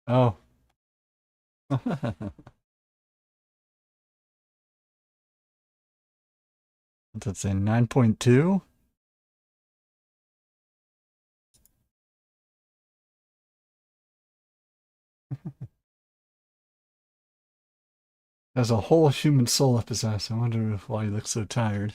Oh. What's that say? 9.2? There's a whole human soul up his ass. I wonder why he looks so tired.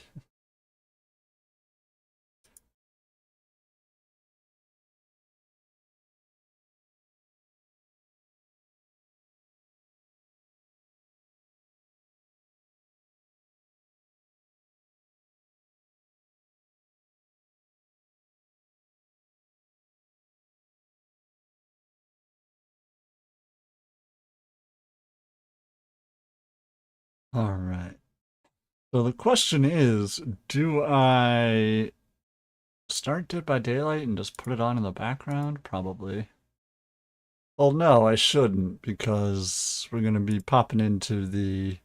All right. So the question is, do I start Dead by Daylight and just put it on in the background? Probably. Well, no, I shouldn't because we're going to be popping into the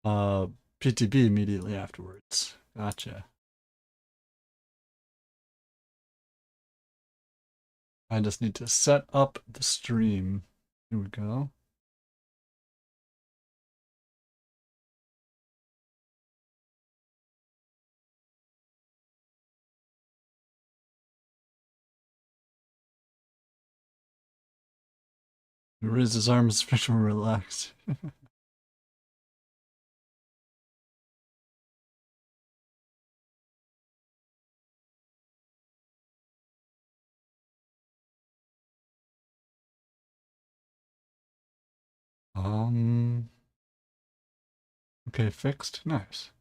uh, PTB immediately afterwards. Gotcha. I just need to set up the stream. Here we go. He raised his arms, fish were relaxed. Um, okay, fixed. Nice.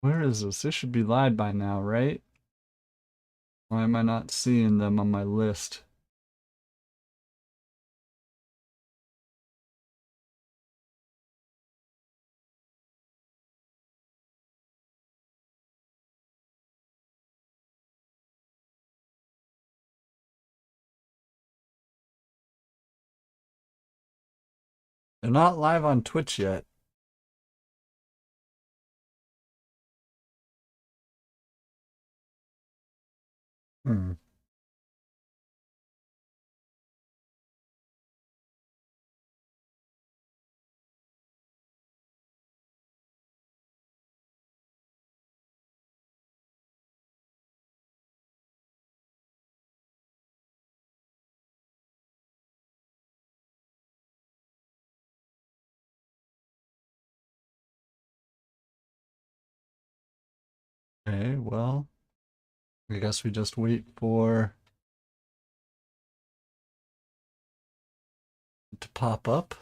Where is this? This should be live by now, right? Why am I not seeing them on my list? They're not live on Twitch yet. Hmm. Okay, well, I guess we just wait for it to pop up.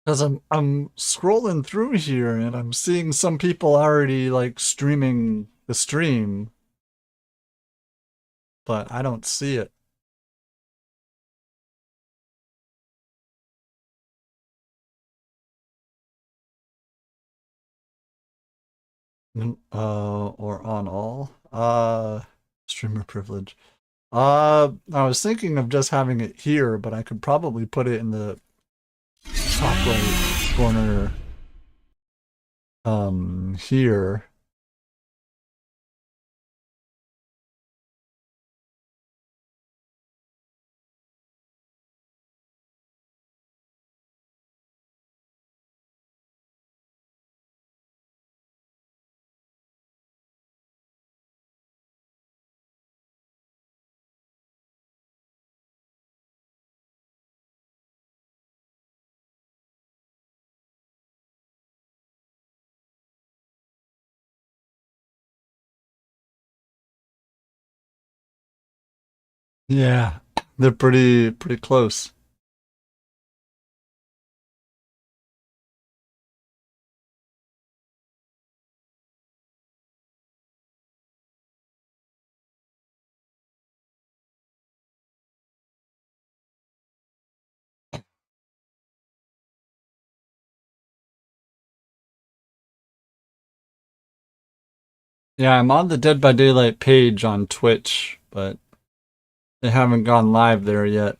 Because I'm scrolling through here and I'm seeing some people already like streaming the stream, but I don't see it. Or on all. Streamer privilege. I was thinking of just having it here, but I could probably put it in the top right corner here. Yeah. They're pretty close. Yeah, I'm on the Dead by Daylight page on Twitch, but they haven't gone live there yet.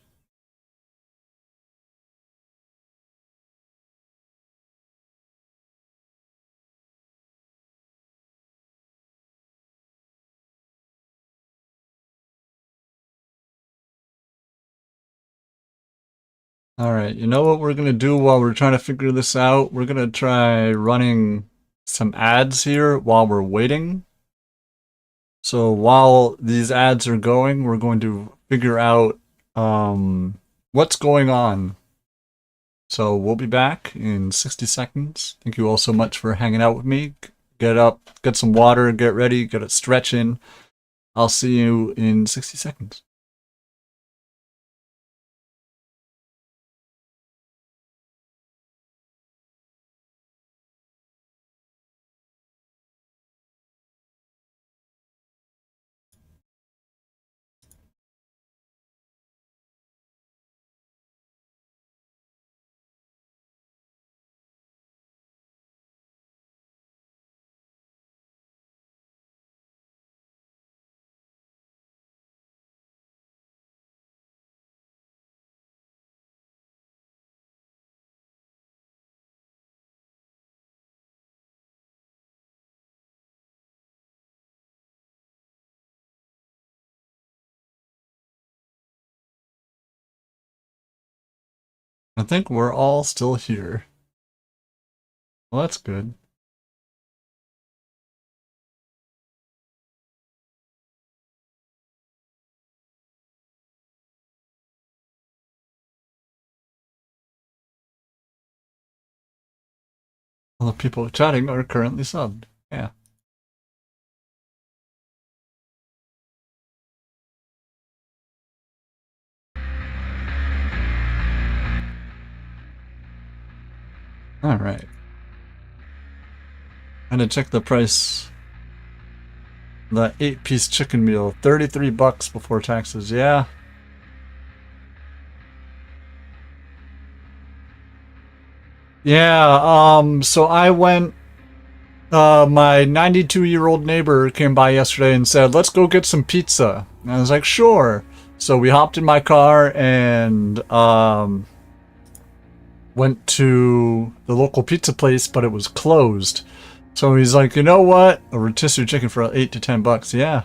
All right, you know what we're gonna do while we're trying to figure this out? We're gonna try running some ads here while we're waiting. So while these ads are going, we're going to figure out what's going on. So we'll be back in 60 seconds. Thank you all so much for hanging out with me. Get up, get some water, get ready, get a stretch in. I'll see you in 60 seconds. I think we're all still here. Well, that's good. All the people chatting are currently subbed. Yeah. All right. I had to check the price. The 8-piece chicken meal, 33 bucks before taxes. Yeah. Yeah, so I went my 92-year-old neighbor came by yesterday and said, "Let's go get some pizza." And I was like, "Sure." So we hopped in my car and went to the local pizza place, but it was closed. So he's like, "You know what? A rotisserie chicken for 8 to 10 bucks." Yeah.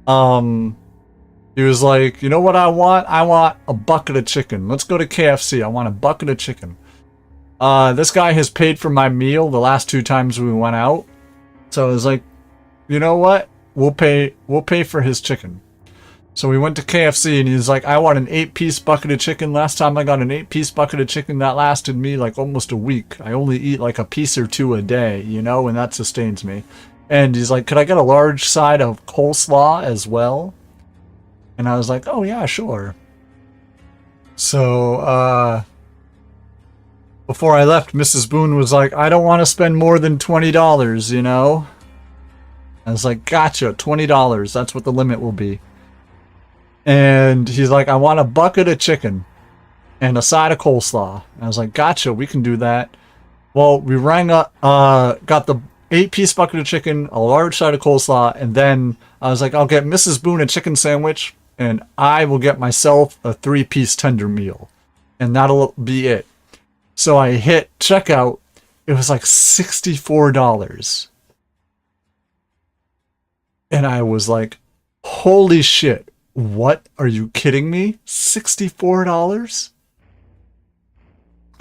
He was like, "You know what I want? I want a bucket of chicken. Let's go to KFC. I want a bucket of chicken." This guy has paid for my meal the last 2 times we went out. So I was like, "You know what? We'll pay for his chicken." So we went to KFC and he's like, "I want an 8-piece bucket of chicken." Last time I got an 8-piece bucket of chicken, that lasted me like almost a week. I only eat like a piece or two a day, you know, and that sustains me. And he's like, "Could I get a large side of coleslaw as well?" And I was like, "Oh yeah, sure." So, before I left, Mrs. Boone was like, "I don't want to spend more than $20, you know?" I was like, "Gotcha, $20. That's what the limit will be." And he's like, "I want a bucket of chicken and a side of coleslaw." And I was like, "Gotcha, we can do that." Well, we rang up, got the 8-piece bucket of chicken, a large side of coleslaw, and then I was like, "I'll get Mrs. Boone a chicken sandwich, and I will get myself a 3-piece tender meal. And that'll be it." So I hit checkout. It was like $64. And I was like, "Holy shit. What? Are you kidding me? $64?"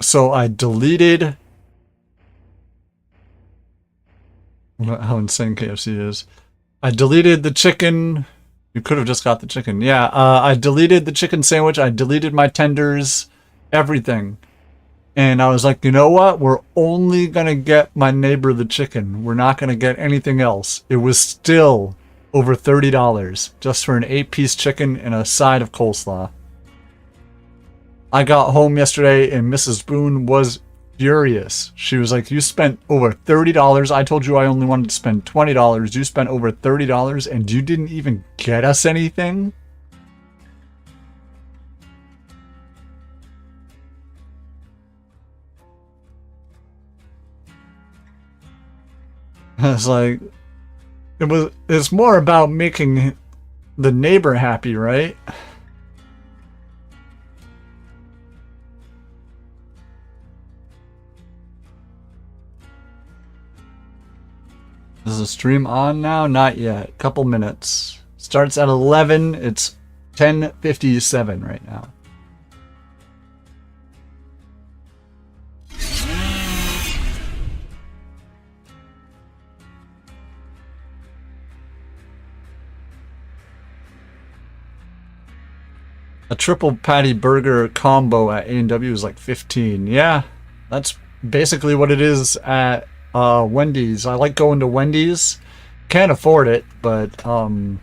So I deleted. How insane KFC is. I deleted the chicken. You could have just got the chicken. Yeah, I deleted the chicken sandwich. I deleted my tenders, everything. And I was like, "You know what? We're only going to get my neighbor the chicken. We're not going to get anything else." It was still over $30 just for an 8-piece chicken and a side of coleslaw. I got home yesterday and Mrs. Boone was furious. She was like, "You spent over $30. I told you I only wanted to spend $20. You spent over $30 and you didn't even get us anything?" It's like it's more about making the neighbor happy, right? Is the stream on now? Not yet. Couple minutes. Starts at 11. It's 10:57 right now. A triple patty burger combo at A&W is like 15. Yeah, that's basically what it is at Wendy's. I like going to Wendy's. Can't afford it, but I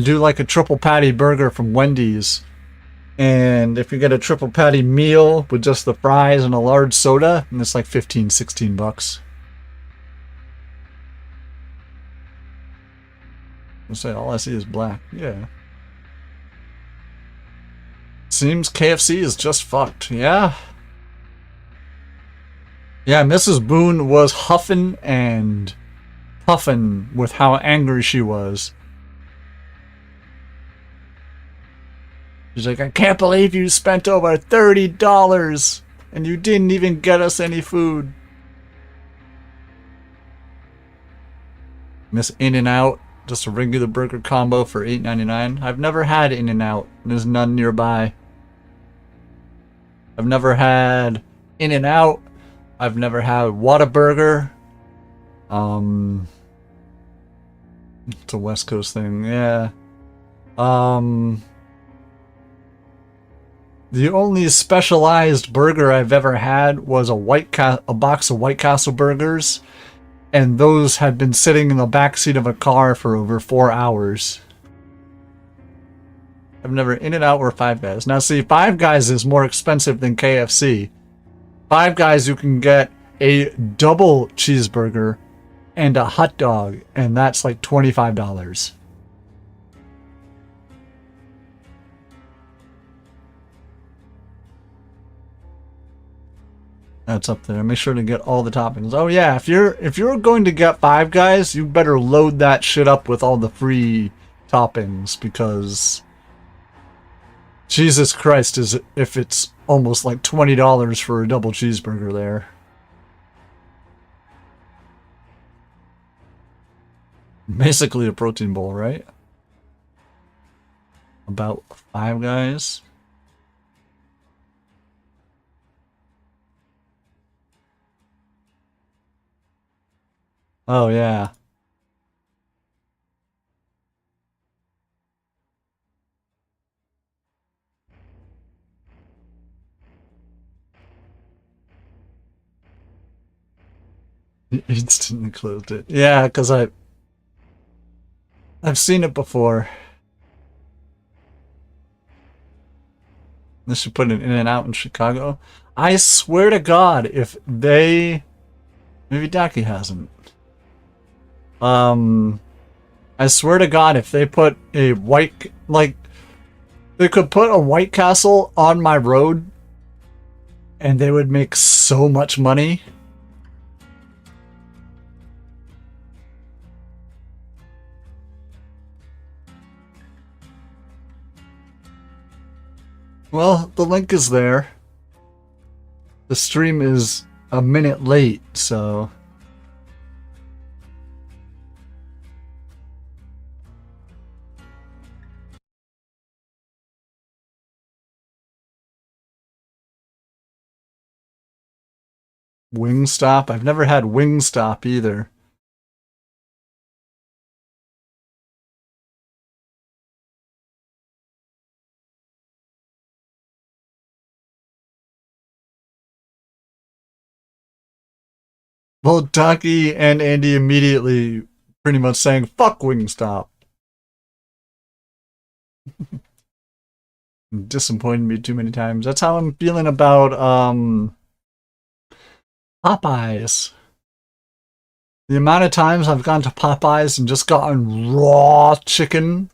do like a triple patty burger from Wendy's. And if you get a triple patty meal with just the fries and a large soda, and it's like 15, 16 bucks. I'll say all I see is black. Yeah. Seems KFC is just fucked. Yeah. Yeah, Mrs. Boone was huffing and puffing with how angry she was. She's like, "I can't believe you spent over $30 and you didn't even get us any food." Miss In-N-Out, just a regular burger combo for $8.99. I've never had In-N-Out. There's none nearby. I've never had In-N-Out. I've never had Whataburger. It's a West Coast thing, yeah. The only specialized burger I've ever had was a box of White Castle burgers, and those had been sitting in the backseat of a car for over 4 hours. I've never In-N-Out or Five Guys. Now see, Five Guys is more expensive than KFC. Five Guys, you can get a double cheeseburger and a hot dog, and that's like $25. That's up there. Make sure to get all the toppings. Oh yeah, if you're going to get Five Guys, you better load that shit up with all the free toppings, because Jesus Christ, is if it's almost like $20 for a double cheeseburger there. Basically a protein bowl, right? About Five Guys. Oh yeah. Instantly closed it. Yeah, because I've seen it before. They should put an In-N-Out in Chicago. I swear to God, if they... Maybe Daki hasn't. I swear to God, if they put a white... Like, they could put a White Castle on my road and they would make so much money. Well, the link is there. The stream is a minute late, so... Wingstop? I've never had Wingstop either. Well, Ducky and Andy immediately pretty much saying, "Fuck Wingstop." disappointed me too many times. That's how I'm feeling about Popeyes. The amount of times I've gone to Popeyes and just gotten raw chicken.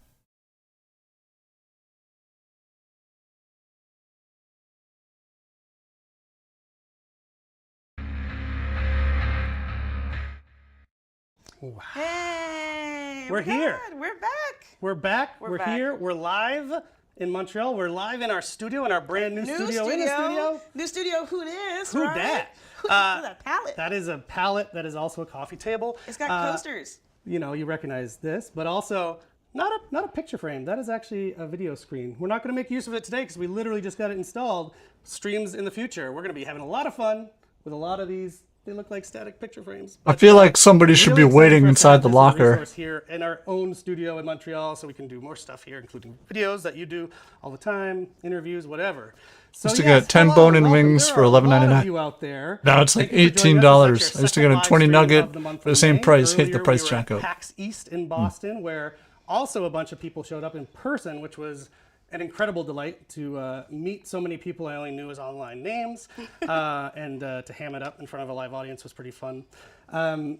Wow. Hey, We're here. We're back. We're back. We're back. here. We're live in Montreal. We're live in our studio, in our brand new studio. In the studio. New studio. Who this? Who right? dat? Who that palette? That is a palette. That is also a coffee table. It's got coasters. You know, you recognize this, but also not a picture frame. That is actually a video screen. We're not going to make use of it today because we literally just got it installed. Streams in the future. We're going to be having a lot of fun with a lot of these. They look like static picture frames. I feel like somebody should be Really excited waiting for us to inside have the this as a locker. resource here in our own studio in Montreal, so we can do more stuff here, including videos that you do all the time, interviews, whatever. So Used to get 10 hello, bone-in welcome. wings There for are a lot of $11.99. you out there. Now it's like Thank you for joining us. This $18. is I used to like get our a 20 second live nugget stream of the month for the of same May. price. Hit the Earlier, price we were at checkout. PAX East in Boston, where also a bunch of people showed up in person, which was an incredible delight to meet so many people I only knew as online names, and to ham it up in front of a live audience was pretty fun.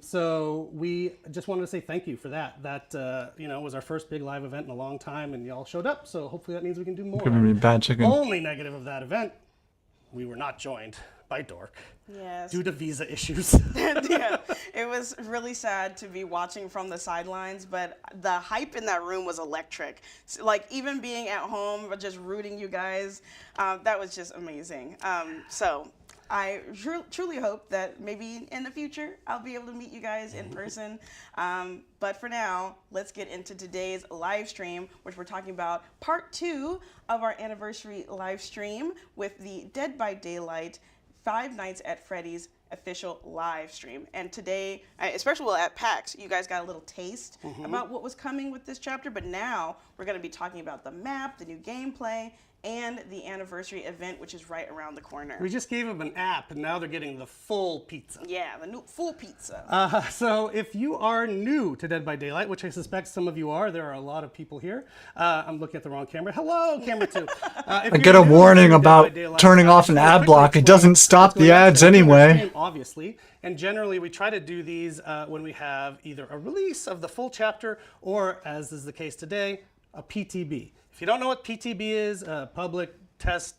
So we just wanted to say thank you for that. That you know, was our first big live event in a long time, and y'all showed up. So hopefully that means we can do more. Giving me bad chicken. Only negative of that event, we were not joined by Dork Yes. due to visa issues. Yeah, it was really sad to be watching from the sidelines, but the hype in that room was electric. So, like, even being at home, just rooting you guys, that was just amazing. So I truly hope that maybe in the future I'll be able to meet you guys in person. But for now, let's get into today's live stream, which we're talking about part 2 of our anniversary live stream with the Dead by Daylight Five Nights at Freddy's official live stream. And today, especially at PAX, you guys got a little taste about what was coming with this chapter, but now we're going to be talking about the map, the new gameplay, and the anniversary event, which is right around the corner. We just gave them an app, and now they're getting the full pizza. Yeah, the new full pizza. So if you are new to Dead by Daylight, which I suspect some of you are, there are a lot of people here. I'm looking at the wrong camera. Hello, camera 2. I get a warning about turning off an ad block. It doesn't stop the ads anyway. Obviously, and generally we try to do these when we have either a release of the full chapter or, as is the case today, a PTB. If you don't know what PTB is, public test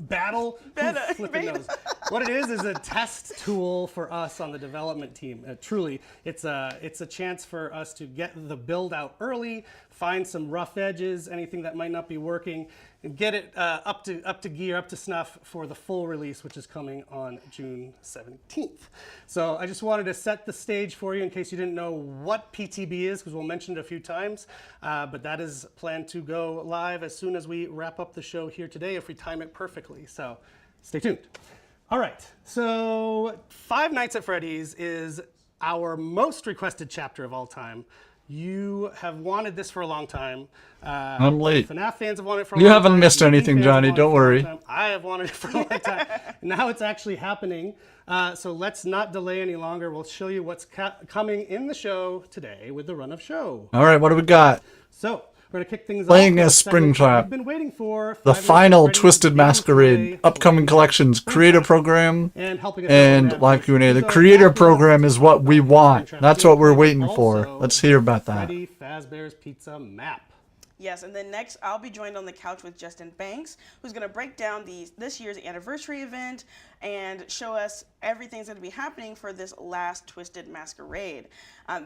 battle, who flipping knows? What it is a test tool for us on the development team. Truly, it's a chance for us to get the build out early, find some rough edges, anything that might not be working, and get it up to gear, up to snuff for the full release, which is coming on June 17th. So I just wanted to set the stage for you in case you didn't know what PTB is, because we'll mention it a few times. But that is planned to go live as soon as we wrap up the show here today, if we time it perfectly. So stay tuned. All right, so Five Nights at Freddy's is our most requested chapter of all time. You have wanted this for a long time. I'm late. FNAF fans have wanted it for a You long haven't time. missed DB anything, fans Johnny. have wanted Don't it for a long worry. time. I have wanted it for a long time. Now it's actually happening. So let's not delay any longer. We'll show you what's coming in the show today with the run of show. All right, what do we got? So we're going to kick things Playing off. as Springtrap. We've been waiting for The Five Nights at final Freddy's Twisted gameplay, Masquerade, upcoming collections, creator program, and helping us and out live Q&A. The So creator that was program is what we want. That's what we're waiting for. also Let's hear about that. Freddy Fazbear's Pizza map. Yes, and then next I'll be joined on the couch with Justin Banks, who's going to break down this year's anniversary event and show us everything that's going to be happening for this last Twisted Masquerade.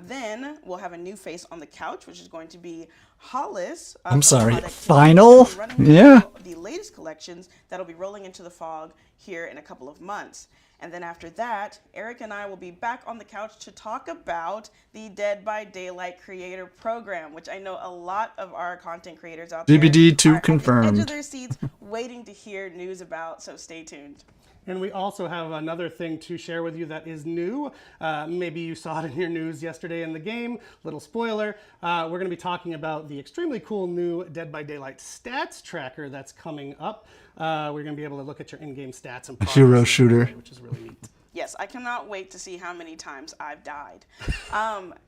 Then we'll have a new face on the couch, which is going to be Hollis. I'm sorry, Product final? Team, running Yeah. the latest collections that'll be rolling into the fog here in a couple of months. And then after that, Eric and I will be back on the couch to talk about the Dead by Daylight Creator Program, which I know a lot of our content creators out there DBD2 are at the edge confirmed. of their seats waiting to hear news about, so stay tuned. And we also have another thing to share with you that is new. Maybe you saw it in your news yesterday in the game. Little spoiler. We're going to be talking about the extremely cool new Dead by Daylight stats tracker that's coming up. We're going to be able to look at your in-game stats and progress Hero shooter. which is really neat. Yes, yes, I cannot wait to see how many times I've died.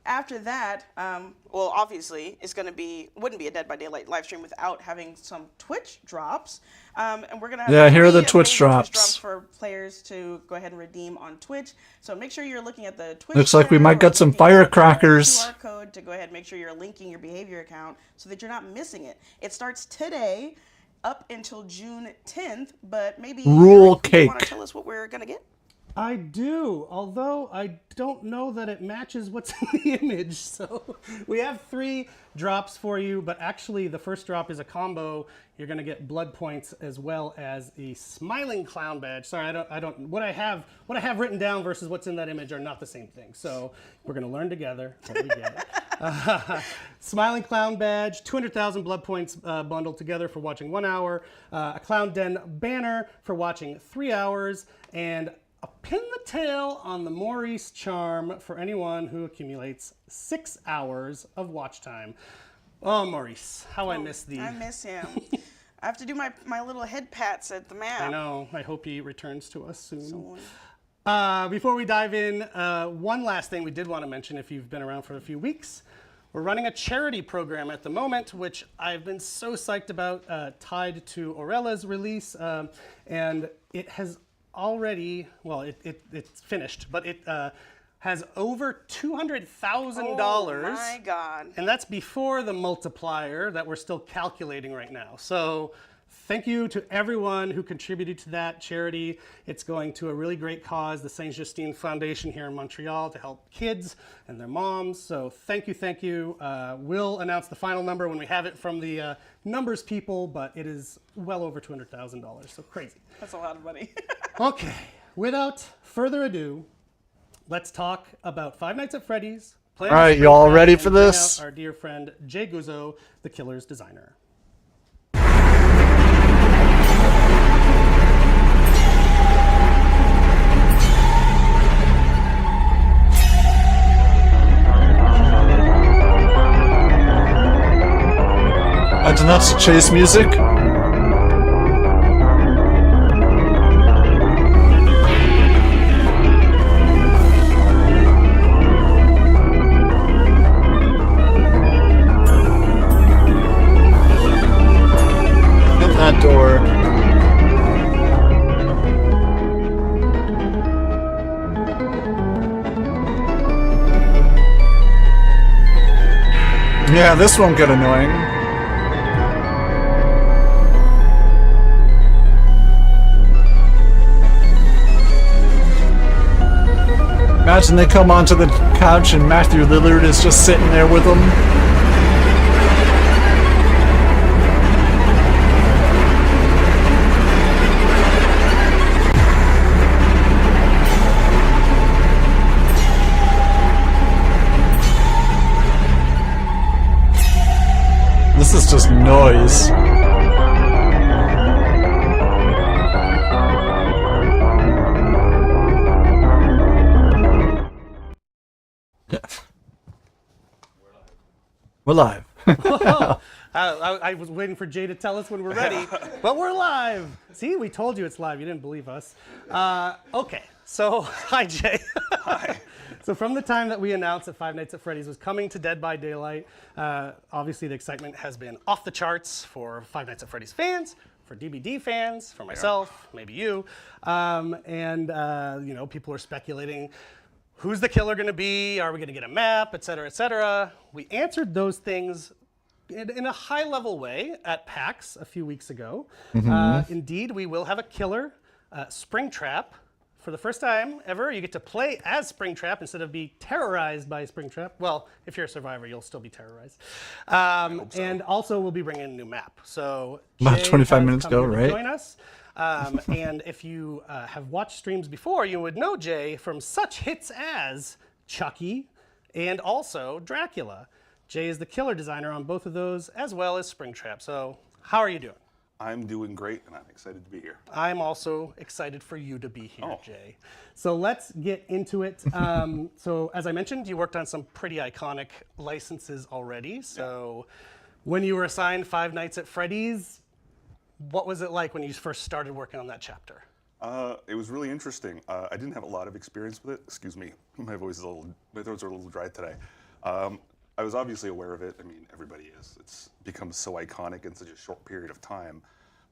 After that, well, obviously, it's going to be, wouldn't be a Dead by Daylight live stream without having some Twitch drops. And we're going to have Yeah, here are the 3 Twitch amazing drops. for players to go ahead and redeem on Twitch. So make sure you're looking at the Twitch. Looks like we chat might or get some looking at the firecrackers. QR code to go ahead and make sure you're linking your behavior account so that you're not missing it. It starts today up until June 10th, but maybe Rule Eric, you want to cake. tell us what we're going to get? I do, although I don't know that it matches what's in the image. So we have 3 drops for you, but actually the first drop is a combo. You're going to get blood points as well as a smiling clown badge. Sorry, I don't. What I have written down versus what's in that image are not the same thing. So we're going to learn together what we get. Smiling clown badge, 200,000 blood points bundled together for watching 1 hour. A clown den banner for watching 3 hours, and a pin the tail on the Maurice charm for anyone who accumulates 6 hours of watch time. Oh, Maurice, how I miss thee. I miss him. I have to do my little head pats at the map. I know. I hope he returns to us soon. So, Before we dive in, one last thing we did want to mention if you've been around for a few weeks. We're running a charity program at the moment, which I've been so psyched about, tied to Aurella's release. And it has already, well, it's finished, but it has over $200,000. oh my God. And that's before the multiplier that we're still calculating right now. So thank you to everyone who contributed to that charity. It's going to a really great cause, the Saint Justine Foundation here in Montreal, to help kids and their moms. So thank you, thank you. We'll announce the final number when we have it from the numbers people, but it is well over $200,000, so crazy. That's a lot of money. Okay, without further ado, let's talk about Five Nights at Freddy's. All right, you all ready for and bring this? out our dear friend Jay Guzzo, the Killer's designer. Imagine that's the chase music. Get that door. Yeah, this won't get annoying. Imagine they come onto the couch and Matthew Lillard is just sitting there with them. This is just noise. We're live. I was waiting for Jay to tell us when we're ready, but we're live. See, we told you it's live. You didn't believe us. Okay, so hi, Jay. Hi. So from the time that we announced that Five Nights at Freddy's was coming to Dead by Daylight, obviously the excitement has been off the charts for Five Nights at Freddy's fans, for DBD fans, for myself, maybe you, and you know, people are speculating. Who's the killer going to be? Are we going to get a map, et cetera, et cetera? We answered those things in a high-level way at PAX a few weeks ago. Indeed, we will have a killer, Springtrap. For the first time ever, you get to play as Springtrap instead of be terrorized by Springtrap. Well, if you're a survivor, you'll still be terrorized. And also, we'll be bringing in a new map. So About Jay 25 has minutes come ago, here to right? Join us. And if you have watched streams before, you would know Jay from such hits as Chucky and also Dracula. Jay is the killer designer on both of those, as well as Springtrap. So how are you doing? I'm doing great, and I'm excited to be here. I'm also excited for you to be here, Oh. Jay. So let's get into it. So as I mentioned, you worked on some pretty iconic licenses already. So when you were assigned Five Nights at Freddy's, what was it like when you first started working on that chapter? It was really interesting. I didn't have a lot of experience with it. Excuse me, my throats are a little dry today. I was obviously aware of it. I mean, everybody is. It's become so iconic in such a short period of time.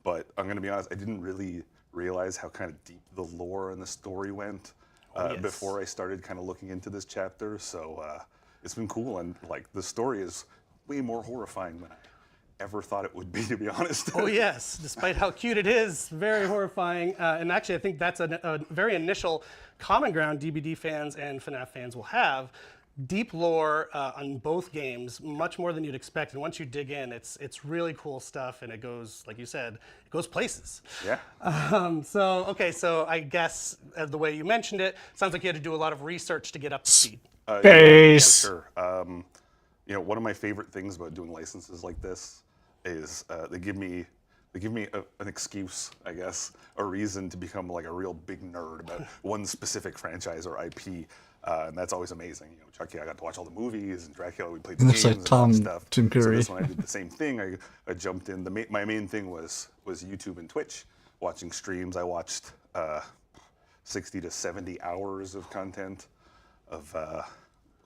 But I'm going to be honest, I didn't really realize how kind of deep the lore and the story went Yes. before I started kind of looking into this chapter. So it's been cool, and like the story is way more horrifying than I ever thought it would be, to be honest. Oh yes, despite how cute it is, very horrifying. And actually, I think that's a very initial common ground DBD fans and FNAF fans will have. Deep lore on both games, much more than you'd expect. And once you dig in, it's really cool stuff, and it goes, like you said, it goes places. Yeah. So I guess the way you mentioned it, sounds like you had to do a lot of research to get up to speed. Yeah, Space. for sure. One of my favorite things about doing licenses like this is they give me an excuse, I guess, a reason to become like a real big nerd about one specific franchise or IP, and that's always amazing. Chucky, I got to watch all the movies, and Dracula, we played the Looks games like and all that Tom stuff. Tim So Curry. this one I did the same thing. I jumped in. My main thing was YouTube and Twitch, watching streams. I watched 60 to 70 hours of content of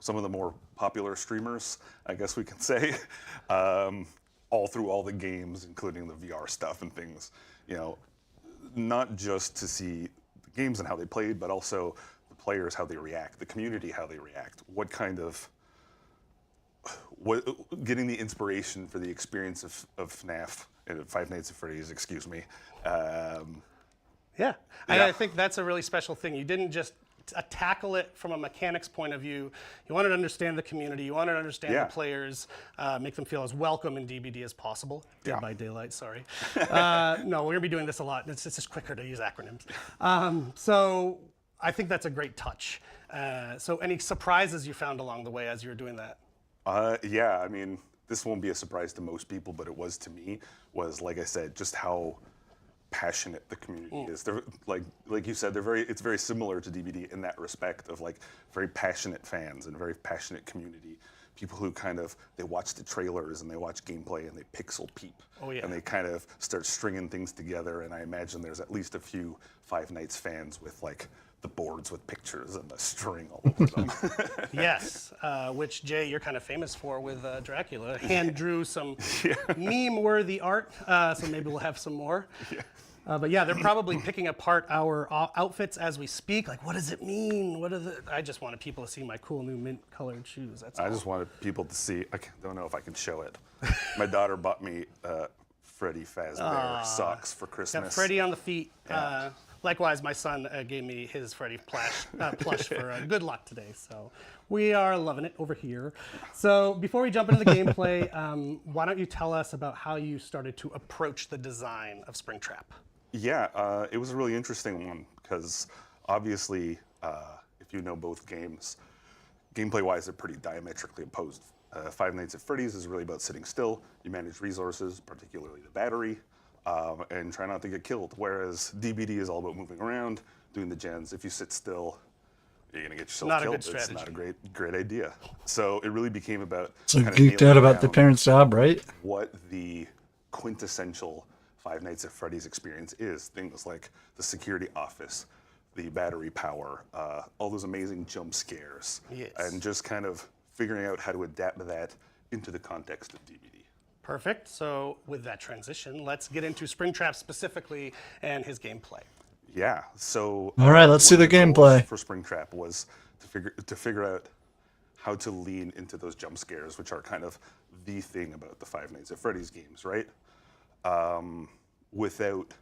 some of the more popular streamers, I guess we can say, all through all the games, including the VR stuff and things. Not just to see the games and how they played, but also the players, how they react, the community, how they react, getting the inspiration for the experience of FNAF, Five Nights at Freddy's, excuse me. Yeah, and Yeah. I think that's a really special thing. You didn't just tackle it from a mechanics point of view. You wanted to understand the community. You wanted to understand Yeah. the players, make them feel as welcome in DBD as possible. Dead Yeah. by Daylight, sorry. No, we're gonna be doing this a lot. It's just quicker to use acronyms. So I think that's a great touch. So any surprises you found along the way as you were doing that? Yeah, I mean, this won't be a surprise to most people, but it was to me, was, like I said, just how passionate the community is. They're like you said, it's very similar to DVD in that respect of like very passionate fans and very passionate community. People who they watch the trailers and they watch gameplay and they pixel peep. Oh, yeah. And they kind of start stringing things together, and I imagine there's at least a few Five Nights fans with like the boards with pictures and the string all over them. Yes, which Jay, you're kind of famous for with Dracula. Hand drew some meme-worthy art, so maybe we'll have some more. But yeah, they're probably picking apart our outfits as we speak. Like, what does it mean? I just wanted people to see my cool new mint-colored shoes. That's all. I just wanted people to see. Don't know if I can show it. My daughter bought me Freddy Fazbear socks for Christmas. Got Freddy on the feet. Likewise, my son gave me his Freddy plush for good luck today. So we are loving it over here. So before we jump into the gameplay, why don't you tell us about how you started to approach the design of Springtrap? Yeah, it was a really interesting one because obviously, if you know both games, gameplay-wise, they're pretty diametrically opposed. Five Nights at Freddy's is really about sitting still. You manage resources, particularly the battery, and try not to get killed. Whereas DBD is all about moving around, doing the gens. If you sit still, you're gonna get yourself Not a killed. good strategy. It's not a great idea. So it really became about So kinda geeked nailing out about the down parent's job, right? what the quintessential Five Nights at Freddy's experience is. Things like the security office, the battery power, all those amazing jump scares, Yes. and just kind of figuring out how to adapt that into the context of DVD. Perfect. So with that transition, let's get into Springtrap specifically and his gameplay. Yeah. So All right, let's see one of the goals gameplay. for Springtrap was to figure out how to lean into those jump scares, which are kind of the thing about the Five Nights at Freddy's games, right? Without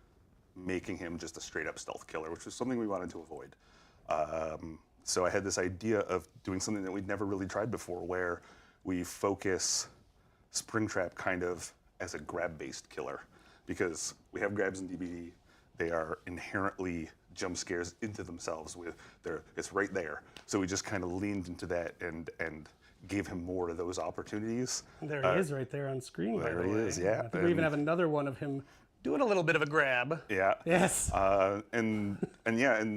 making him just a straight up stealth killer, which was something we wanted to avoid. So I had this idea of doing something that we'd never really tried before, where we focus Springtrap kind of as a grab-based killer, because we have grabs in DBD. They are inherently jump scares into themselves. It's right there. So we just kind of leaned into that and gave him more of those opportunities. There he is right there on screen, by there the he way. is, yeah. I think we even have another one of him doing a little bit of a grab. Yeah. Yes. And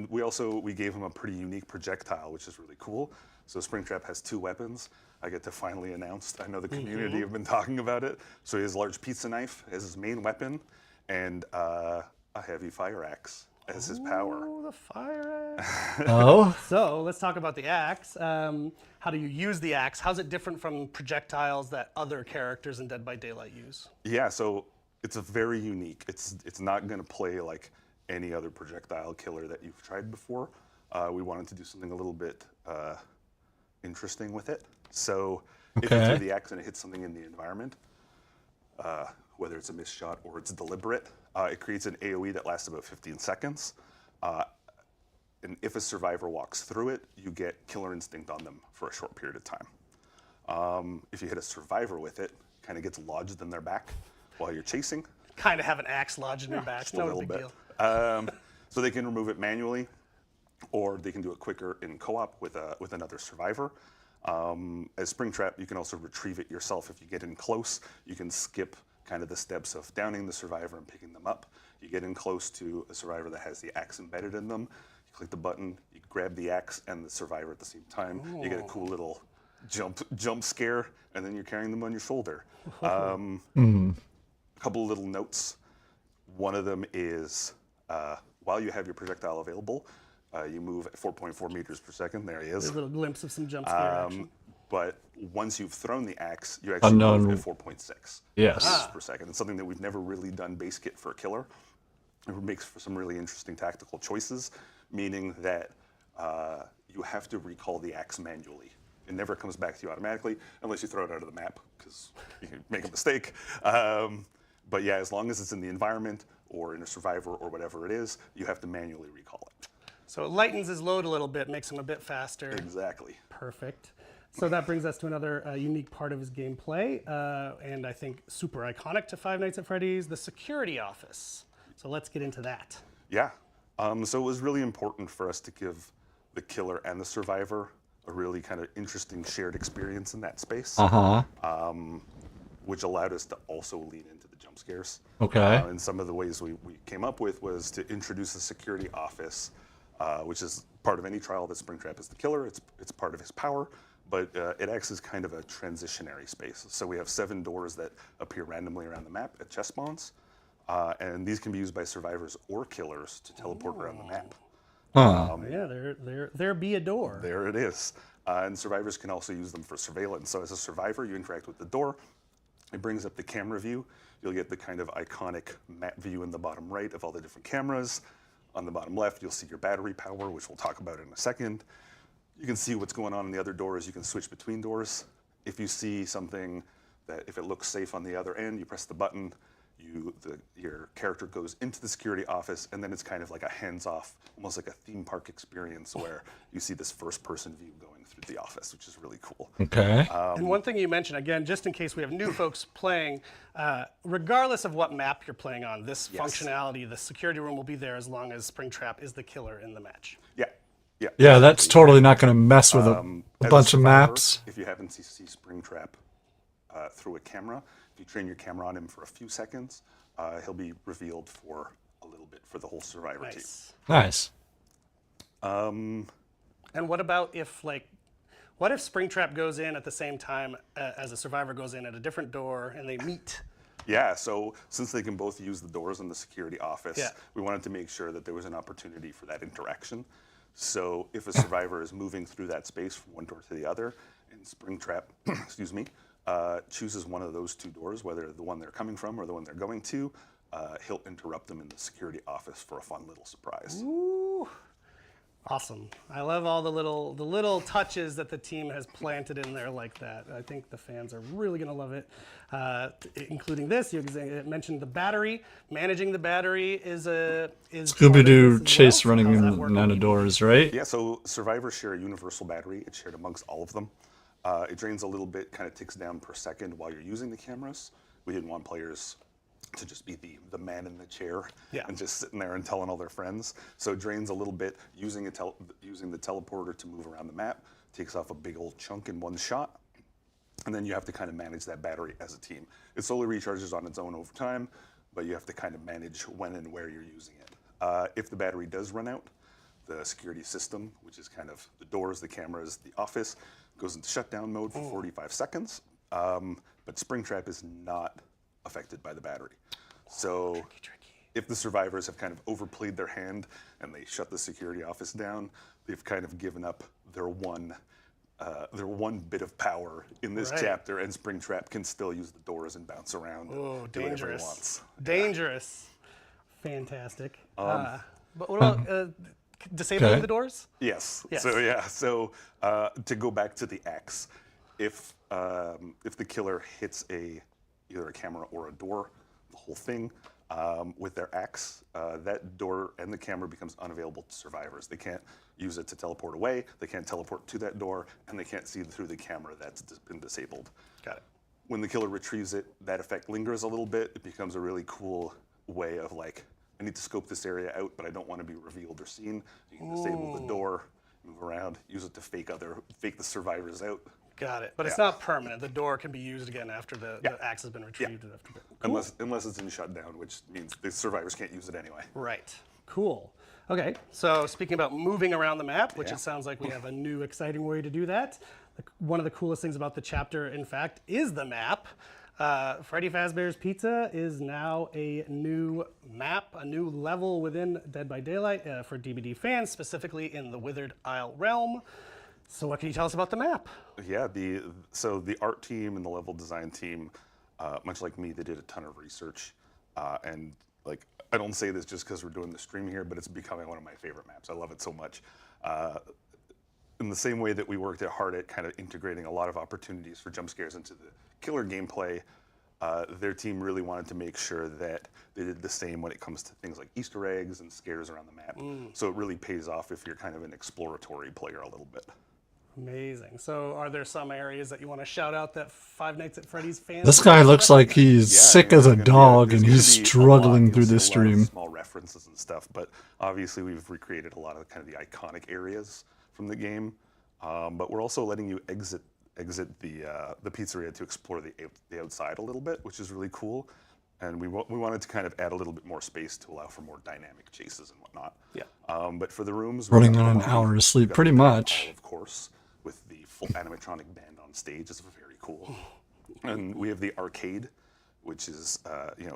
we gave him a pretty unique projectile, which is really cool. So Springtrap has two weapons. I get to finally announce. I know the community have been talking about it. So he has a large pizza knife as his main weapon, and a heavy fire axe as his power. Oh, the fire axe. Oh, So let's talk about the axe. How do you use the axe? How's it different from projectiles that other characters in Dead by Daylight use? Yeah, so it's a very unique. It's not going to play like any other projectile killer that you've tried before. We wanted to do something a little bit interesting with it. So if you Okay. throw the axe and it hits something in the environment, whether it's a missed shot or it's deliberate, it creates an AoE that lasts about 15 seconds. And if a survivor walks through it, you get killer instinct on them for a short period of time. If you hit a survivor with it, kind of gets lodged in their back while you're chasing. Kind of have an axe lodged in your back. Just a No little big bit. deal. So they can remove it manually, or they can do it quicker in co-op with another survivor. As Springtrap, you can also retrieve it yourself if you get in close. You can skip kind of the steps of downing the survivor and picking them up. You get in close to a survivor that has the axe embedded in them. You click the button, you grab the axe and the survivor at the same time. You get a cool little jump scare, and then you're carrying them on your shoulder. A couple of little notes. One of them is while you have your projectile available, you move at 4.4 meters per second. There he is. A little glimpse of some jump scare action. But once you've thrown the axe, you actually Unknown. move at 4.6 Yes. meters per second. It's something that we've never really done base kit for a killer. It makes for some really interesting tactical choices, meaning that you have to recall the axe manually. It never comes back to you automatically unless you throw it out of the map, because you can make a mistake. But yeah, as long as it's in the environment or in a survivor or whatever it is, you have to manually recall it. So it lightens his load a little bit, makes him a bit faster. Exactly. Perfect. So that brings us to another unique part of his gameplay, and I think super iconic to Five Nights at Freddy's, the security office. So let's get into that. Yeah. So it was really important for us to give the killer and the survivor a really kind of interesting shared experience in that space, which allowed us to also lean into the jump scares. Okay. And some of the ways we came up with was to introduce a security office, which is part of any trial that Springtrap is the killer. It's part of his power, but it acts as kind of a transitionary space. So we have 7 doors that appear randomly around the map at chest spawns. And these can be used by survivors or killers to teleport around the map. Yeah, there be a door. There it is. And survivors can also use them for surveillance. So as a survivor, you interact with the door. It brings up the camera view. You'll get the kind of iconic map view in the bottom right of all the different cameras. On the bottom left, you'll see your battery power, which we'll talk about in a second. You can see what's going on in the other doors. You can switch between doors. If you see something that, if it looks safe on the other end, you press the button. Your character goes into the security office, and then it's kind of like a hands-off, almost like a theme park experience where you see this first-person view going through the office, which is really cool. Okay. And one thing you mentioned, again, just in case we have new folks playing, regardless of what map you're playing on, this functionality, the security room will be there as long as Springtrap is the killer in the match. Yeah, yeah. Yeah, that's totally not going to mess with a As bunch of survivor, maps. If you happen to see Springtrap through a camera, if you train your camera on him for a few seconds, he'll be revealed for a little bit for the whole survivor team. Nice. Nice. And what about if, what if Springtrap goes in at the same time as a survivor goes in at a different door and they meet? Yeah, so since they can both use the doors in the security office, Yeah. we wanted to make sure that there was an opportunity for that interaction. So if a survivor is moving through that space from one door to the other, and Springtrap, excuse me, chooses one of those 2 doors, whether the one they're coming from or the one they're going to, he'll interrupt them in the security office for a fun little surprise. Ooh, awesome! I love all the little touches that the team has planted in there like that. I think the fans are really gonna love it, including this. You mentioned the battery. Managing the battery is Scooby-Doo chase well. So running how's that in work and out with of you? doors, right? Yeah, so survivors share a universal battery. It's shared amongst all of them. It drains a little bit, kind of ticks down per second while you're using the cameras. We didn't want players to just be the man in the chair and just sitting there and telling all their friends. So it drains a little bit. Using the teleporter to move around the map takes off a big old chunk in one shot. And then you have to kind of manage that battery as a team. It slowly recharges on its own over time, but you have to kind of manage when and where you're using it. If the battery does run out, the security system, which is kind of the doors, the cameras, the office, goes into shutdown mode for 45 seconds. But Springtrap is not affected by the battery. So if the survivors have kind of overplayed their hand and they shut the security office down, they've kind of given up their one bit of power in this Right. chapter, and Springtrap can still use the doors and bounce around Oh, and do whatever he dangerous. wants. Dangerous. Fantastic. But what about disabling Okay. the doors? Yes. Yes. So yeah. So to go back to the axe, if the killer hits either a camera or a door, the whole thing with their axe, that door and the camera becomes unavailable to survivors. They can't use it to teleport away. They can't teleport to that door, and they can't see through the camera that's been disabled. Got it. When the killer retrieves it, that effect lingers a little bit. It becomes a really cool way of like, I need to scope this area out, but I don't want to be revealed or seen. You can disable the door, move around, use it to fake the survivors out. Got it. But it's not permanent. The door can be used again after the axe has been retrieved. After Unless it's in shutdown, which means the survivors can't use it anyway. Right. Cool. Okay. So speaking about moving around the map, which Yeah. it sounds like we have a new exciting way to do that. One of the coolest things about the chapter, in fact, is the map. Freddy Fazbear's Pizza is now a new map, a new level within Dead by Daylight for DBD fans, specifically in the Withered Isle realm. So what can you tell us about the map? Yeah, so the art team and the level design team, much like me, they did a ton of research, and like I don't say this just because we're doing the stream here, but it's becoming one of my favorite maps. I love it so much. In the same way that we worked hard at kind of integrating a lot of opportunities for jump scares into the killer gameplay, their team really wanted to make sure that they did the same when it comes to things like Easter eggs and scares around the map. So it really pays off if you're kind of an exploratory player a little bit. Amazing. So are there some areas that you want to shout out that Five Nights at Freddy's fans? This guy looks like he's Yeah, sick there's as a gonna be dog there's and gonna he's be a lot. struggling You'll through see this a lot of stream. small references and stuff, but obviously we've recreated a lot of kind of the iconic areas from the game. But we're also letting you exit the pizzeria to explore the outside a little bit, which is really cool. And we wanted to kind of add a little bit more space to allow for more dynamic chases and whatnot. Yeah. But for the rooms, Running we're on an gonna- hour of sleep, we've got pretty the dining much. hall, of course, with the full animatronic band on stage. It's very cool. And we have the arcade, which is,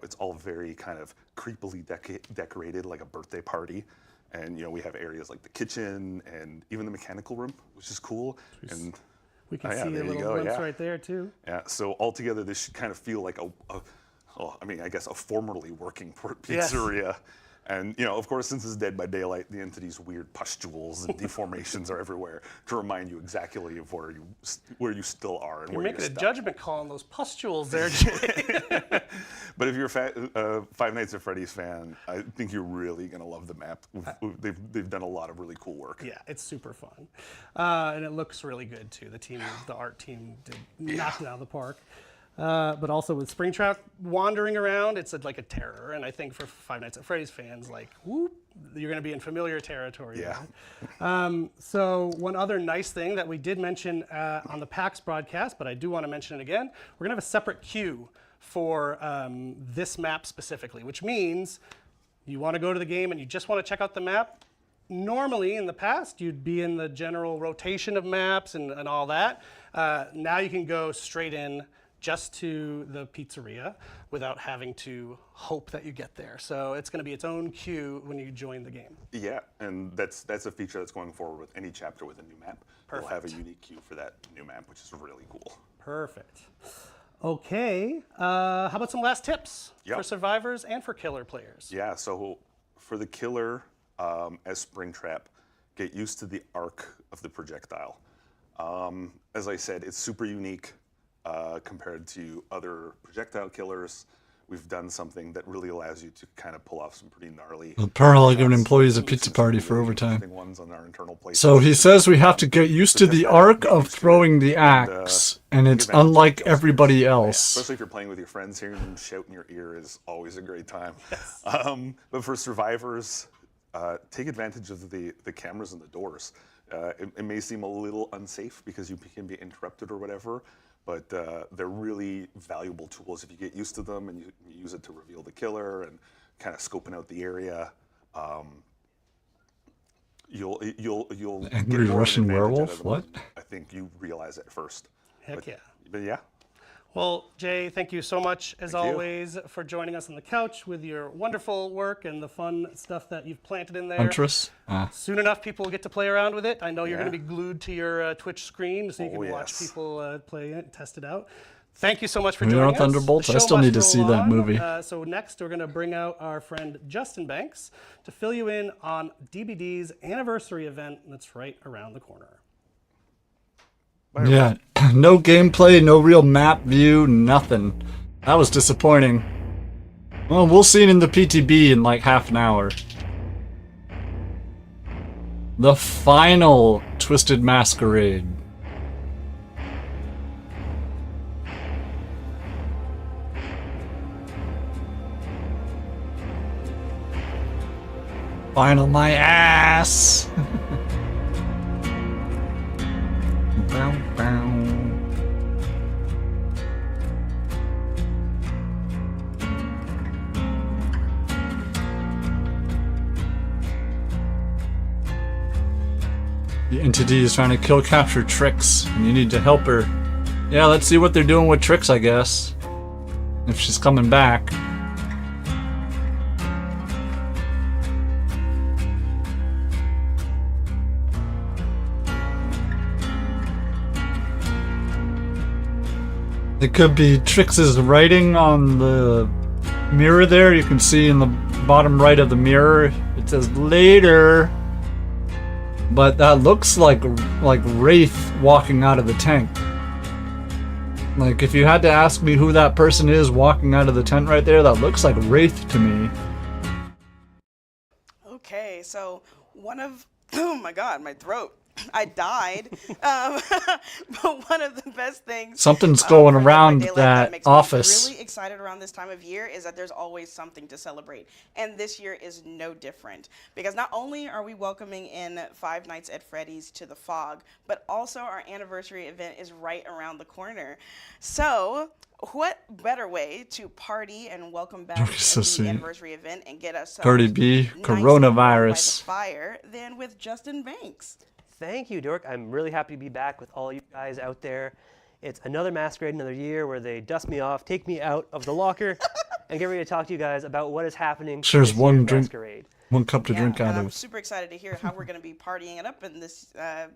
it's all very kind of creepily decorated like a birthday party. And, we have areas like the kitchen and even the mechanical room, which is cool. And We can Oh, yeah, see there a you little go, glimpse yeah. right there too. yeah, so altogether this should kind of feel like a formerly working Yes. pizzeria. And, of course, since it's Dead by Daylight, the entity's weird pustules and deformations are everywhere to remind you exactly of where you still are and You're where making you're a stuck. judgment call on those pustules there, Jay. But if you're a Five Nights at Freddy's fan, I think you're really going to love the map. They've done a lot of really cool work. Yeah, it's super fun. And it looks really good too. The art team did knock it out of the park. But also with Springtrap wandering around, it's like a terror. And I think for Five Nights at Freddy's fans, like, whoop, you're going to be in familiar territory. Yeah. there. So one other nice thing that we did mention on the PAX broadcast, but I do want to mention it again, we're going to have a separate queue for this map specifically, which means you want to go to the game and you just want to check out the map. Normally, in the past, you'd be in the general rotation of maps and all that. Now you can go straight in just to the pizzeria without having to hope that you get there. So it's going to be its own queue when you join the game. Yeah, and that's a feature that's going forward with any chapter with a new map. We'll have a unique queue for that new map, which is really cool. Perfect. Okay, how about some last tips Yep. for survivors and for killer players? Yeah, so for the killer, as Springtrap, get used to the arc of the projectile. As I said, it's super unique compared to other projectile killers. We've done something that really allows you to kind of pull off some pretty gnarly. Apparently giving employees a pizza party for overtime. Ones on our internal places. So he says we have to get used to the arc of throwing the axe, and it's unlike everybody else. Especially if you're playing with your friends, hearing them shout in your ear is always a great time. But for survivors, take advantage of the cameras and the doors. It may seem a little unsafe because you can be interrupted or whatever, but they're really valuable tools if you get used to them and you use it to reveal the killer and kind of scoping out the area. You'll Angry get more of an Russian advantage out werewolf? of them What? than I think you realize at first. Heck yeah. But yeah. Well, Jay, thank you so much, as Thank you. always, for joining us on the couch with your wonderful work and the fun stuff that you've planted in there. Huntress. Soon enough, people will get to play around with it. I know you're Yeah. going to be glued to your Twitch screen so you Oh, can watch yes. people play it and test it out. Thank you so much for You know joining us. Thunderbolts? The I show still must need to see roll that on. movie. So next, we're going to bring out our friend Justin Banks to fill you in on DBD's anniversary event that's right around the corner. Yeah, no gameplay, no real map view, nothing. That was disappointing. Well, we'll see it in the PTB in like half an hour. The final Twisted Masquerade. Final my ass! Bow, bow. The entity is trying to capture Trix, and you need to help her. Yeah, let's see what they're doing with Trix, I guess. If she's coming back. It could be Trix's writing on the mirror there. You can see in the bottom right of the mirror, it says later. But that looks like Wraith walking out of the tank. Like, if you had to ask me who that person is walking out of the tent right there, that looks like Wraith to me. Okay, so one of, oh my God, my throat. I died. But one of the best things Something's going for Dead by around Daylight that makes office. me really excited around this time of year is that there's always something to celebrate. And this year is no different. Because not only are we welcoming in Five Nights at Freddy's to the Fog, but also our anniversary event is right around the corner. So what better way to party and welcome back So the sweet. anniversary event and get us Cardi B, nice and warm by coronavirus. the fire than with Justin Banks. Thank you, Dork. I'm really happy to be back with all you guys out there. It's another masquerade, another year where they dust me off, take me out of the locker, and get ready to talk to you guys about what is happening. There's this one year's drink- masquerade. One cup to drink out and I'm of. super excited to hear how we're going to be partying it up in this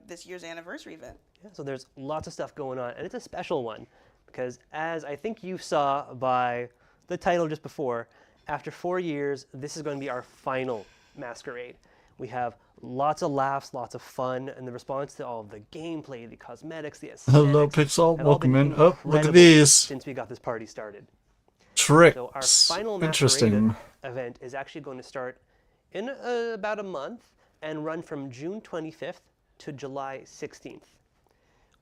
this year's anniversary event. Yeah, so there's lots of stuff going on, and it's a special one because, as I think you saw by the title just before, after 4 years, this is going to be our final masquerade. We have lots of laughs, lots of fun, and the response to all of the gameplay, the cosmetics, the aesthetics. Hello, Pixel. have all Welcome been in. Oh, look at incredible these. Since we got this party started. Tricks. So our final masquerade Interesting. event is actually going to start in about a month and run from June 25th to July 16th.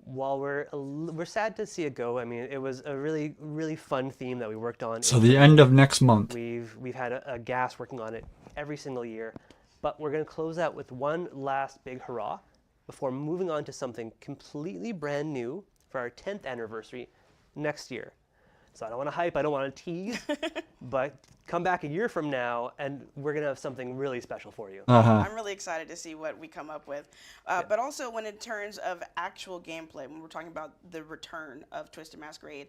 While we're sad to see it go, I mean, it was a really fun theme that we worked on. So the end of next month. We've had a gas working on it every single year, but we're going to close out with one last big hurrah before moving on to something completely brand new for our 10th anniversary next year. So I don't want to hype, I don't want to tease, but come back a year from now and we're going to have something really special for you. I'm really excited to see what we come up with. But also when in terms of actual gameplay, when we're talking about the return of Twisted Masquerade,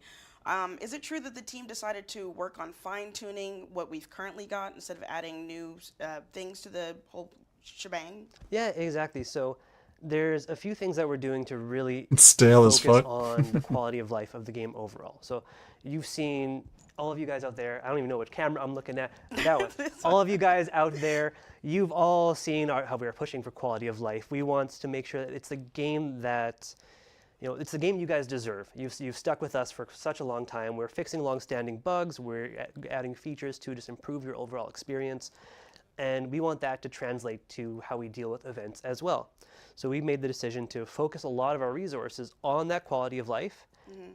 is it true that the team decided to work on fine-tuning what we've currently got instead of adding new things to the whole shebang? Yeah, exactly. So there's a few things that we're doing to really It's stale as focus fuck. on the quality of life of the game overall. So you've seen all of you guys out there. I don't even know which camera I'm looking at. That one. All of you guys out there, you've all seen how we are pushing for quality of life. We want to make sure that it's the game that, it's the game you guys deserve. You've stuck with us for such a long time. We're fixing long-standing bugs. We're adding features to just improve your overall experience. And we want that to translate to how we deal with events as well. So we made the decision to focus a lot of our resources on that quality of life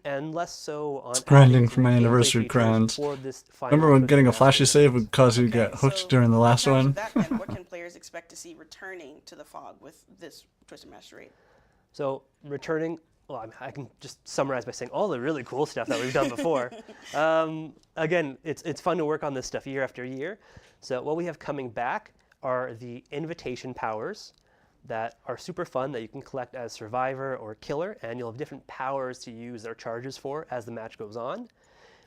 and less so on grinding adding for my gameplay anniversary features crowns. for this final Remember when Twisted getting a flashy Masquerade. save would cause you to get hooked So during the last in terms one? of that, then, what can players expect to see returning to the Fog with this Twisted Masquerade? So returning, well, I can just summarize by saying all the really cool stuff that we've done before. Again, it's fun to work on this stuff year after year. So what we have coming back are the invitation powers, that are super fun that you can collect as survivor or killer, and you'll have different powers to use their charges for as the match goes on.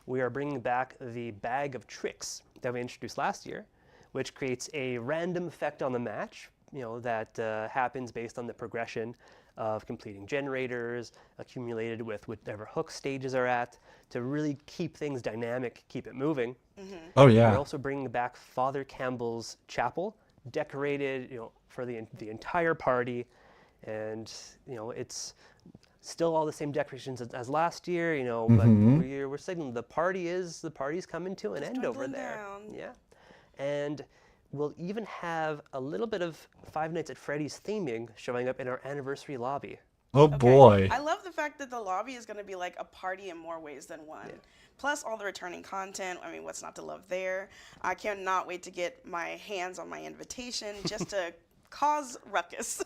We are bringing back the bag of tricks that we introduced last year, which creates a random effect on the match, that happens based on the progression of completing generators, accumulated with whatever hook stages are at, to really keep things dynamic, keep it moving. Oh We're yeah. also bringing back Father Campbell's chapel, decorated, for the entire party, and it's still all the same decorations as last year, but we're signaling the party's coming to an end over dwindling there. down. Yeah, and we'll even have a little bit of Five Nights at Freddy's theming showing up in our anniversary lobby. Oh Okay. boy. I love the fact that the lobby is going to be like a party in more ways than one. Plus all the returning content. I mean, what's not to love there? I cannot wait to get my hands on my invitation just to cause ruckus.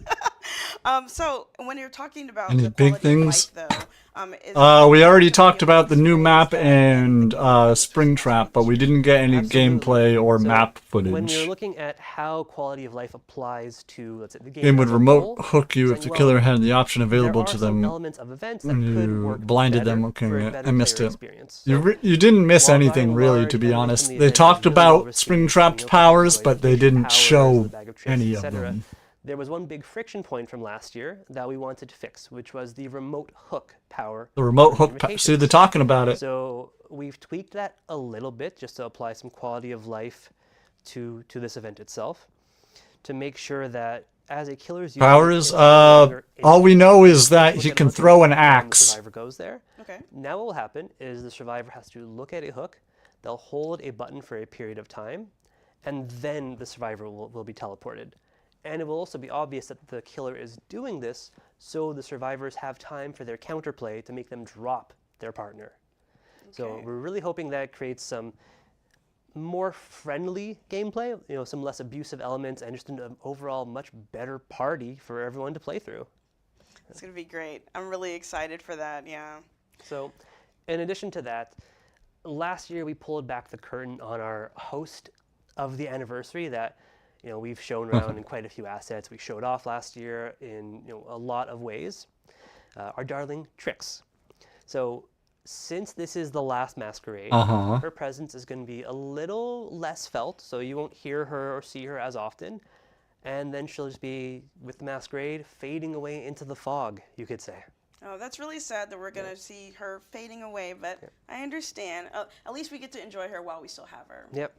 So when you're talking about Any the big quality of things? life, though, is We already gonna talked be a about the mix new of map ways that and the Springtrap, but we didn't get any Absolutely. gameplay or So map when we were footage. looking at how quality of life applies to, let's say, the game Game would as a remote whole, hook you if saying, the well, killer had the option available there are to some them elements of events that when could you work blinded better them. Okay, for a I better missed player it. experience. You didn't miss while by anything and really, large, to be everything honest. from the They event is talked really about well-received, Springtrapped people powers, enjoyed but they the didn't powers, show the bag of tricks, any of etc. them. There was one big friction point from last year that we wanted to fix, which was the remote hook power. The remote for hook. See, invitations. they're talking about it. So we've tweaked that a little bit just to apply some quality of life to this event itself, to make sure that as a killer's user, Powers. it's no longer All we instant. know is You that look he at a can hook throw an and the axe. survivor goes there. Okay. Now what will happen is the survivor has to look at a hook, they'll hold a button for a period of time, and then the survivor will be teleported. And it will also be obvious that the killer is doing this, so the survivors have time for their counterplay to make them drop their partner. So Okay. we're really hoping that creates some more friendly gameplay, some less abusive elements, and just an overall much better party for everyone to play through. It's going to be great. I'm really excited for that. Yeah. So, in addition to that, last year we pulled back the curtain on our host of the anniversary that we've shown around in quite a few assets. We showed off last year in a lot of ways. Our darling Trix. So, since this is the last masquerade, her presence is going to be a little less felt, so you won't hear her or see her as often. And then she'll just be, with the masquerade, fading away into the fog, you could say. Oh, that's really sad that we're going to see her fading away, but I understand. At least we get to enjoy her while we still have her. Yep.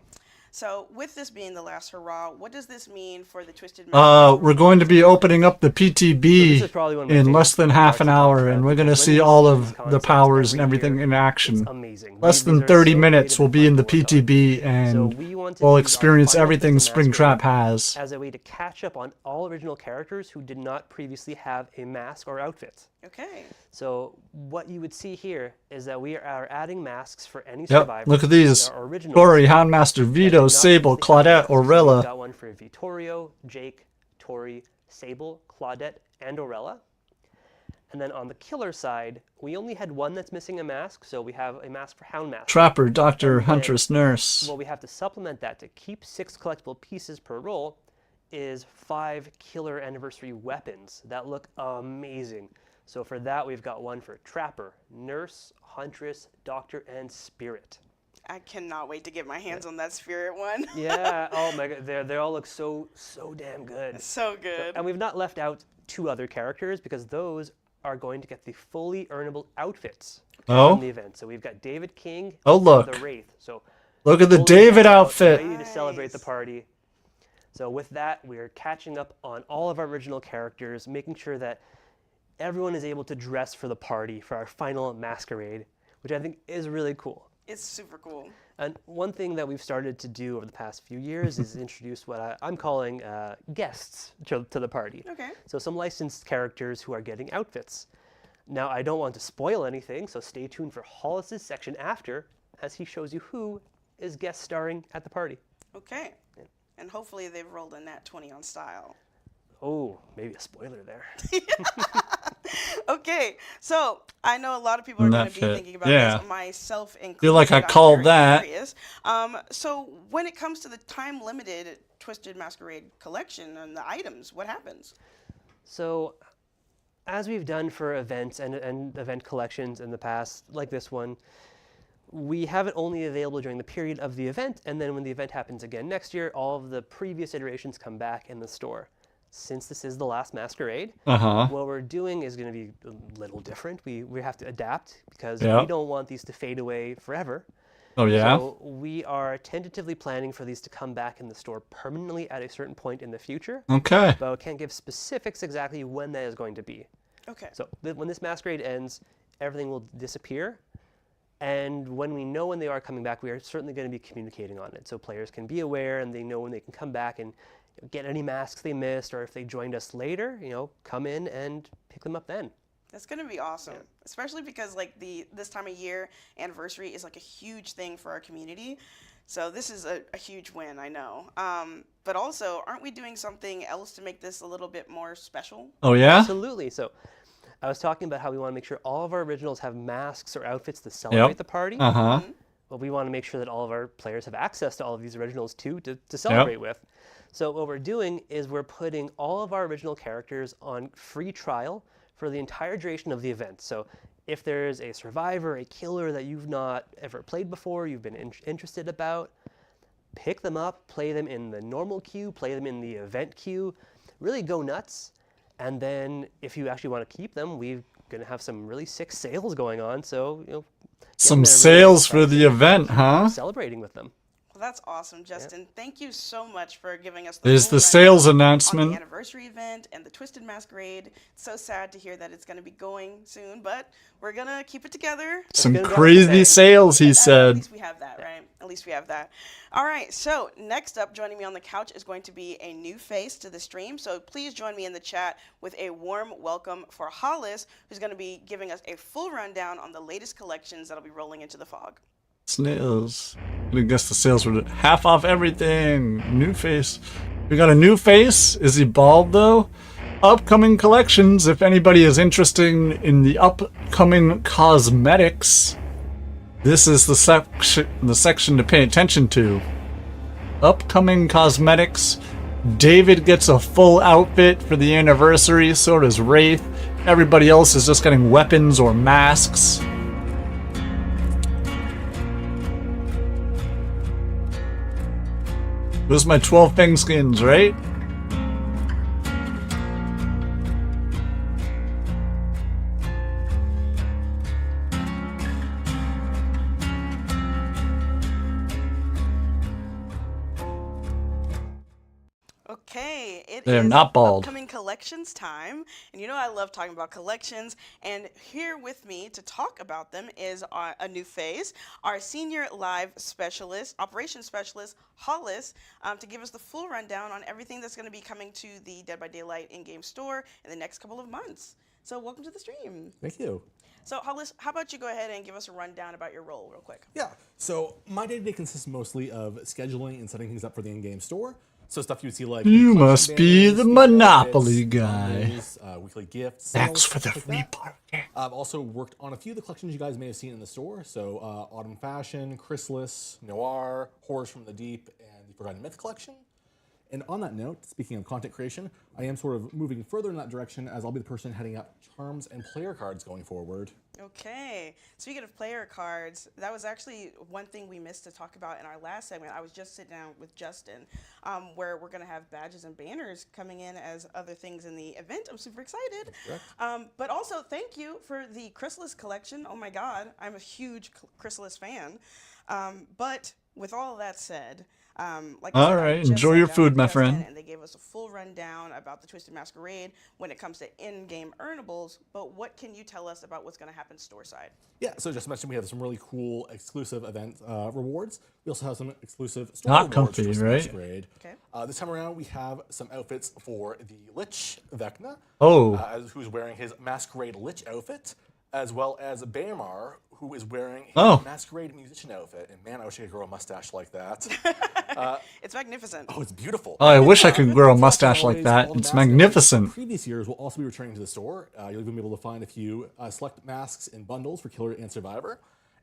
So, with this being the last hurrah, what does this mean for the Twisted We're going to be opening up the So this PTB is probably one of my in favorite less than half an parts of hour, the and we're going to because when see we all see of these the concepts powers and every everything year, in action. It's amazing. Less These than are 30 so minutes creative we'll and be fun in the to work on. PTB, So and we wanted to we'll use our experience Final everything Fantasy Masquerade Springtrap has. as a way to catch up on all original characters who did not previously have a mask or outfit. Okay. So what you would see here is that we are adding masks for any Yep, survivor. look at these. that are originals Tori, Houndmaster, that Vito, did not Sable, previously have Claudette, masks. So we've Orella. got one for Vittorio, Jake, Tori, Sable, Claudette, and Orella. And then on the killer side, we only had one that's missing a mask, so we have a mask for Houndmaster. Trapper, Doctor, And then Huntress, Nurse. What we have to supplement that to keep 6 collectible pieces per roll is 5 killer anniversary weapons that look amazing. So for that, we've got one for Trapper, Nurse, Huntress, Doctor, and Spirit. I cannot wait to get my hands on that spirit one. Yeah, oh my god, they all look so damn good. So good. And we've not left out 2 other characters because those are going to get the fully earnable outfits from the Oh, event. So we've got David King Oh, and look. the Wraith. So look at the fully David decked out, outfit. ready to celebrate the Nice. party. So with that, we are catching up on all of our original characters, making sure that everyone is able to dress for the party for our final masquerade, which I think is really cool. It's super cool. And one thing that we've started to do over the past few years is introduce what I'm calling guests to the party. Okay. So some licensed characters who are getting outfits. Now, I don't want to spoil anything, so stay tuned for Hollis's section after, as he shows you who is guest starring at the party. Okay. And hopefully they've rolled a nat 20 on style. Oh, maybe a spoiler there. Okay, so I know a lot of people are going That to be fit. thinking about Yeah. this, myself included. Feel like I I'm called very that. curious. So when it comes to the time-limited Twisted Masquerade collection and the items, what happens? So, as we've done for events and event collections in the past, like this one, we have it only available during the period of the event, and then when the event happens again next year, all of the previous iterations come back in the store. Since this is the last Masquerade, Uh-huh. what we're doing is going to be a little different. We have to adapt because Yeah. we don't want these to fade away forever. Oh, yeah? So we are tentatively planning for these to come back in the store permanently at a certain point in the future, Okay. but I can't give specifics exactly when that is going to be. Okay. So when this Masquerade ends, everything will disappear. And when we know when they are coming back, we are certainly going to be communicating on it. So players can be aware and they know when they can come back and get any masks they missed, or if they joined us later, come in and pick them up then. That's gonna be awesome, especially because like this time of year anniversary is like a huge thing for our community. So this is a huge win, I know. But also, aren't we doing something else to make this a little bit more special? Oh, yeah? Absolutely. So I was talking about how we want to make sure all of our originals have masks or outfits to celebrate the party. Uh-huh. But we want to make sure that all of our players have access to all of these originals too to celebrate with. So what we're doing is we're putting all of our original characters on free trial for the entire duration of the event. So if there's a survivor, a killer that you've not ever played before, you've been interested about, pick them up, play them in the normal queue, play them in the event queue, really go nuts. And then if you actually want to keep them, we're going to have some really sick sales going on. So, get Some them at a really sales good for the price, event, huh? celebrating with them. Well, that's awesome, Justin. Thank you so much for giving us There's full the sales rundown on announcement. the anniversary event and the Twisted Masquerade. It's so sad to hear that it's going to be going soon, but we're going to keep it together. Some gonna be crazy awesome. sales, he At said. least we have that, right? At least we have that. All right, so next up, joining me on the couch is going to be a new face to the stream. So please join me in the chat with a warm welcome for Hollis, who's going to be giving us a full rundown on the latest collections that'll be rolling into the fog. Snails. I guess the sales were half off everything. New face. We got a new face. Is he bald though? Upcoming collections. If anybody is interested in the upcoming cosmetics, this is the section to pay attention to. Upcoming cosmetics. David gets a full outfit for the anniversary. So does Wraith. Everybody else is just getting weapons or masks. Those are my 12 Fang skins, right? Okay, it They're is not bald. upcoming collections time, and you know I love talking about collections. And here with me to talk about them is a new face, our senior live specialist, operations specialist, Hollis, to give us the full rundown on everything that's going to be coming to the Dead by Daylight in-game store in the next couple of months. So welcome to the stream. Thank you. So Hollis, how about you go ahead and give us a rundown about your role real quick? Yeah, so my day-to-day consists mostly of scheduling and setting things up for the in-game store. So stuff you would see like You collection must be banners, the featured Monopoly outfits, guy. bundles, weekly gifts. Thanks sales, for the stuff free like that. parking. I've also worked on a few of the collections you guys may have seen in the store. So Autumn Fashion, Chrysalis, Noir, Horrors from the Deep, and the Forgotten Myth collection. And on that note, speaking of content creation, I am sort of moving further in that direction as I'll be the person heading up charms and player cards going forward. Okay. Speaking of player cards, that was actually one thing we missed to talk about in our last segment. I was just sitting down with Justin, where we're going to have badges and banners coming in as other things in the event. I'm super excited. But also, thank you for the Chrysalis collection. Oh my God, I'm a huge Chrysalis fan. But with all that said, like I All said, I right, just enjoy sat your down food, with my Justin, friend. and they gave us a full rundown about the Twisted Masquerade when it comes to in-game earnables. But what can you tell us about what's going to happen store side? Yeah, so just mentioned we have some really cool exclusive event rewards. We also have some exclusive store Not rewards comfy, for Twisted right? Masquerade. Okay. This time around, we have some outfits for the Lich Vecna, Oh, who's wearing his Masquerade Lich outfit, as well as Baemar, who is wearing his Oh. Masquerade musician outfit. And man, I wish I could grow a mustache like that. It's magnificent. Oh, it's beautiful. I wish I could grow a So mustache as like always, that. all the It's masks and magnificent. from previous years will also be returning to the store. You'll even be able to find a few select masks in bundles for Killer and Survivor.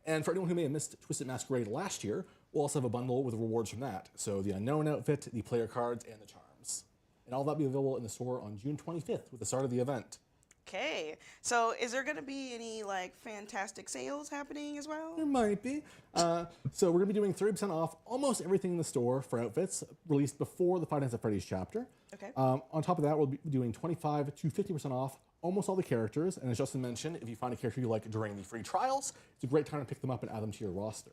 And for anyone who may have missed Twisted Masquerade last year, we'll also have a bundle with rewards from that. So the Unknown outfit, the player cards, and the charms. and all that will be available in the store on June 25th with the start of the event. Okay, so is there going to be any like fantastic sales happening as well? There might be. So we're going to be doing 30% off almost everything in the store for outfits released before the Five Nights at Freddy's chapter. Okay. On top of that, we'll be doing 25 to 50% off almost all the characters. And as Justin mentioned, if you find a character you like during the free trials, it's a great time to pick them up and add them to your roster.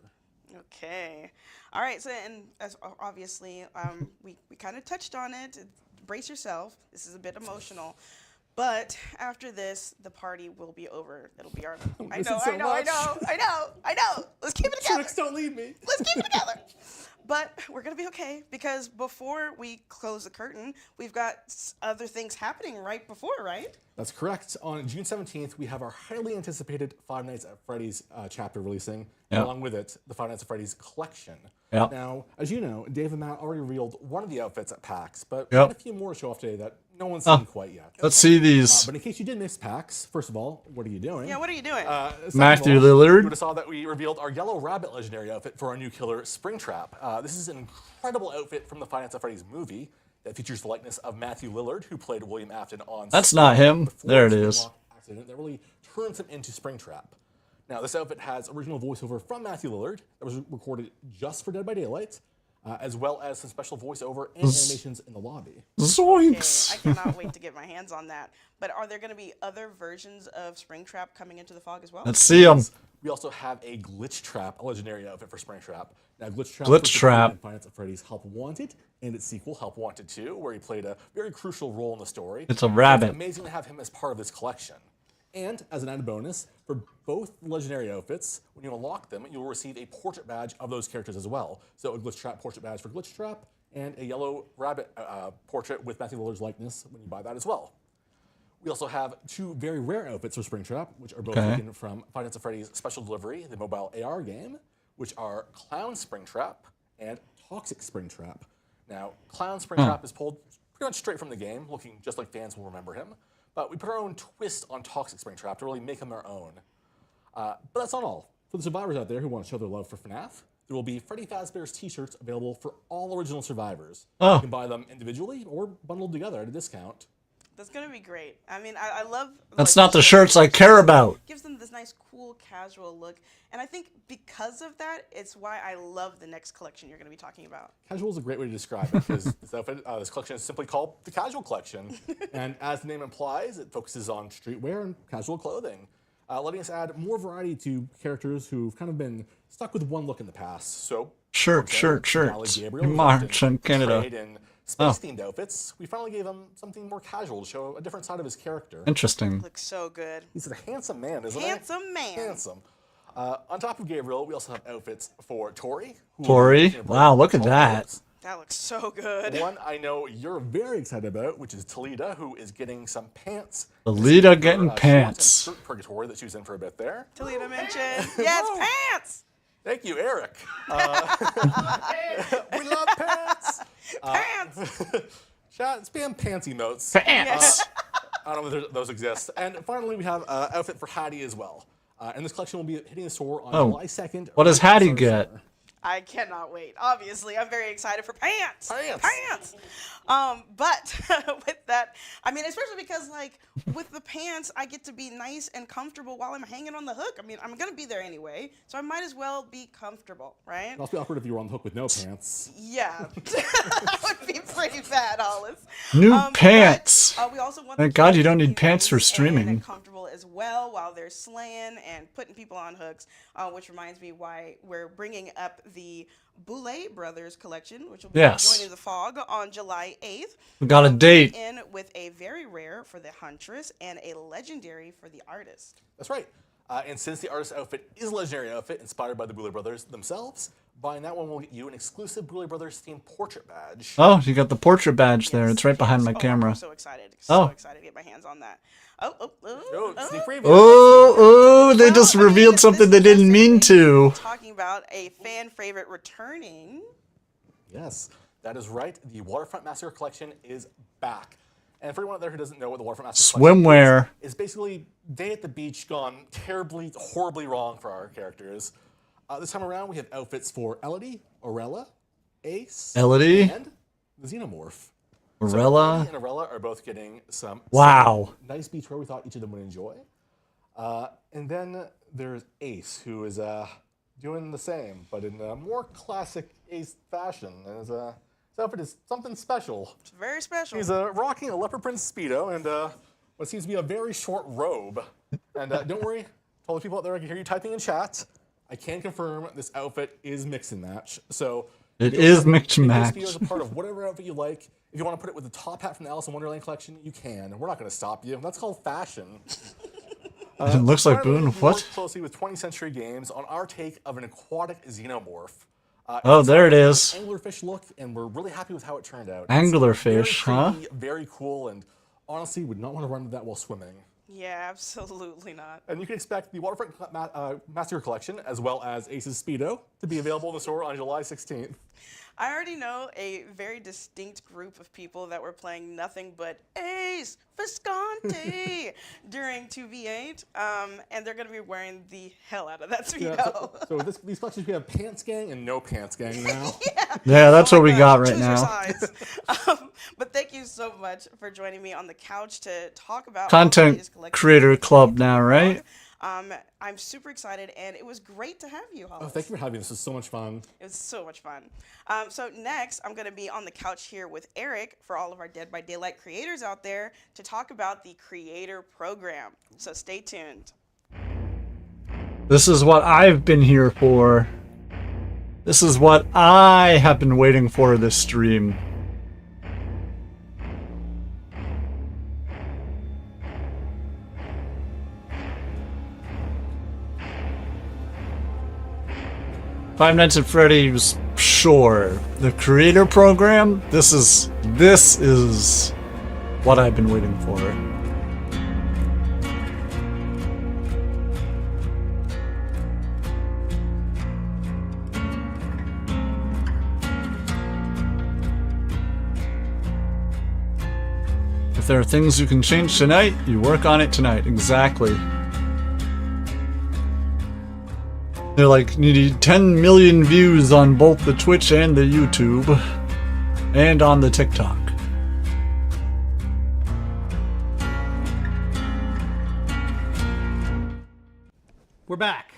Okay. All right. So, and as obviously, we kind of touched on it. Brace yourself. This is a bit emotional. But after this, the party will be over. It'll be our. I know. Let's keep it together. Tricks don't leave me. Let's keep it together. But we're going to be okay because before we close the curtain, we've got other things happening right before, right? That's correct. On June 17th, we have our highly anticipated Five Nights at Freddy's chapter releasing, and along with it, the Five Nights at Freddy's collection. Yep. Now, as you know, Dave and Matt already revealed one of the outfits at PAX, but we had a few more to show off today that no one's seen quite yet. Let's see these. But in case you did miss PAX, first of all, what are you doing? Yeah, what are you doing? Second Matthew of all, Lillard. You would have saw that we revealed our Yellow Rabbit legendary outfit for our new killer, Springtrap. This is an incredible outfit from the Five Nights at Freddy's movie that features the likeness of Matthew Lillard, who played William Afton on. That's not him. before There it the is. Springlock accident that really turns him into Springtrap. Now, this outfit has original voiceover from Matthew Lillard that was recorded just for Dead by Daylight, as well as some special voiceover and animations in the lobby. Zoinks. Okay, I cannot wait to get my hands on that. But are there going to be other versions of Springtrap coming into the fog as well? Let's see them. We also have a Glitch Trap, a legendary outfit for Springtrap. Now, Glitch Trap Glitch was Trap. in Five Nights at Freddy's Help Wanted and its sequel, Help Wanted 2, where he played a very crucial role in the story. It's a rabbit. It's amazing to have him as part of this collection. And as an added bonus, for both legendary outfits, when you unlock them, you'll receive a portrait badge of those characters as well. So a Glitch Trap portrait badge for Glitch Trap, and a Yellow Rabbit portrait with Matthew Lillard's likeness when you buy that as well. We also have two very rare outfits for Springtrap, which are both taken from Five Nights at Freddy's Special Delivery, the mobile AR game, which are Clown Springtrap and Toxic Springtrap. Now, Clown Springtrap is pulled pretty much straight from the game, looking just like fans will remember him. But we put our own twist on Toxic Springtrap to really make him our own. But that's not all. For the survivors out there who want to show their love for FNAF, there will be Freddy Fazbear's t-shirts available for all original survivors. You can buy them individually or bundled together at a discount. That's going to be great. I mean, I love... That's not the shirts I care about. Gives them this nice, cool, casual look. And I think because of that, it's why I love the next collection you're going to be talking about. Casual is a great way to describe it because this collection is simply called the Casual Collection. And as the name implies, it focuses on streetwear and casual clothing, letting us add more variety to characters who've kind of been stuck with one look in the past. So, Shirts. Gabriel, March in Canada. In space-themed outfits, we finally gave him something more casual to show a different side of his character. Interesting. Looks so good. He's a handsome man, isn't he? Handsome man. Handsome. On top of Gabriel, we also have outfits for Tori. Tori? Wow, look at that. That looks so good. One I know you're very excited about, which is Talita, who is getting some pants. Talita getting Her, pants. Shirt purgatory that she was in for a bit there. Talita mentioned, yes, pants! Thank you, Eric. We love pants. Pants! Chat, spam pants emotes. Pants. I don't know if those exist. And finally, we have an outfit for Hattie as well. And this collection will be hitting the store on July 2nd. What does Hattie get? I cannot wait. Obviously, I'm very excited for pants. Pants. Pants. But with that, I mean, especially because like with the pants, I get to be nice and comfortable while I'm hanging on the hook. I mean, I'm gonna be there anyway, so I might as well be comfortable, right? It'd also be awkward if you were on the hook with no pants. Yeah, that would be pretty bad, Hollis. New pants. We also want Thank the God kids you don't to be need pants for nice streaming. and comfortable as well while they're slaying and putting people on hooks, which reminds me why we're bringing up the Boulay Brothers collection, which will be joining the fog on July 8th. We got a date. In with a very rare for the Huntress and a legendary for the Artist. That's right. And since the artist outfit is a legendary outfit inspired by the Boulay Brothers themselves, buying that one will get you an exclusive Boulay Brothers themed portrait badge. Oh, you got the portrait badge there. It's right behind my Oh, camera. I'm so excited. So excited to get my hands on that. Sneak preview. Oh, they just revealed something they didn't mean to. Talking about a fan favorite returning. Yes, that is right. The Waterfront Massacre Collection is back. And for anyone out there who doesn't know what the Waterfront Massacre Swimwear. Collection is basically Day at the Beach gone terribly, horribly wrong for our characters. This time around, we have outfits for Elodie, Aurella, Ace, Elodie? and the Xenomorph. Morella. And Arella are both getting some Wow. nice beach wear we thought each of them would enjoy. And then there's Ace, who is doing the same, but in a more classic Ace fashion. And his outfit is something special. It's very special. He's rocking a leopard print Speedo and what seems to be a very short robe. And don't worry, to all the people out there, I can hear you typing in chat. I can confirm this outfit is mix and match. So It is mix and make match. your Speedo as a part of whatever outfit you like. If you want to put it with the top hat from the Alice in Wonderland collection, you can. We're not going to stop you. That's called fashion. It looks like Finally, Boone. we What? worked closely with 20th Century Games on our take of an aquatic xenomorph. Oh, It's there it an is. Anglerfish look, and we're really happy with how it turned out. Anglerfish, It's very huh? creepy, very cool, and honestly, would not want to run with that while swimming. Yeah, absolutely not. And you can expect the Waterfront Massacre Collection, as well as Ace's Speedo, to be available in the store on July 16th. I already know a very distinct group of people that were playing nothing but Ace Visconti during 2v8, and they're going to be wearing the hell out of that Speedo. So these collections, we have Pants Gang and No Pants Gang now. Yeah, that's Oh what my we gosh, got right choose your now. sides. But thank you so much for joining me on the couch to talk about all the Content latest collections creator in club the now, right? I'm super excited, and it was great to have you, Hollis. Oh, thank you for having me. This was so much fun. It was so much fun. So next, I'm going to be on the couch here with Eric for all of our Dead by Daylight creators out there to talk about the creator program. So stay tuned. This is what I've been here for. This is what I have been waiting for this stream. Five Nights at Freddy's, sure. The creator program, this is what I've been waiting for. If there are things you can change tonight, you work on it tonight. Exactly. They're like, you need 10 million views on both the Twitch and the YouTube. And on the TikTok. We're back.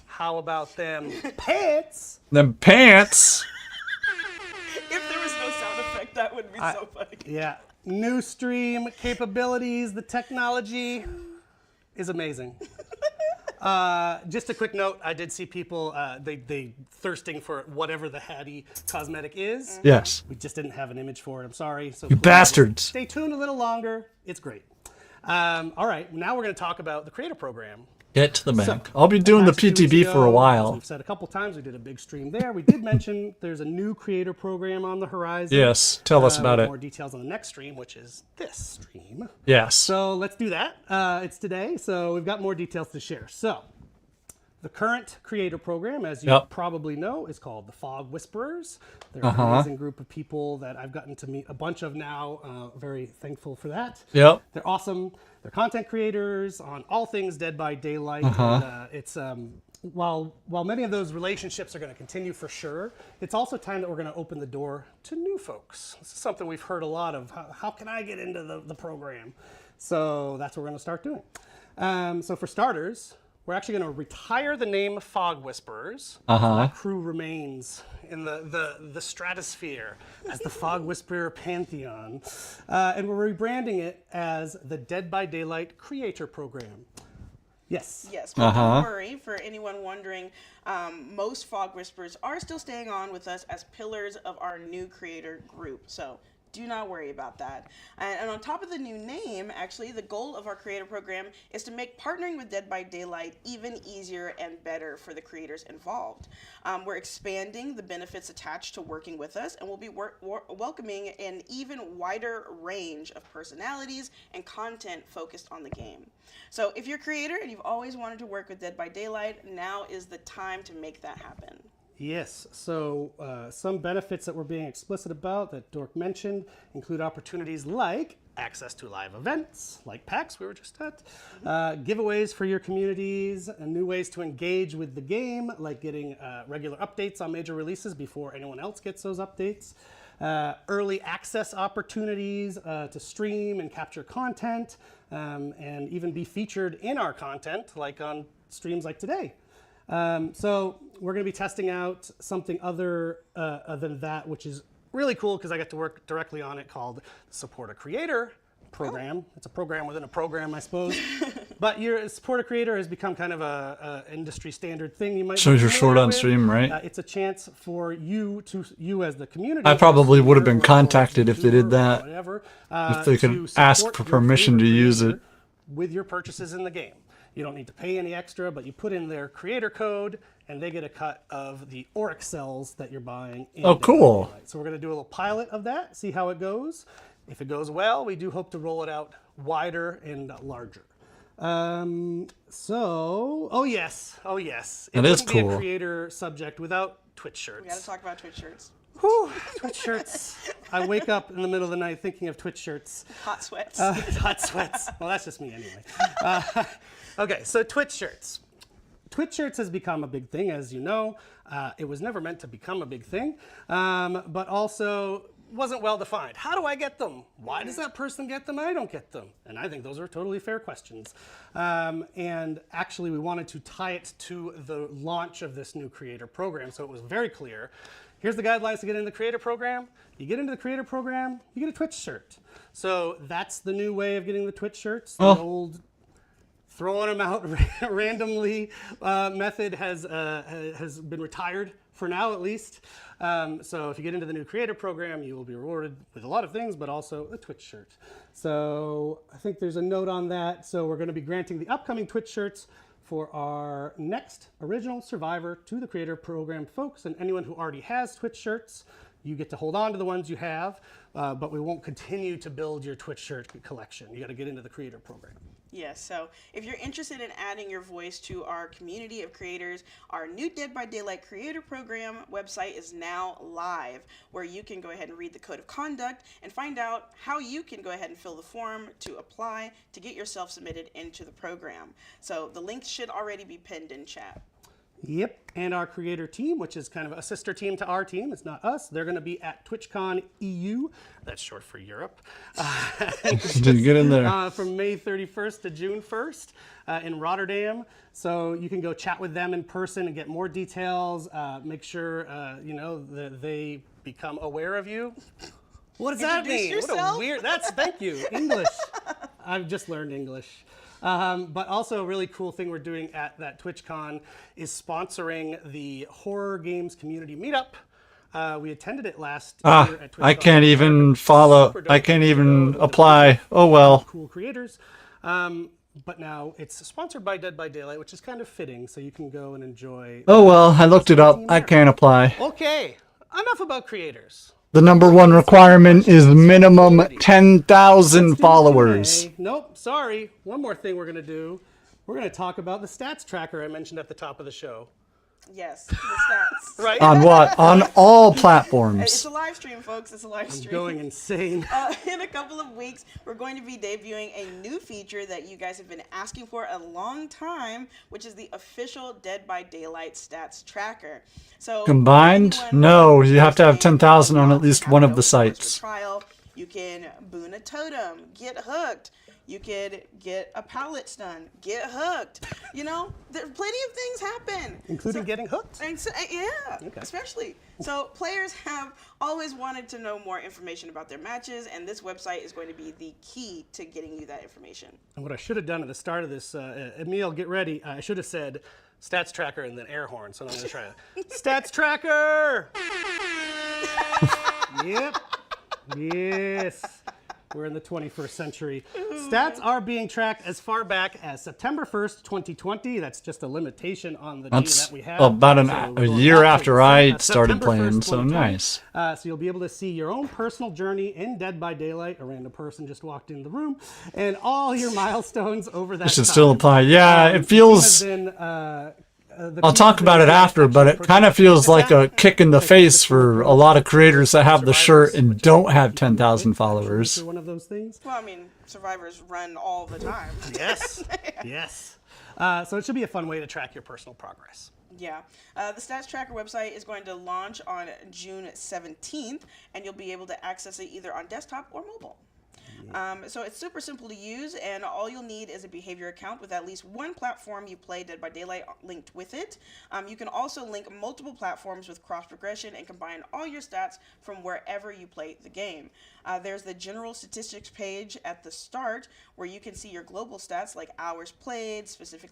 How about them pants? Them pants! If there was no sound effect, that would be so funny. Yeah. New stream capabilities, the technology is amazing. Just a quick note, I did see people, they thirsting for whatever the Hattie cosmetic is. Yes. We just didn't have an image for it, I'm sorry. So You please bastards. Stay tuned a little longer, it's great. All right, now we're gonna talk about the creator program. Get to the bank. So, I'll be doing the past 2 weeks PTB for a ago, As while. we've said a couple times, we did a big stream there. We did mention there's a new creator program on the horizon. Yes, tell us about it. More details on the next stream, which is this stream. Yes. So let's do that. It's today, so we've got more details to share. So the current creator program, as you Yep. probably know, is called the Fog Whisperers. They're an amazing group of people that I've gotten to meet a bunch of now. Very thankful for that. Yep. They're awesome. They're content creators on all things Dead by Daylight. And, it's while many of those relationships are going to continue for sure, it's also time that we're going to open the door to new folks. This is something we've heard a lot of. How can I get into the program? So that's what we're going to start doing. So for starters, we're actually going to retire the name Fog Whisperers. That crew remains in the stratosphere as the Fog Whisperer Pantheon. And we're rebranding it as the Dead by Daylight Creator Program. Yes. Yes, but don't worry, for anyone wondering, most Fog Whisperers are still staying on with us as pillars of our new creator group. So do not worry about that. And on top of the new name, actually, the goal of our creator program is to make partnering with Dead by Daylight even easier and better for the creators involved. We're expanding the benefits attached to working with us, and we'll be welcoming an even wider range of personalities and content focused on the game. So if you're a creator and you've always wanted to work with Dead by Daylight, now is the time to make that happen. Yes, so some benefits that we're being explicit about that Dork mentioned include opportunities like access to live events, like PAX we were just at, giveaways for your communities, and new ways to engage with the game, like getting regular updates on major releases before anyone else gets those updates. early access opportunities to stream and capture content, and even be featured in our content, like on streams like today. So we're going to be testing out something other than that, which is really cool because I get to work directly on it, called Support a Creator program. It's a program within a program, I suppose. But your Support a Creator has become kind of a industry standard thing. You might Shows be you're short familiar on with. stream, right? It's a chance for you as the community. I probably would have been or contacted if they did YouTuber or that. whatever, If they could to ask support for your permission to favorite use it. creator with your purchases in the game. You don't need to pay any extra, but you put in their creator code, and they get a cut of the Oryx cells that you're buying. In Oh, Dead by cool. Daylight. So we're going to do a little pilot of that, see how it goes. If it goes well, we do hope to roll it out wider and larger. Oh yes. It That is wouldn't be cool. a creator subject without Twitch shirts. We got to talk about Twitch shirts. Whew, Twitch shirts. I wake up in the middle of the night thinking of Twitch shirts. Hot sweats. Hot sweats. Well, that's just me anyway. Okay, so Twitch shirts. Twitch shirts has become a big thing, as you know. It was never meant to become a big thing, but also wasn't well defined. How do I get them? Why does that person get them? I don't get them. And I think those are totally fair questions. And actually, we wanted to tie it to the launch of this new creator program, so it was very clear. Here's the guidelines to get into the creator program. You get into the creator program, you get a Twitch shirt. So that's the new way of getting the Twitch shirts. The old throwing them out randomly method has been retired for now, at least. So if you get into the new creator program, you will be rewarded with a lot of things, but also a Twitch shirt. So I think there's a note on that. So we're going to be granting the upcoming Twitch shirts for our next original Survivor to the creator program folks, and anyone who already has Twitch shirts, you get to hold on to the ones you have, but we won't continue to build your Twitch shirt collection. You got to get into the creator program. Yes, so if you're interested in adding your voice to our community of creators, our new Dead by Daylight Creator Program website is now live, where you can go ahead and read the code of conduct and find out how you can go ahead and fill the form to apply to get yourself submitted into the program. So the link should already be pinned in chat. Yep, and our creator team, which is kind of a sister team to our team, it's not us, they're going to be at TwitchCon EU, that's short for Europe, Did get in there. from May 31st to June 1st in Rotterdam. So you can go chat with them in person and get more details, make sure that they become aware of you. What does that Introduce mean? What a yourself. weird, thank you, English. I've just learned English. But also a really cool thing we're doing at that TwitchCon is sponsoring the Horror Games Community Meetup. We attended it last year at TwitchCon. I can't even follow. Super dope. I can't even apply. Oh well. Cool creators. But now it's sponsored by Dead by Daylight, which is kind of fitting, so you can go and enjoy. Oh well. I looked it up. I can't apply. Okay, enough about creators. The number one requirement is minimum 10,000 followers. Okay. Nope, sorry. One more thing we're going to do. We're going to talk about the stats tracker I mentioned at the top of the show. Yes, the stats. Right? On what? On all It's platforms. a live stream, folks. It's a live stream. Going insane. In a couple of weeks, we're going to be debuting a new feature that you guys have been asking for a long time, which is the official Dead by Daylight stats tracker. So Combined? anyone No, you have to have who's 10,000 on at playing least have one it of the open source for sites. Trial. You can boon a totem, get hooked. You could get a pallet stun, get hooked. You know, there plenty of things happen. Including getting hooked. And so, especially. So players have always wanted to know more information about their matches, and this website is going to be the key to getting you that information. And what I should have done at the start of this, Emil, get ready. I should have said stats tracker and then air horn. So I'm going to try it. Stats tracker! Yep. Yes. We're in the 21st century. Stats are being tracked as far back as September 1st, 2020. That's just a limitation on the data That's that we have. about So a going year back to after I started September 1st, playing, so 2020. nice. So you'll be able to see your own personal journey in Dead by Daylight. A random person just walked in the room, and all your milestones over that. It should time. still apply. Yeah, it feels. I'll talk about it after, but it kind of feels like a kick in the face for a lot of creators that have the shirt and don't have 10,000 followers. One of those things. Well, I mean, survivors run all the time. Yes. Yes. So it should be a fun way to track your personal progress. Yeah. The Stats Tracker website is going to launch on June 17th, and you'll be able to access it either on desktop or mobile. So it's super simple to use, and all you'll need is a behavior account with at least one platform you play Dead by Daylight linked with it. You can also link multiple platforms with cross progression and combine all your stats from wherever you play the game. There's the general statistics page at the start where you can see your global stats like hours played, specific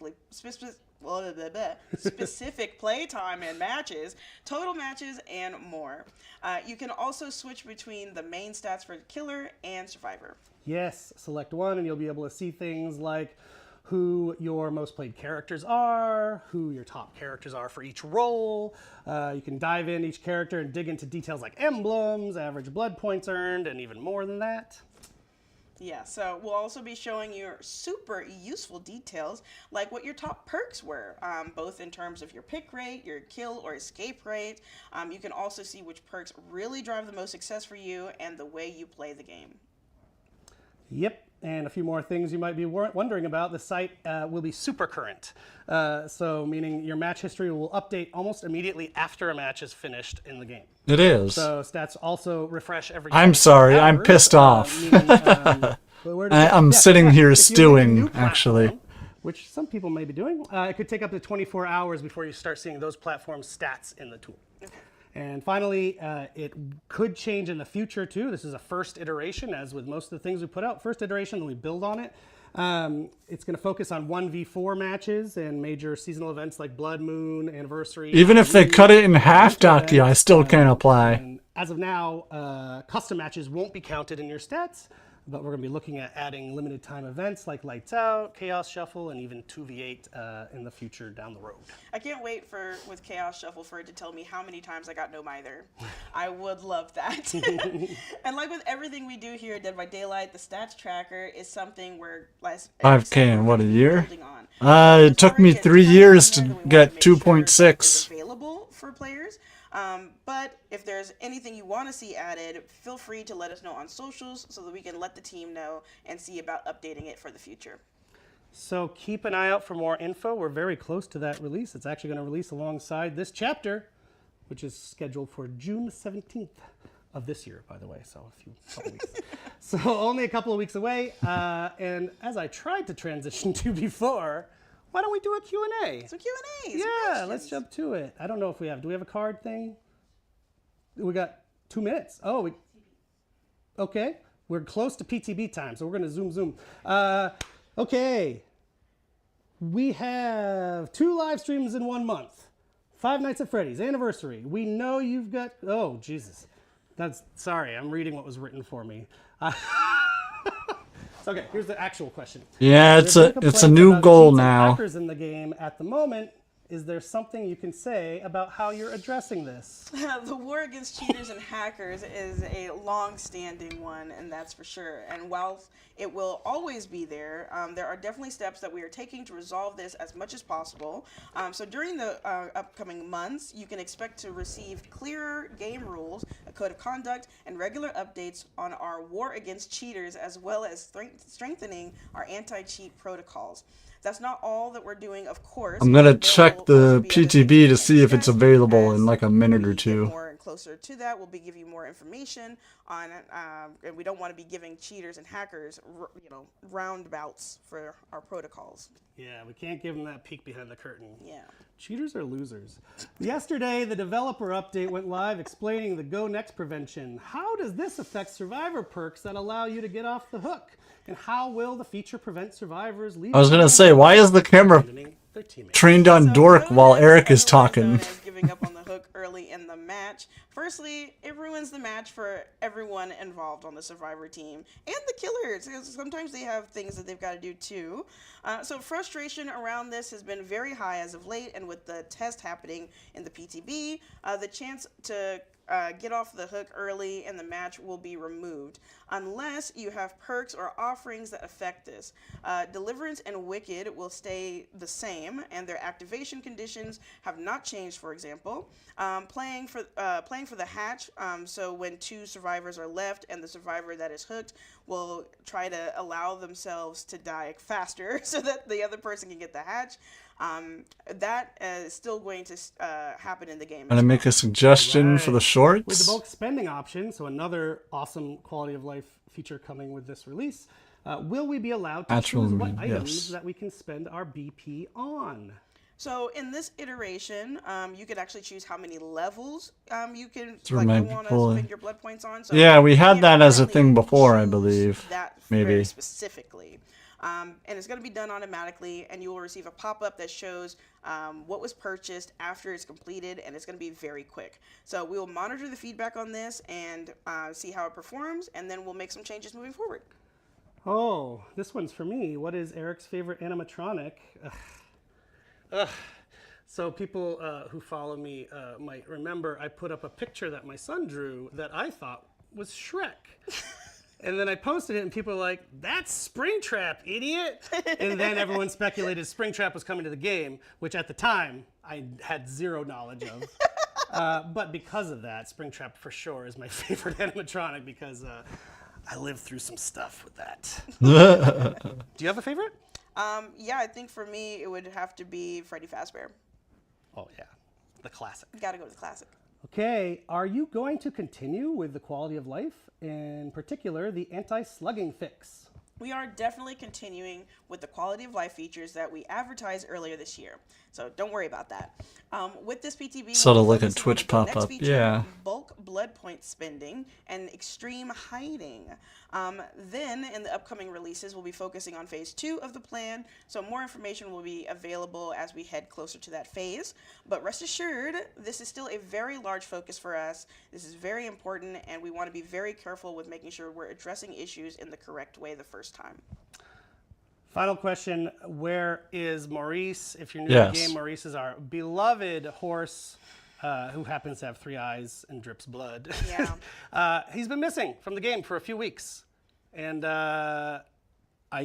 play time and matches, total matches, and more. You can also switch between the main stats for Killer and Survivor. Yes, select one and you'll be able to see things like who your most played characters are, who your top characters are for each role. You can dive in each character and dig into details like emblems, average blood points earned, and even more than that. Yeah, so we'll also be showing you super useful details like what your top perks were, both in terms of your pick rate, your kill or escape rate. You can also see which perks really drive the most success for you and the way you play the game. Yep, and a few more things you might be wondering about. The site will be super current, so meaning your match history will update almost immediately after a match is finished in the game. It is. So stats also refresh every. I'm 24 sorry, I'm hours, pissed off. I'm sitting here if you're using a new stewing, actually. platform, which some people may be doing, it could take up to 24 hours before you start seeing those platform stats in the tool. And finally, it could change in the future too. This is a first iteration, as with most of the things we put out. First iteration, then we build on it. It's going to focus on 1v4 matches and major seasonal events like Blood Moon, Anniversary. Even if they Halloween, cut it in half, winter Docky, I events, still can't apply. and as of now, custom matches won't be counted in your stats, but we're going to be looking at adding limited time events like Lights Out, Chaos Shuffle, and even 2v8 in the future down the road. I can't wait with Chaos Shuffle for it to tell me how many times I got no mither. I would love that. And like with everything we do here at Dead by Daylight, the stats tracker is something we're 5K in what, a year? building on. It took me 3 years to get 2.6. Available for players. But if there's anything you want to see added, feel free to let us know on socials so that we can let the team know and see about updating it for the future. So keep an eye out for more info. We're very close to that release. It's actually going to release alongside this chapter, which is scheduled for June 17th of this year, by the way. So couple weeks. So only a couple of weeks away. And as I tried to transition to before, why don't we do a Q&A? So Q&A. Yeah, let's jump to it. I don't know if do we have a card thing? We got 2 minutes. Oh, okay. We're close to PTB time, so we're going to zoom. Okay. We have 2 live streams in 1 month. Five Nights at Freddy's anniversary. We know you've got. Oh, Jesus. Sorry. I'm reading what was written for me. Okay. Here's the actual question. Yeah, it's a new goal now. Hackers in the game at the moment. Is there something you can say about how you're addressing this? The war against cheaters and hackers is a long-standing one, and that's for sure. And while it will always be there, there are definitely steps that we are taking to resolve this as much as possible. So during the upcoming months, you can expect to receive clearer game rules, a code of conduct, and regular updates on our war against cheaters, as well as strengthening our anti-cheat protocols. That's not all that we're doing, of course. I'm gonna There check will the also be other PTB things to see if it's discussed available in as like a minute we or get two. more and closer to that, we'll be giving you more information on, and we don't want to be giving cheaters and hackers, roundabouts for our protocols. Yeah, we can't give them that peek behind the curtain. Yeah. Cheaters are losers. Yesterday, the developer update went live explaining the Go Next prevention. How does this affect survivor perks that allow you to get off the hook? And how will the feature prevent survivors leaving? I was gonna say, why is the camera their teammates? trained on Dork Go while Next, Eric is otherwise talking? known as giving up on the hook early in the match. Firstly, it ruins the match for everyone involved on the survivor team and the killers, because sometimes they have things that they've got to do too. So frustration around this has been very high as of late, and with the test happening in the PTB, the chance to get off the hook early in the match will be removed, unless you have perks or offerings that affect this. Deliverance and Wicked will stay the same, and their activation conditions have not changed, for example. Playing for for the hatch. So when 2 survivors are left and the survivor that is hooked will try to allow themselves to die faster so that the other person can get the hatch. That is still going to happen in the game. Can I make a suggestion for the Right. shorts? With the bulk spending option, so another awesome quality of life feature coming with this release, will we be allowed to Actual choose what mean, items yes. that we can spend our BP on? So in this iteration, you could actually choose how many levels you can remind you want to people- spend your blood points on. So Yeah, we you had can't that as a currently thing before, I choose believe. That Maybe. very specifically. And it's going to be done automatically, and you will receive a pop-up that shows what was purchased after it's completed, and it's going to be very quick. So we will monitor the feedback on this and see how it performs, and then we'll make some changes moving forward. Oh, this one's for me. What is Eric's favorite animatronic? So people who follow me might remember I put up a picture that my son drew that I thought was Shrek. And then I posted it and people were like, that's Springtrap, idiot. And then everyone speculated Springtrap was coming to the game, which at the time I had zero knowledge of. But because of that, Springtrap for sure is my favorite animatronic because I lived through some stuff with that. Do you have a favorite? Yeah, I think for me it would have to be Freddy Fazbear. Oh yeah, the classic. Gotta go with the classic. Okay, are you going to continue with the quality of life, in particular the anti-slugging fix? We are definitely continuing with the quality of life features that we advertised earlier this year. So don't worry about that. With this PTB, Sort of we'll like a focus on Twitch the next pop-up, feature, yeah. bulk blood point spending and extreme hiding. Then in the upcoming releases, we'll be focusing on phase 2 of the plan. So more information will be available as we head closer to that phase. But rest assured, this is still a very large focus for us. This is very important, and we want to be very careful with making sure we're addressing issues in the correct way the first time. Final question, where is Maurice? If you're new Yes. to the game, Maurice is our beloved horse who happens to have 3 eyes and drips blood. Yeah. He's been missing from the game for a few weeks. And I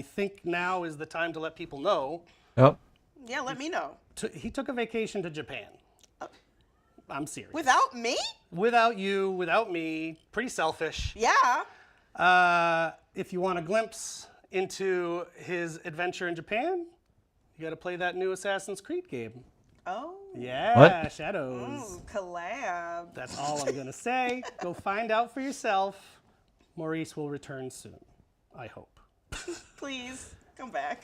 think now is the time to let people know. Yep. Yeah, let me know. He took a vacation to Japan. I'm serious. Without me? Without you, without me, pretty selfish. Yeah. If you want a glimpse into his adventure in Japan, you got to play that new Assassin's Creed game. Oh. Yeah, What? Shadows. Ooh, collab. That's all I'm going to say. Go find out for yourself. Maurice will return soon, I hope. Please come back.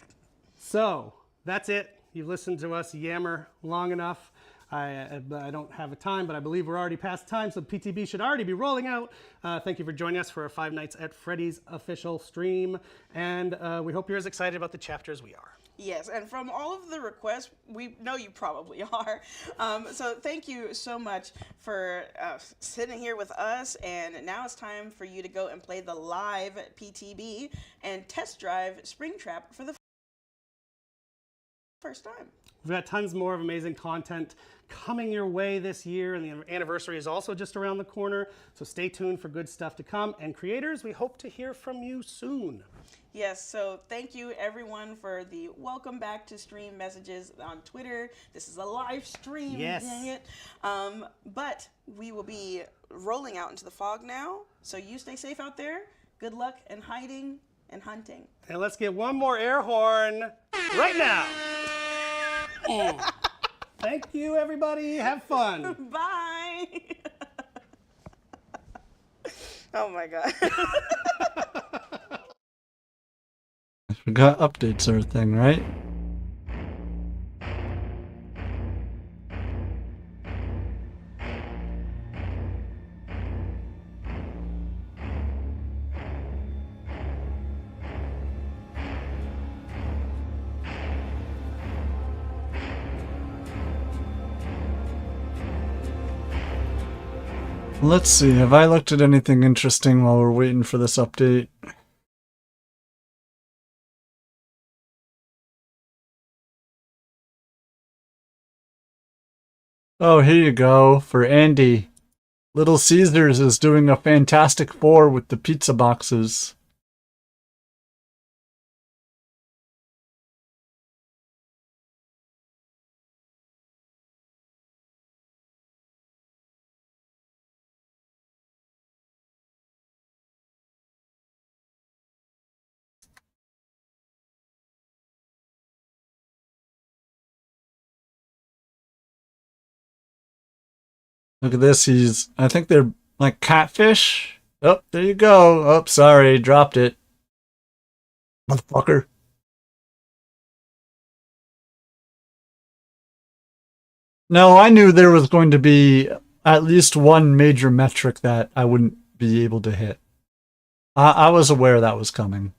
So, that's it. You've listened to us yammer long enough. I don't have a time, but I believe we're already past time, so PTB should already be rolling out. Thank you for joining us for our 5 Nights at Freddy's official stream, and we hope you're as excited about the chapter as we are. Yes, and from all of the requests, we know you probably are. So thank you so much for sitting here with us, and now it's time for you to go and play the live PTB and test drive Springtrap for the first time. We've got tons more of amazing content coming your way this year, and the anniversary is also just around the corner, so stay tuned for good stuff to come. And creators, we hope to hear from you soon. Yes, so thank you everyone for the welcome back to stream messages on Twitter. This is a live stream, Yes. dang it. But we will be rolling out into the fog now, so you stay safe out there. Good luck and hiding and hunting. And let's get one more air horn right now. Thank you, everybody. Have fun. Bye. Oh my God. I forgot updates are a thing, right? Let's see, have I looked at anything interesting while we're waiting for this update? Oh, here you go, for Andy. Little Caesars is doing a Fantastic Four with the pizza boxes. Look at this. I think they're like catfish. Oh, there you go. Oh, sorry. Dropped it. Motherfucker. No, I knew there was going to be at least one major metric that I wouldn't be able to hit. I was aware that was coming.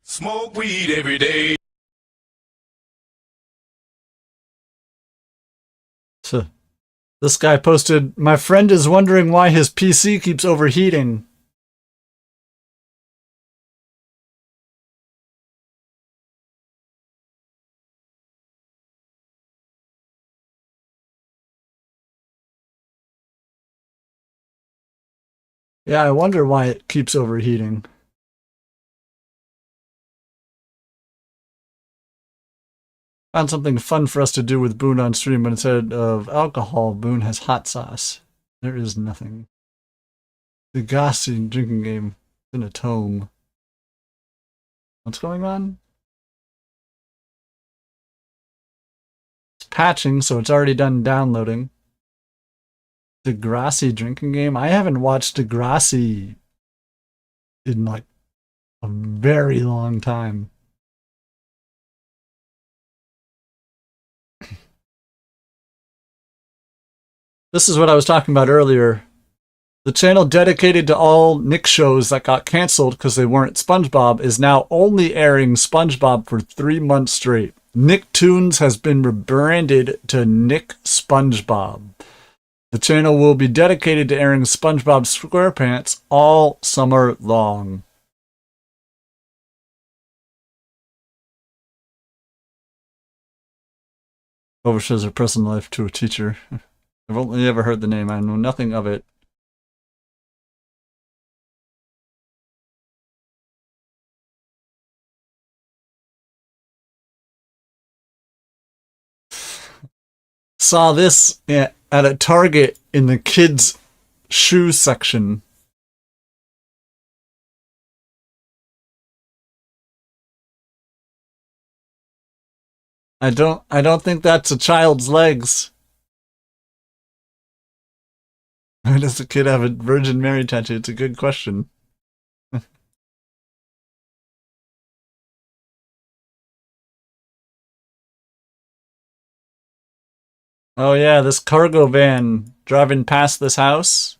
Smoke weed every day. So, this guy posted, "My friend is wondering why his PC keeps overheating." Yeah, I wonder why it keeps overheating. Found something fun for us to do with Boone on stream, but instead of alcohol, Boone has hot sauce. There is nothing. The Gaussian drinking game in a tome. What's going on? It's patching, so it's already done downloading. Degrassi drinking game? I haven't watched Degrassi in like a very long time. This is what I was talking about earlier. The channel dedicated to all Nick shows that got canceled because they weren't SpongeBob is now only airing SpongeBob for 3 months straight. Nicktoons has been rebranded to Nick SpongeBob. The channel will be dedicated to airing SpongeBob SquarePants all summer long. Overshares her personal life to a teacher. I've only ever heard the name. I know nothing of it. Saw this at a Target in the kids' shoe section. I don't think that's a child's legs. Why does the kid have a Virgin Mary tattoo? It's a good question. Oh yeah, this cargo van driving past this house.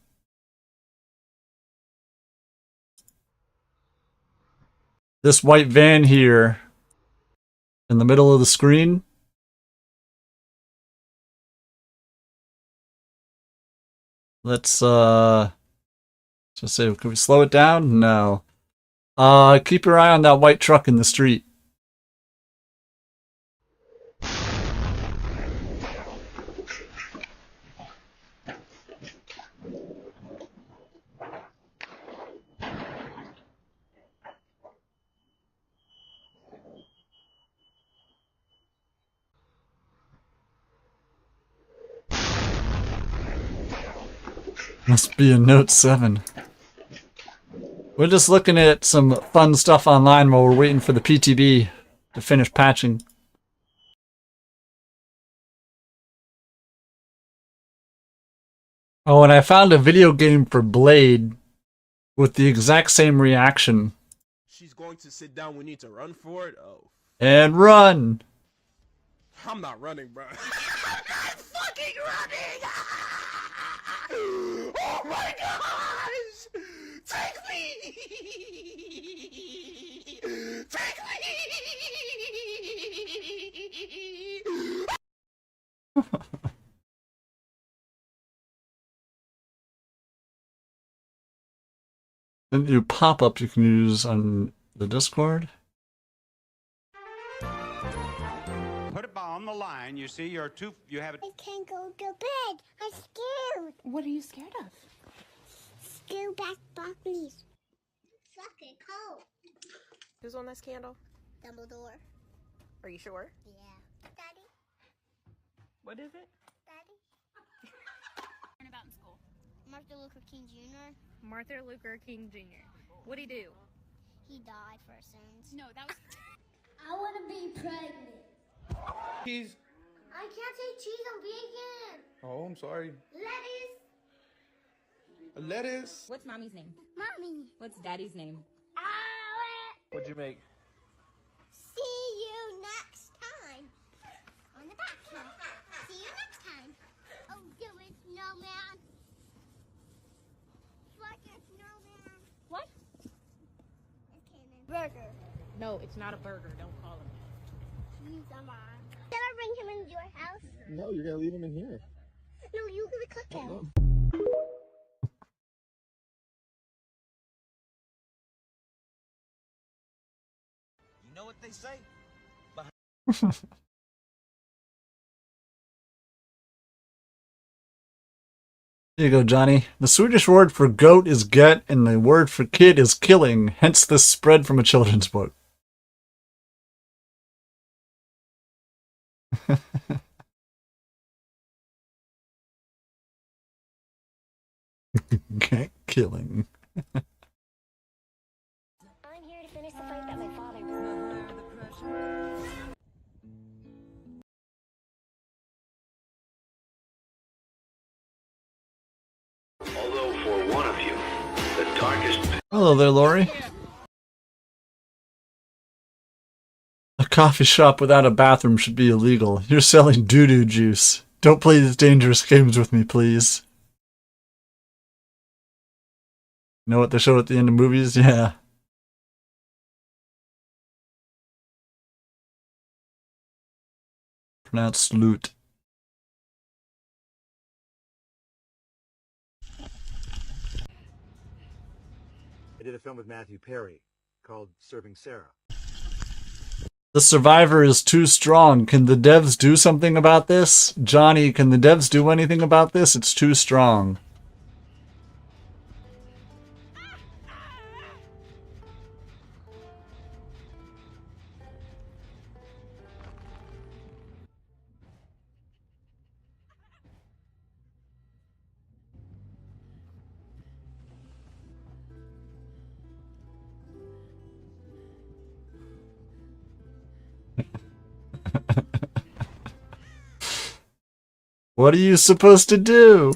This white van here in the middle of the screen. Let's just say, can we slow it down? No. Keep your eye on that white truck in the street. Must be a Note 7. We're just looking at some fun stuff online while we're waiting for the PTB to finish patching. Oh, and I found a video game for Blade with the exact same reaction. She's going to sit down. We need to run for it. Oh, And run! I'm not running, bro. I'm not fucking running. Oh my gosh! Take me! Take me! The new pop-up you can use on the Discord. Put it on the line. You see, you have it. I can't go to bed. I'm scared. What are you scared of? Scare back, please. It's fucking cold. Who's on this candle? Dumbledore. Are you sure? Yeah. Daddy? What is it? Daddy? Learn about in school. Martin Luther King Jr. Martin Luther King Jr. What'd he do? He died for sins. No, that was. I want to be pregnant. Cheese. I can't say cheese, I'm vegan. Oh, I'm sorry. Lettuce. Lettuce. What's mommy's name? Mommy. What's daddy's name? What'd you make? See you next time. On the back. See you next time. Oh, do it, snowman. Like a snowman. What? A cannon. Burger. No, it's not a burger. Don't call him that. Cheese on mine. Can I bring him into your house? No, you're gonna leave him in here. No, you're gonna cook him. You know what they say? Here you go, Johnny. The Swedish word for goat is get, and the word for kid is killing, hence this spread from a children's book. Okay, killing. I'm here to finish the fight that my father did. Although for one of you, the darkest... Hello there, Lori. A coffee shop without a bathroom should be illegal. You're selling doo-doo juice. Don't play these dangerous games with me, please. You know what they show at the end of movies? Yeah. Pronounced loot. I did a film with Matthew Perry called Serving Sarah. The survivor is too strong. Can the devs do something about this? Johnny, can the devs do anything about this? It's too strong. What are you supposed to do?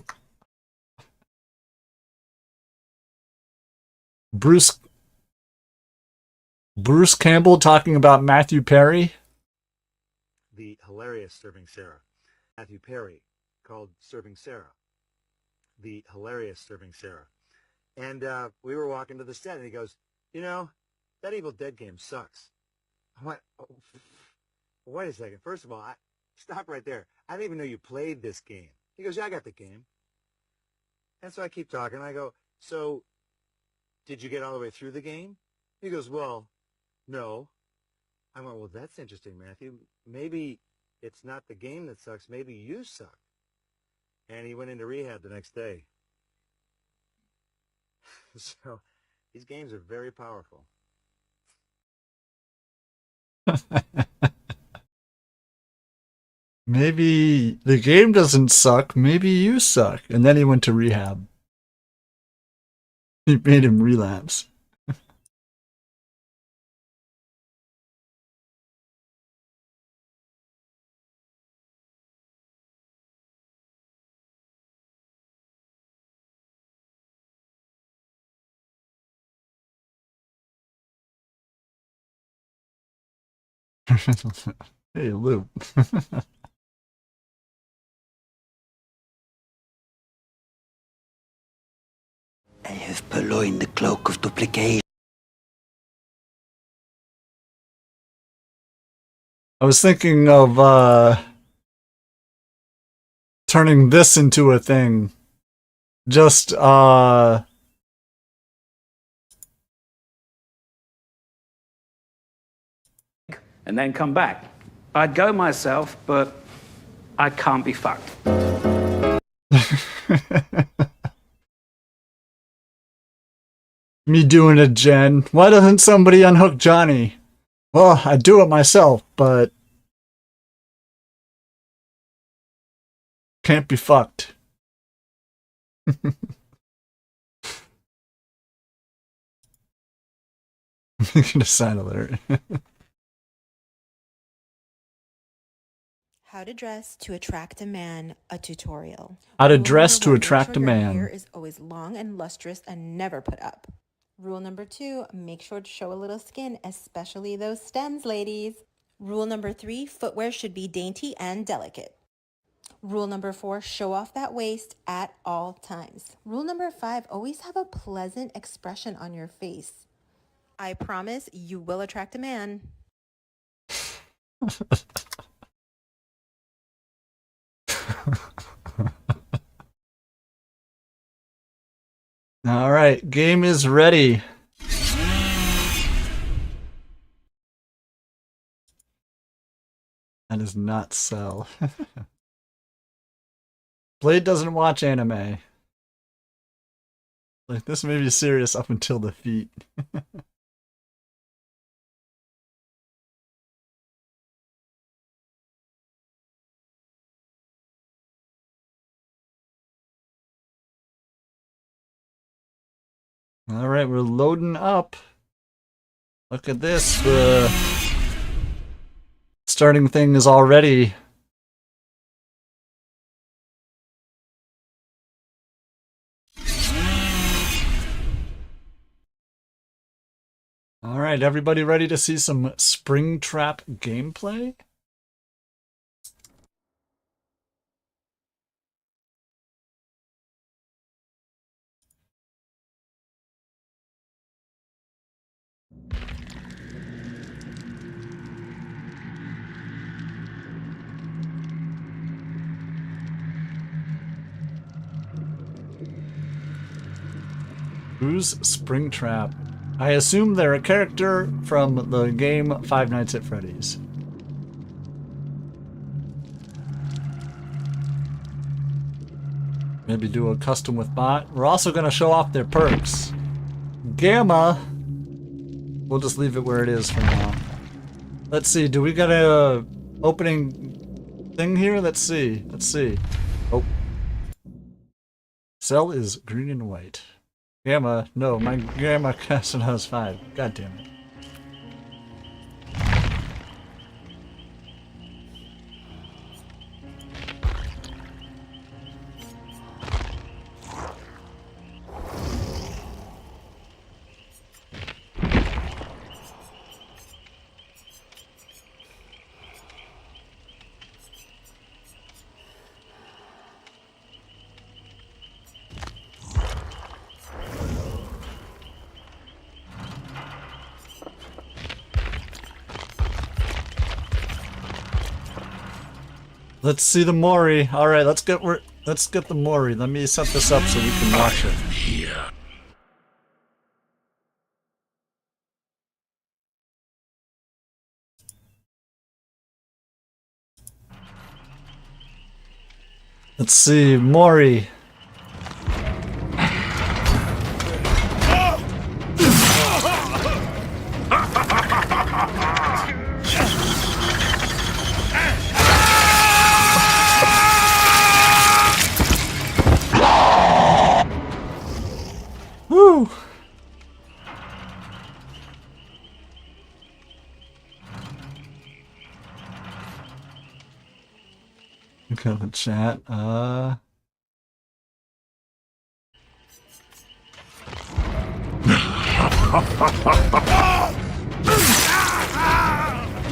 Bruce Campbell talking about Matthew Perry? The hilarious Serving Sarah. Matthew Perry called Serving Sarah. The hilarious Serving Sarah. And we were walking to the set and he goes, you know, that Evil Dead game sucks. I went, oh, wait a second. First of all, stop right there. I didn't even know you played this game. He goes, yeah, I got the game. And so I keep talking. I go, so did you get all the way through the game? He goes, well, no. I went, well, that's interesting, Matthew. Maybe it's not the game that sucks. Maybe you suck. And he went into rehab the next day. So these games are very powerful. Maybe the game doesn't suck, maybe you suck. And then he went to rehab. He made him relapse. Hey, Lou. I have purloined the cloak of duplication. I was thinking of turning this into a thing. Just and then come back. I'd go myself, but I can't be fucked. me doing it, Jen. Why doesn't somebody unhook Johnny? Well, I do it myself, but can't be fucked. Making a sign alert. How to dress to attract a man, a tutorial. How to Rule dress number to one, make attract sure a your man. hair is always long and lustrous and never put up. Rule number 2, make sure to show a little skin, especially those stems, ladies. Rule number 3, footwear should be dainty and delicate. Rule number 4, show off that waist at all times. Rule number 5, always have a pleasant expression on your face. I promise you will attract a man. All right, game is ready. That does not sell. Blade doesn't watch anime. Like, this may be serious up until the feet. All right, we're loading up. Look at this. The starting thing is already. All right, everybody ready to see some Springtrap gameplay? Who's Springtrap? I assume they're a character from the game Five Nights at Freddy's. Maybe do a custom with bot. We're also going to show off their perks. Gamma. We'll just leave it where it is for now. Let's see. Do we got a opening thing here? Let's see. Let's see. Oh. Cell is green and white. Gamma. No, my Gamma cast has 5. God damn it. Let's see the Mori. All right, let's get the Mori. Let me set this up so we can watch it. Here. Let's see, Mori. Woo! Look at the chat.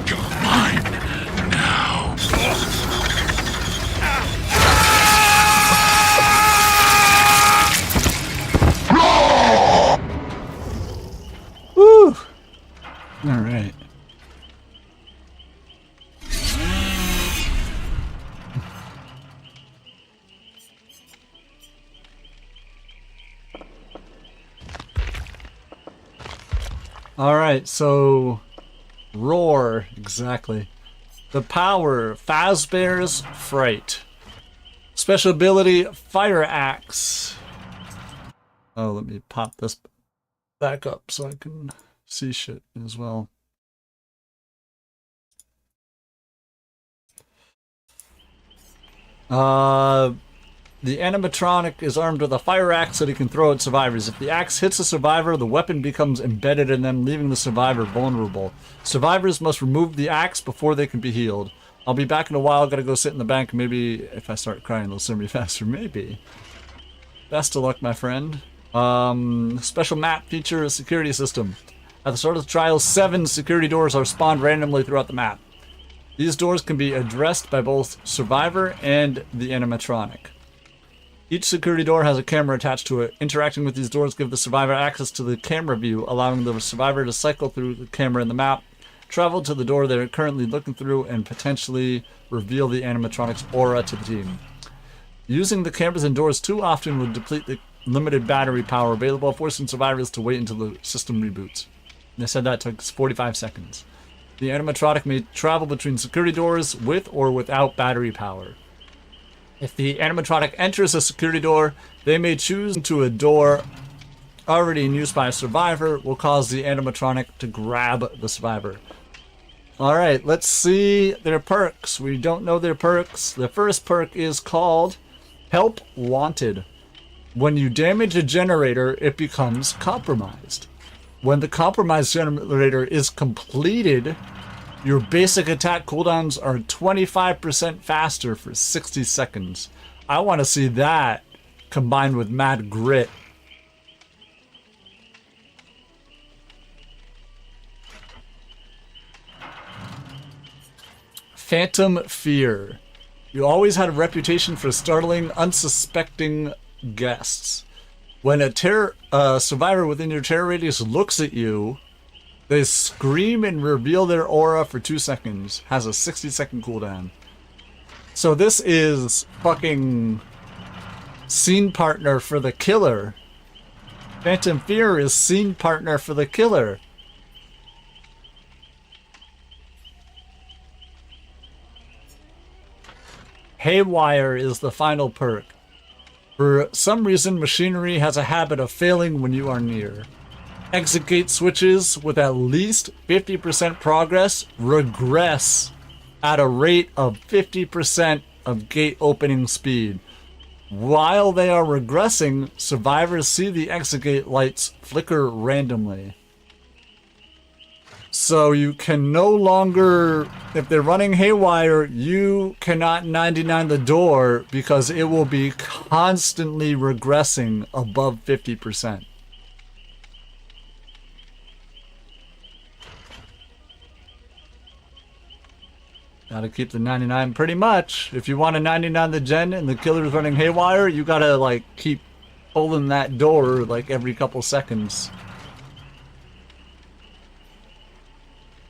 You're mine now. Woo! All right. All right, so roar, exactly. The power, Fazbear's Fright. Special ability, Fire Axe. Oh, let me pop this back up so I can see shit as well. The animatronic is armed with a fire axe that he can throw at survivors. If the axe hits a survivor, the weapon becomes embedded in them, leaving the survivor vulnerable. Survivors must remove the axe before they can be healed. I'll be back in a while. Gotta go sit in the bank. Maybe if I start crying, they'll send me faster. Maybe. Best of luck, my friend. Special map feature a security system. At the start of the trial, 7 security doors are spawned randomly throughout the map. These doors can be addressed by both survivor and the animatronic. Each security door has a camera attached to it. Interacting with these doors give the survivor access to the camera view, allowing the survivor to cycle through the camera in the map, travel to the door they're currently looking through, and potentially reveal the animatronic's aura to the team. Using the cameras and doors too often would deplete the limited battery power available, forcing survivors to wait until the system reboots. They said that took 45 seconds. The animatronic may travel between security doors with or without battery power. If the animatronic enters a security door, they may choose to a door already in use by a survivor, will cause the animatronic to grab the survivor. Alright, let's see their perks. We don't know their perks. The first perk is called Help Wanted. When you damage a generator, it becomes compromised. When the compromised generator is completed, your basic attack cooldowns are 25% faster for 60 seconds. I want to see that combined with Mad Grit. Phantom Fear. You always had a reputation for startling, unsuspecting guests. When a survivor within your terror radius looks at you, they scream and reveal their aura for 2 seconds. Has a 60-second cooldown. So this is fucking scene partner for the killer. Phantom Fear is scene partner for the killer. Haywire is the final perk. For some reason, machinery has a habit of failing when you are near. Exit gate switches with at least 50% progress regress at a rate of 50% of gate opening speed. While they are regressing, survivors see the exit gate lights flicker randomly. So you can no longer, if they're running haywire, you cannot 99 the door because it will be constantly regressing above 50%. Gotta keep the 99 pretty much. If you want to 99 the gen and the killer's running haywire, you gotta like keep pulling that door like every couple seconds.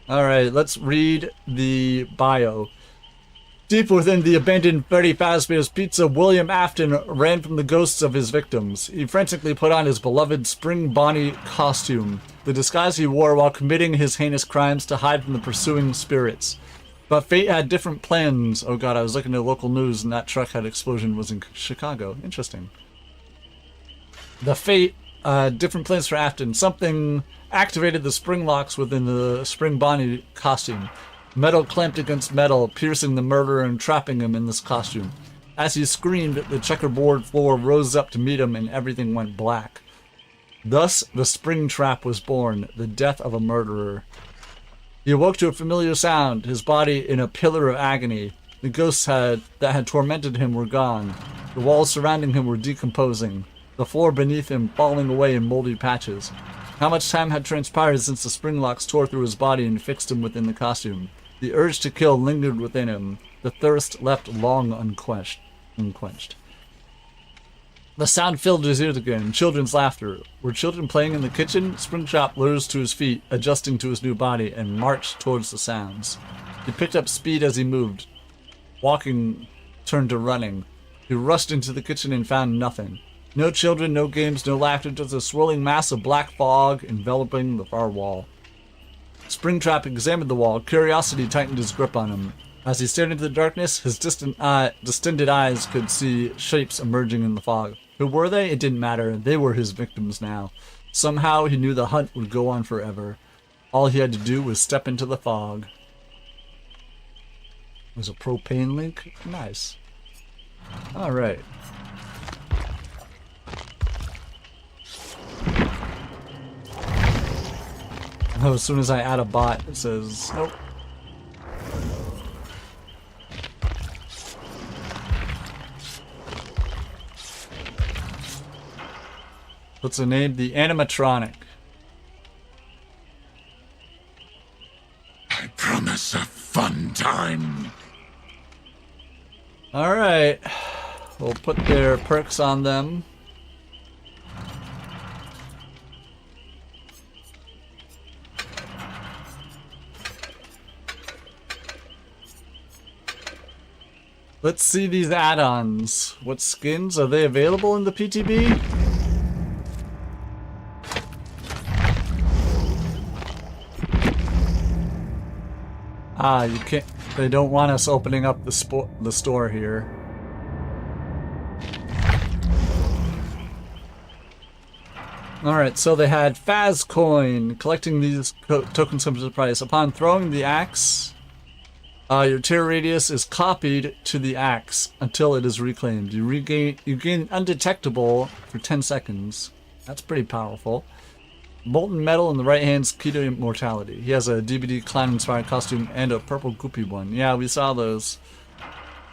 Alright, let's read the bio. Deep within the abandoned Freddy Fazbear's Pizza, William Afton ran from the ghosts of his victims. He frantically put on his beloved Spring Bonnie costume, the disguise he wore while committing his heinous crimes to hide from the pursuing spirits. But fate had different plans. Oh god, I was looking at local news and that truck head explosion was in Chicago. Interesting. The fate, different plans for Afton. Something activated the spring locks within the Spring Bonnie costume. Metal clamped against metal, piercing the murderer and trapping him in this costume. As he screamed, the checkerboard floor rose up to meet him and everything went black. Thus, the spring trap was born, the death of a murderer. He awoke to a familiar sound, his body in a pillar of agony. The ghosts that had tormented him were gone. The walls surrounding him were decomposing, the floor beneath him falling away in moldy patches. How much time had transpired since the spring locks tore through his body and fixed him within the costume? The urge to kill lingered within him, the thirst left long unquenched. The sound filled his ears again, children's laughter. Were children playing in the kitchen? Springtrap rose to his feet, adjusting to his new body, and marched towards the sounds. He picked up speed as he moved. Walking turned to running. He rushed into the kitchen and found nothing. No children, no games, no laughter, just a swirling mass of black fog enveloping the far wall. Springtrap examined the wall. Curiosity tightened his grip on him. As he stared into the darkness, his distended eyes could see shapes emerging in the fog. Who were they? It didn't matter. They were his victims now. Somehow he knew the hunt would go on forever. All he had to do was step into the fog. It was a propane link? Nice. All right. Oh, as soon as I add a bot, it says nope. What's the name? The animatronic. I promise a fun time. All right. We'll put their perks on them. Let's see these add-ons. What skins? Are they available in the PTB? Ah, you can't. They don't want us opening up the store here. Alright, so they had Faz Coin. Collecting these tokens comes with a price. Upon throwing the axe, your tear radius is copied to the axe until it is reclaimed. You gain undetectable for 10 seconds. That's pretty powerful. Molten metal in the right hand's key to immortality. He has a DBD clown inspired costume and a purple goopy one. Yeah, we saw those.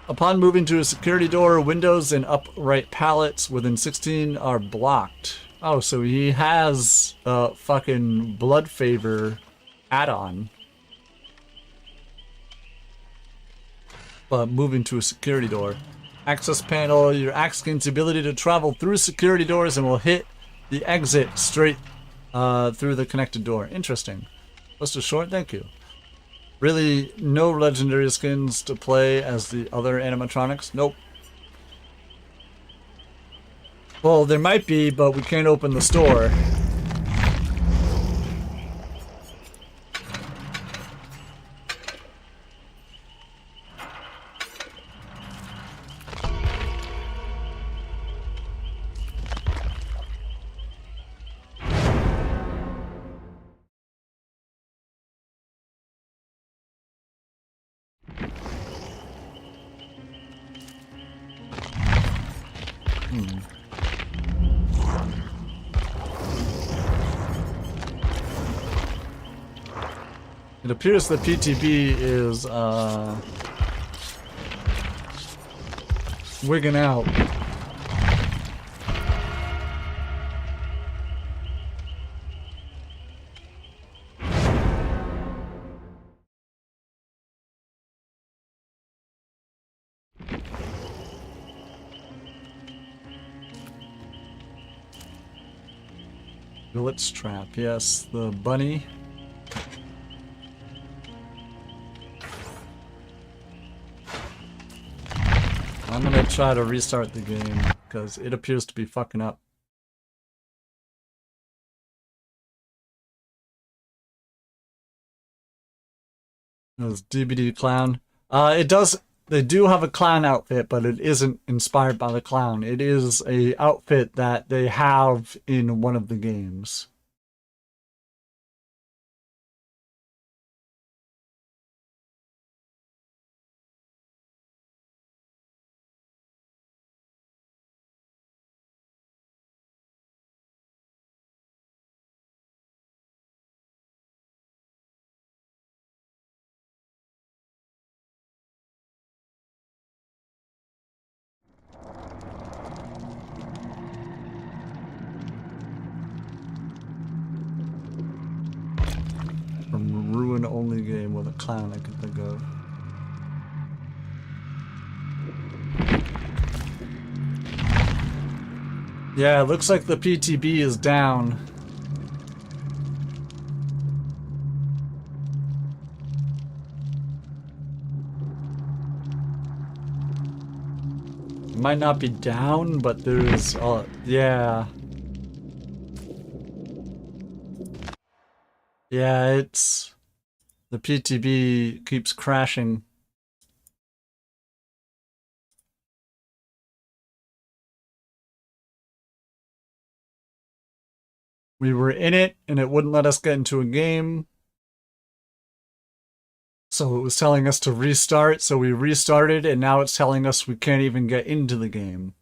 Upon moving to a security door, windows and upright pallets within 16 are blocked. Oh, so he has a fucking blood favor add-on. But moving to a security door. Access panel, your axe gains the ability to travel through security doors and will hit the exit straight through the connected door. Interesting. List is short, thank you. Really, no legendary skins to play as the other animatronics? Nope. Well, there might be, but we can't open the store. It appears the PTB is wigging out. Glitch trap, yes, the bunny. I'm gonna try to restart the game because it appears to be fucking up. This DBD clown. They do have a clown outfit, but it isn't inspired by the clown. It is a outfit that they have in one of the games. From ruin only game with a clown I can think of. Yeah, it looks like the PTB is down. It might not be down, but there's yeah. Yeah, it's the PTB keeps crashing. We were in it and it wouldn't let us get into a game. So it was telling us to restart, so we restarted, and now it's telling us we can't even get into the game.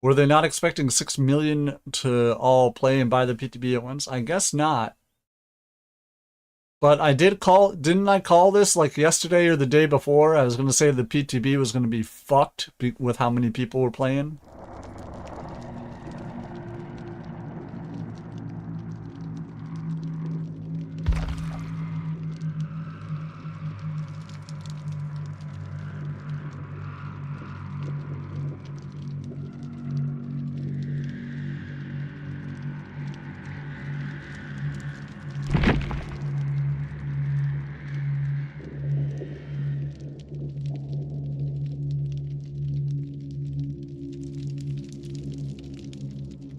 Were they not expecting 6 million to all play and buy the PTB at once? I guess not. But I didn't I call this like yesterday or the day before? I was going to say the PTB was going to be fucked with how many people were playing.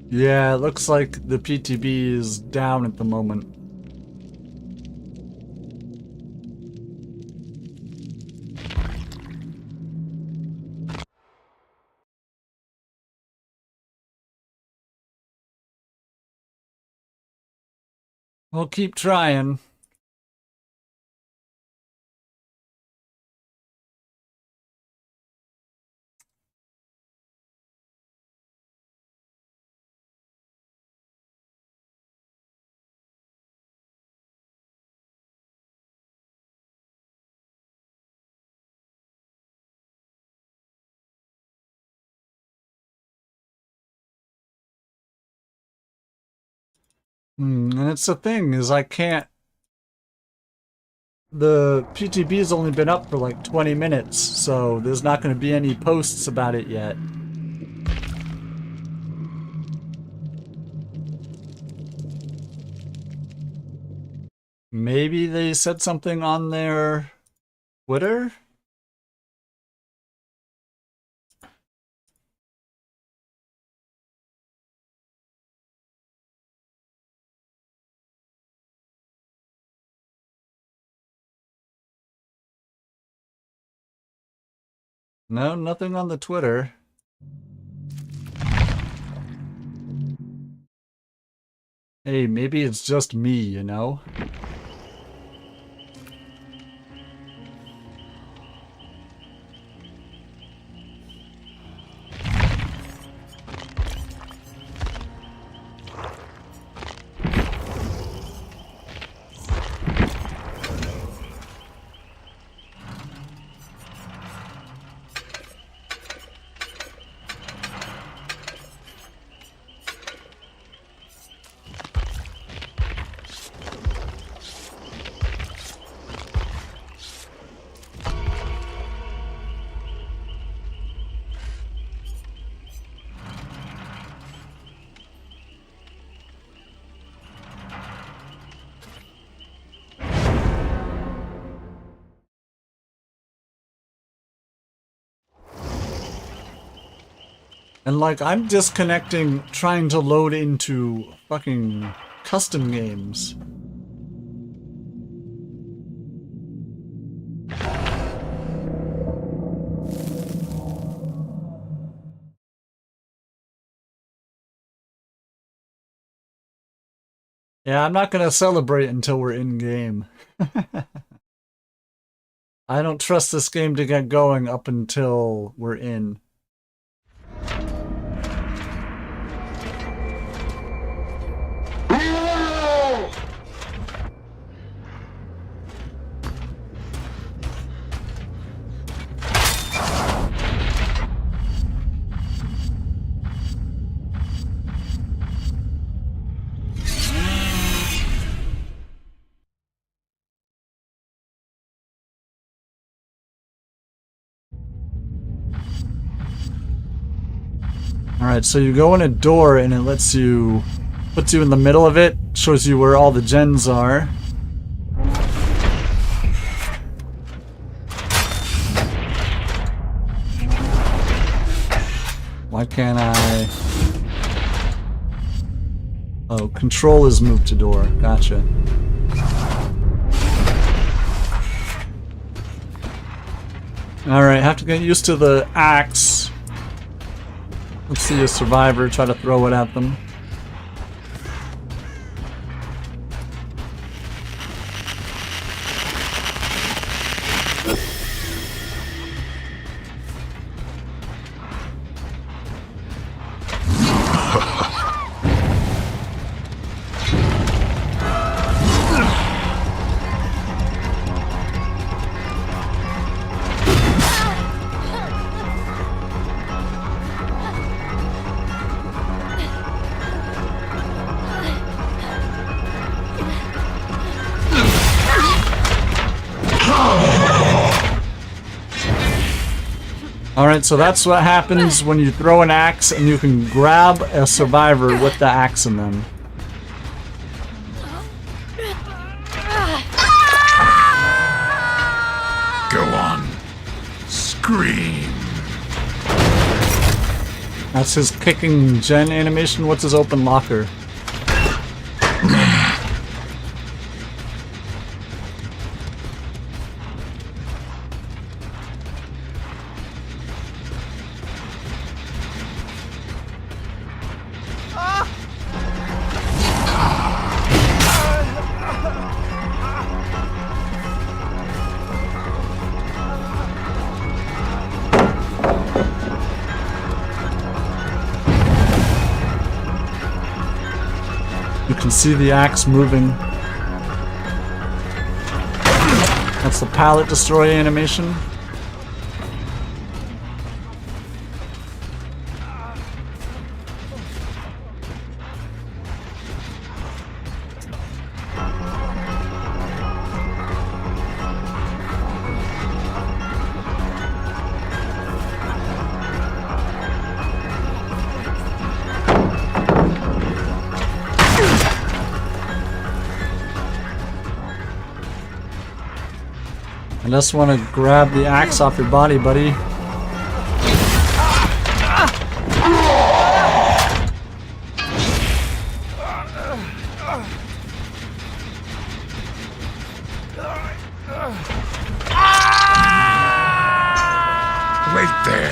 Yeah, it looks like the PTB is down at the moment. We'll keep trying. And it's the thing, is I can't... The PTB's only been up for like 20 minutes, so there's not going to be any posts about it yet. Maybe they said something on their Twitter? No, nothing on the Twitter. Hey, maybe it's just me, you know? And like, I'm disconnecting, trying to load into fucking custom games. Yeah, I'm not gonna celebrate until we're in game. I don't trust this game to get going up until we're in. Alright, so you go in a door and it puts you in the middle of it, shows you where all the gens are. Why can't I... Oh, control is moved to door. Gotcha. Alright, have to get used to the axe. Let's see a survivor try to throw it at them. Alright, so that's what happens when you throw an axe and you can grab a survivor with the axe in them. Go on. Scream. That's his kicking gen animation. What's his open locker? You can see the axe moving. That's the pallet destroy animation. I just want to grab the axe off your body, buddy. Wait there.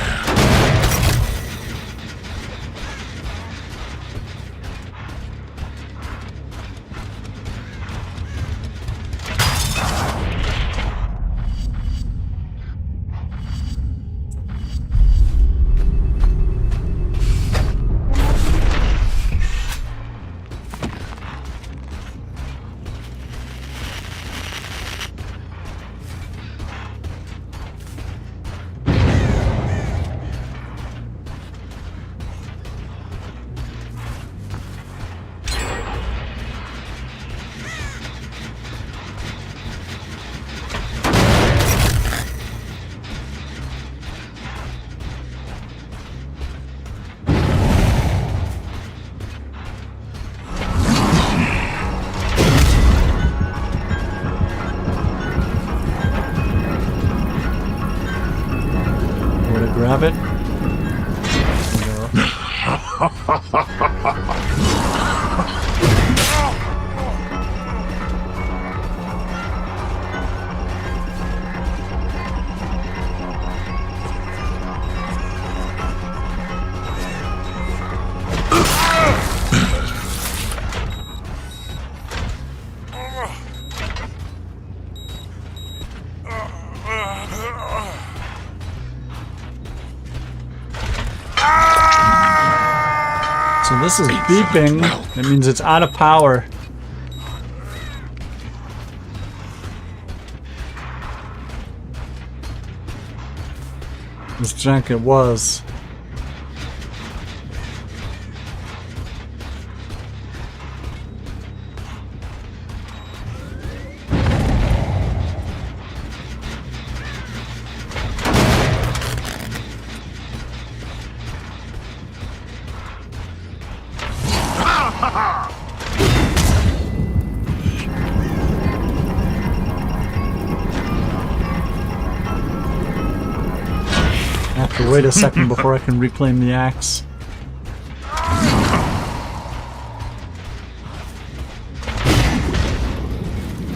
Grab it. So this is beeping. That means it's out of power. This jacket was. I have to wait a second before I can reclaim the axe.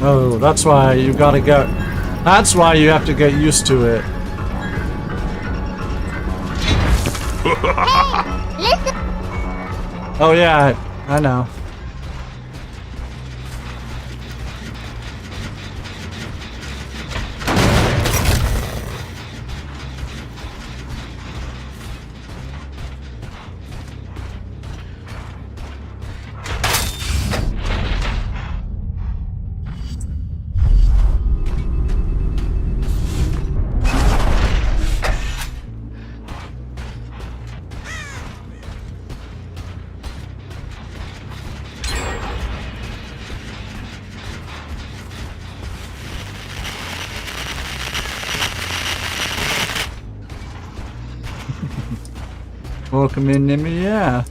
Oh, that's why you gotta get... That's why you have to get used to it. Oh yeah, I know. Welcome in, Nimmy, yeah.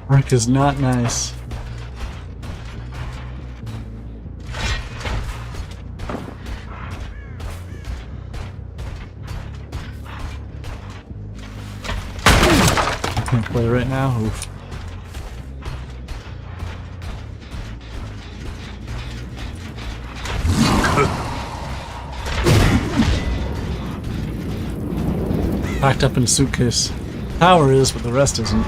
Mark is not nice. Can't play right now. Oof. Packed up in a suitcase. Power is, but the rest isn't.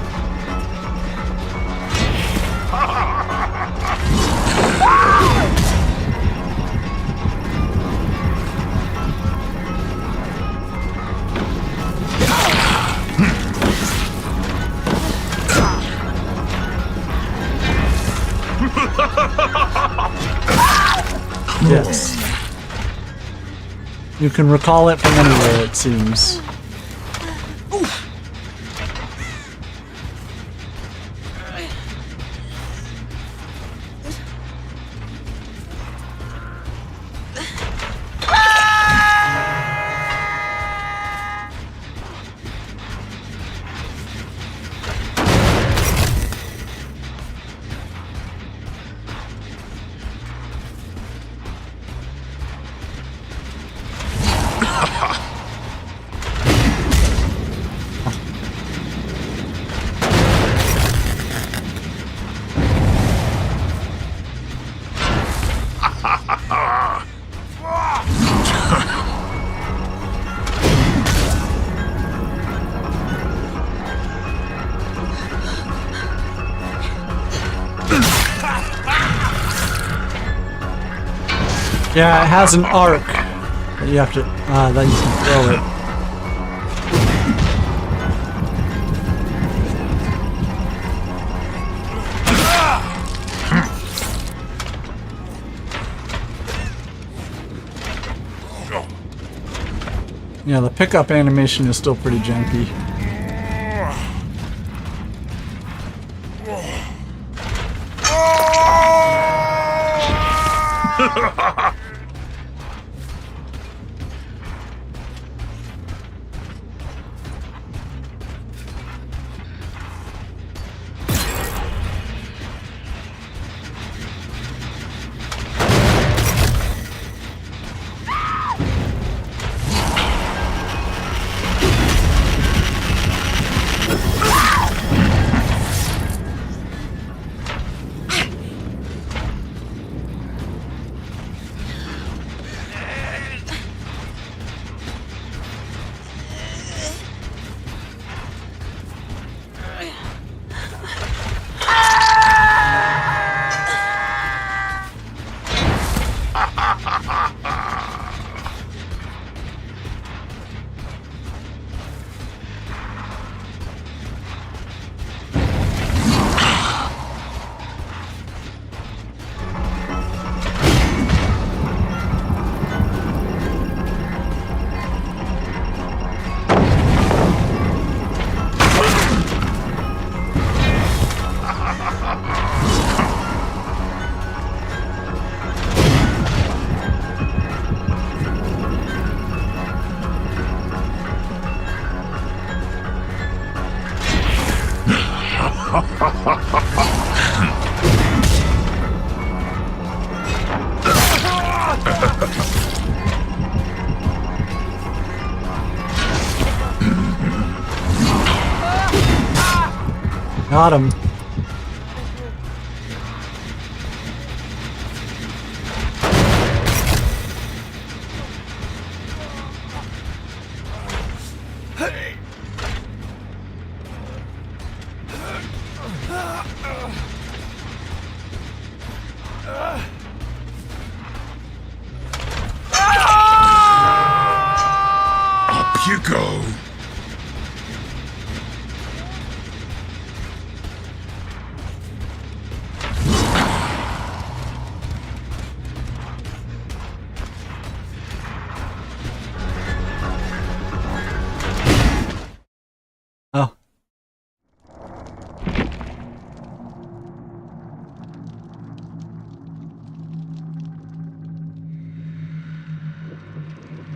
Yes. You can recall it from anywhere, it seems. Yeah, it has an arc that you have to, then you can throw it. Yeah, the pickup animation is still pretty janky. Got him.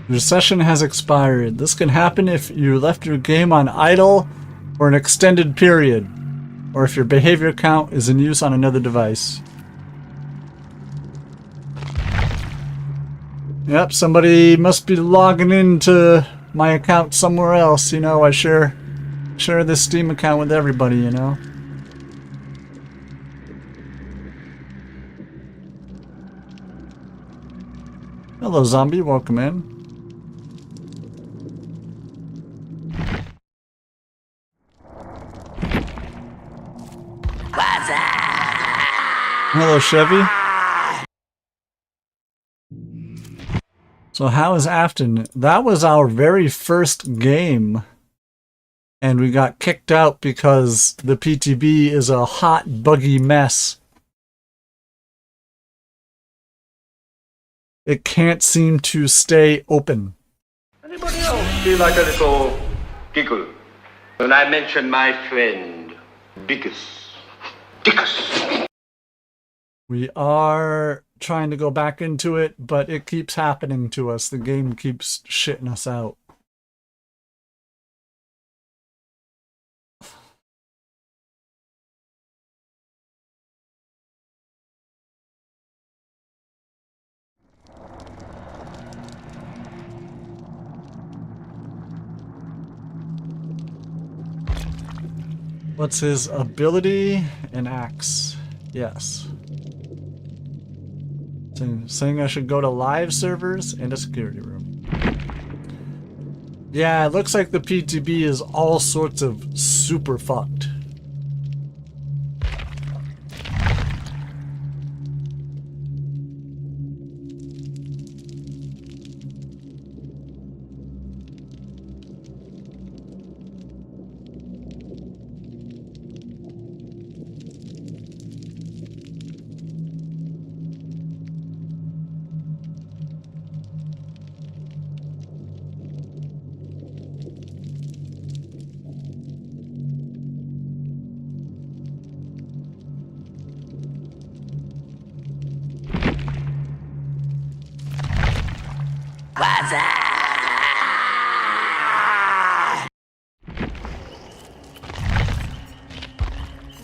Your session has expired. This can happen if you left your game on idle for an extended period, or if your behavior count is in use on another device. Yep, somebody must be logging into my account somewhere else. You know, I share this Steam account with everybody, you know. Hello, zombie. Welcome in. Hello, Chevy. So how is Afton? That was our very first game. And we got kicked out because the PTB is a hot, buggy mess. It can't seem to stay open. Anybody else feel like a little giggle when I mention my friend, Dickus? Dickus! We are trying to go back into it, but it keeps happening to us. The game keeps shitting us out. What's his ability? An axe. Yes. Saying I should go to live servers and a security room. Yeah, it looks like the PTB is all sorts of super fucked.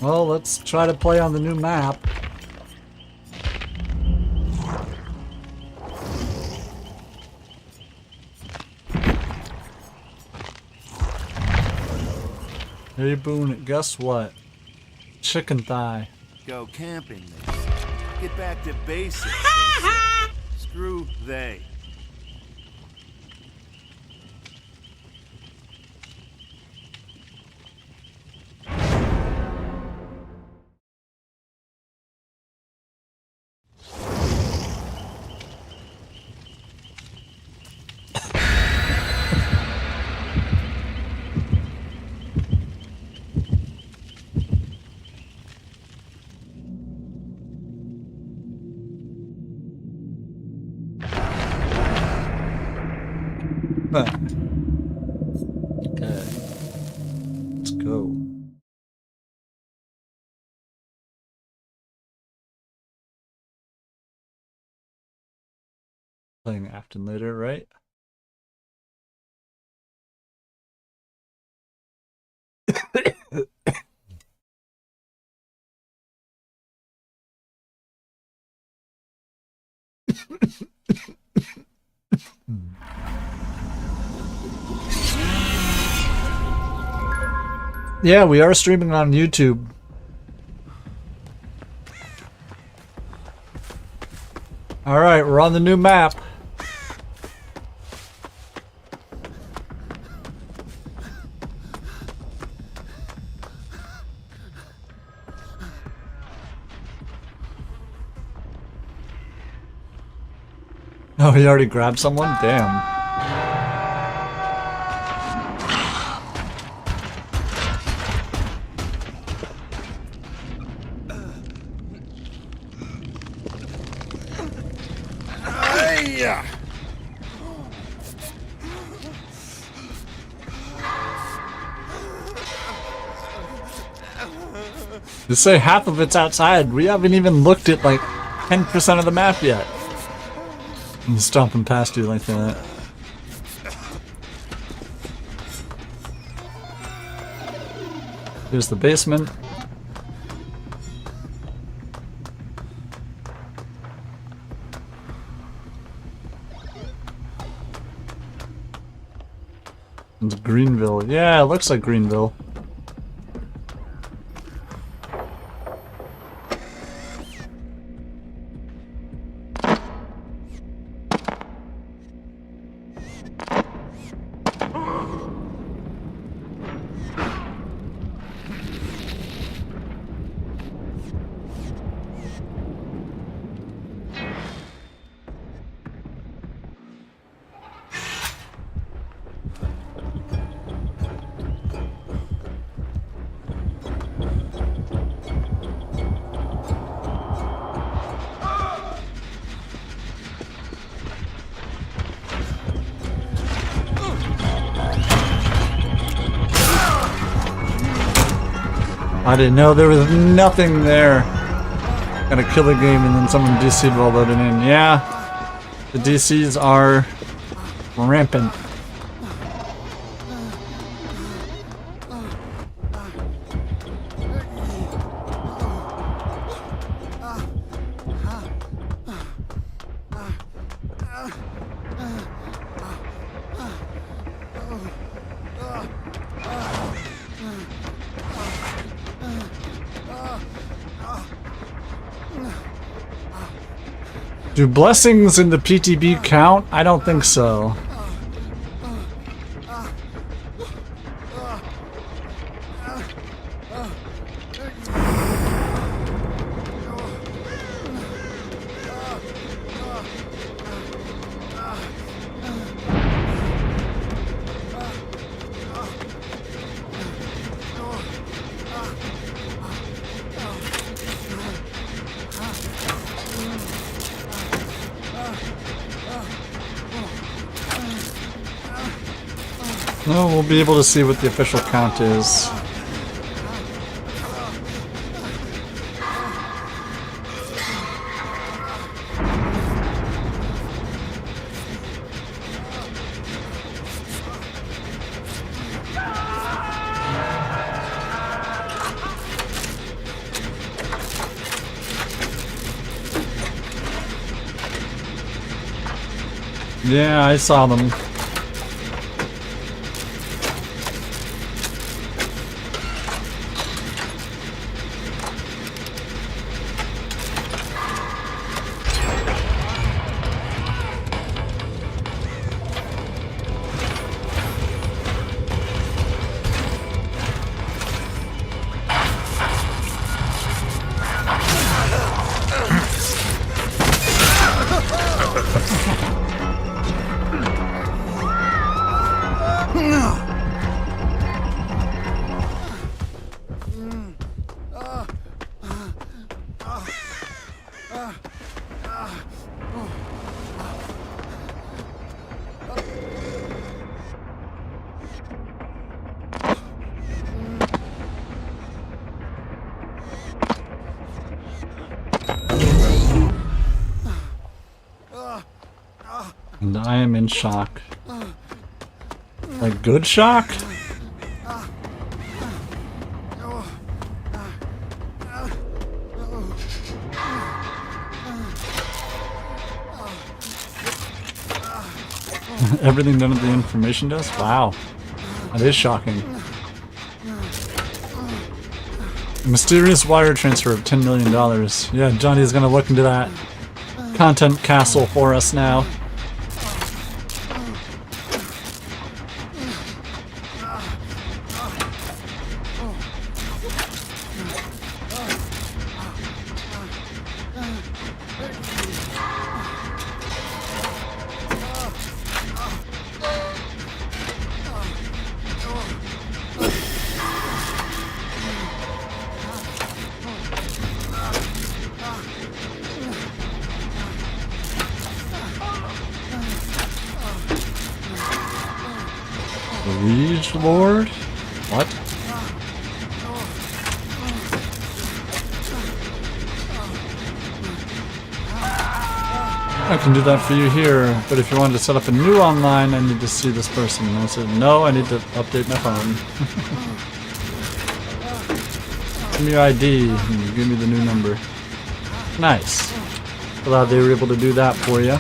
Well, let's try to play on the new map. Hey Boone, guess what? Chicken thigh. Go camping, they say. Get back to basics, they say. Screw they. Okay. Let's go. Playing Afton later, right? Yeah, we are streaming on YouTube. Alright, we're on the new map. Oh, he already grabbed someone? Damn. To say half of it's outside, we haven't even looked at like 10% of the map yet. I'm stomping past you like that. Here's the basement. It's Greenville. Yeah, it looks like Greenville. I didn't know there was nothing there. Gotta kill a game and then someone DC'd while loading in. Yeah, the DCs are rampant. Do blessings in the PTB count? I don't think so. No, we'll be able to see what the official count is. Yeah, I saw them. And I am in shock. Like good shock? Everything done at the information desk? Wow. That is shocking. Mysterious wire transfer of $10 million. Yeah, Johnny's gonna look into that content castle for us now. Liege Lord? What? I can do that for you here, but if you wanted to set up a new online, I need to see this person. And I said, no, I need to update my phone. Give me your ID and give me the new number. Nice. Glad they were able to do that for you.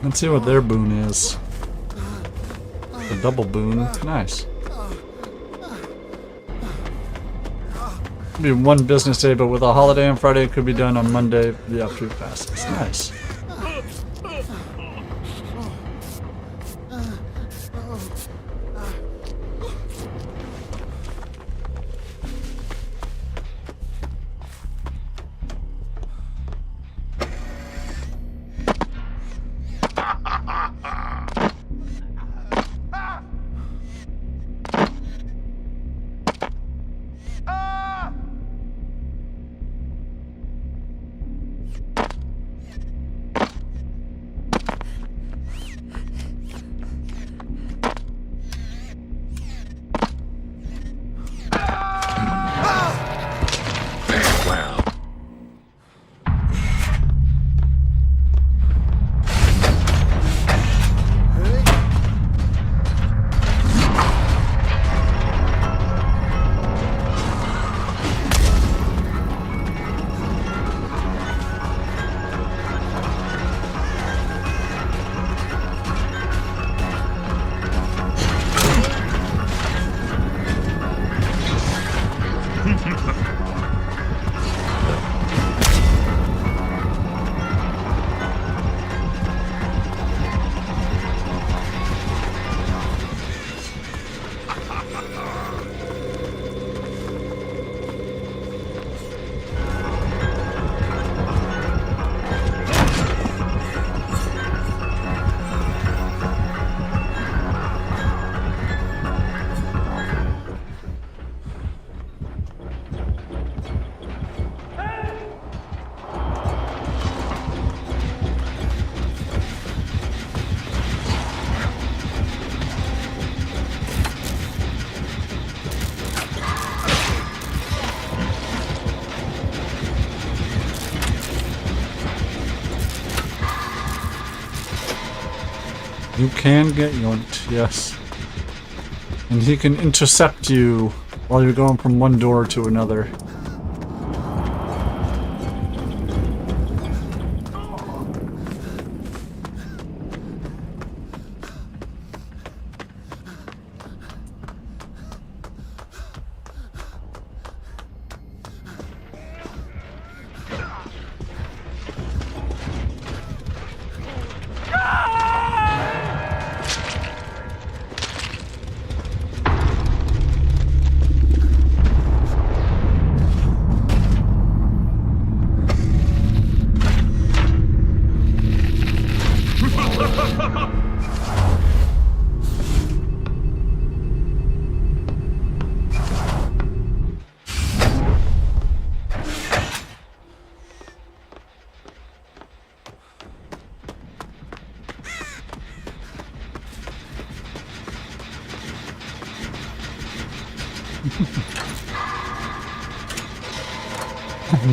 Let's see what their boon is. A double boon. Nice. Be one business day, but with a holiday on Friday, it could be done on Monday. The up-to passes. Nice. You can get yoinked, yes. And he can intercept you while you're going from one door to another.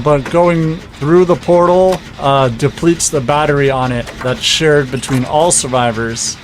But going through the portal depletes the battery on it that's shared between all survivors.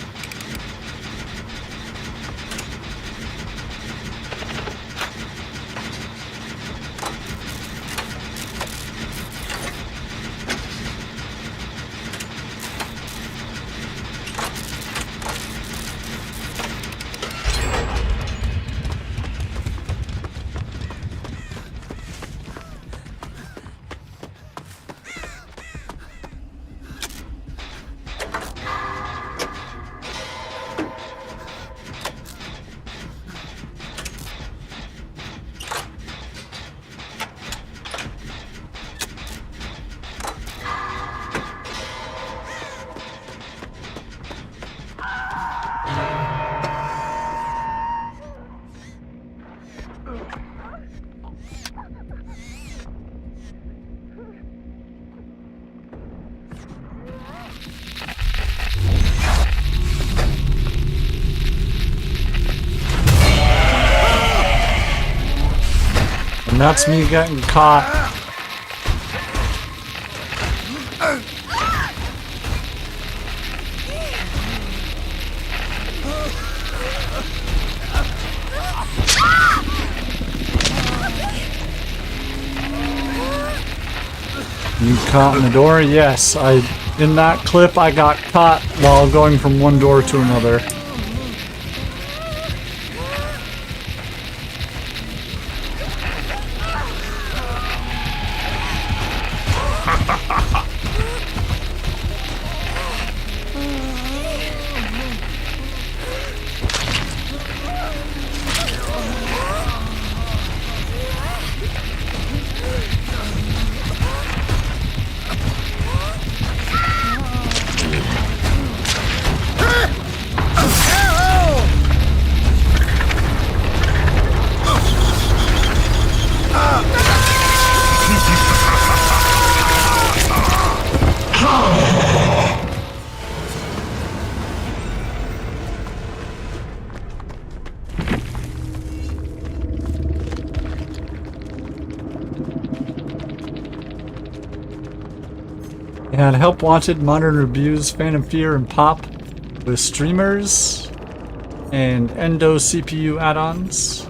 And that's me getting caught. You caught in the door? Yes, in that clip I got caught while going from one door to another. And Help Wanted, Modern Reviews, Phantom Fear, and Pop with streamers and Endo CPU add-ons.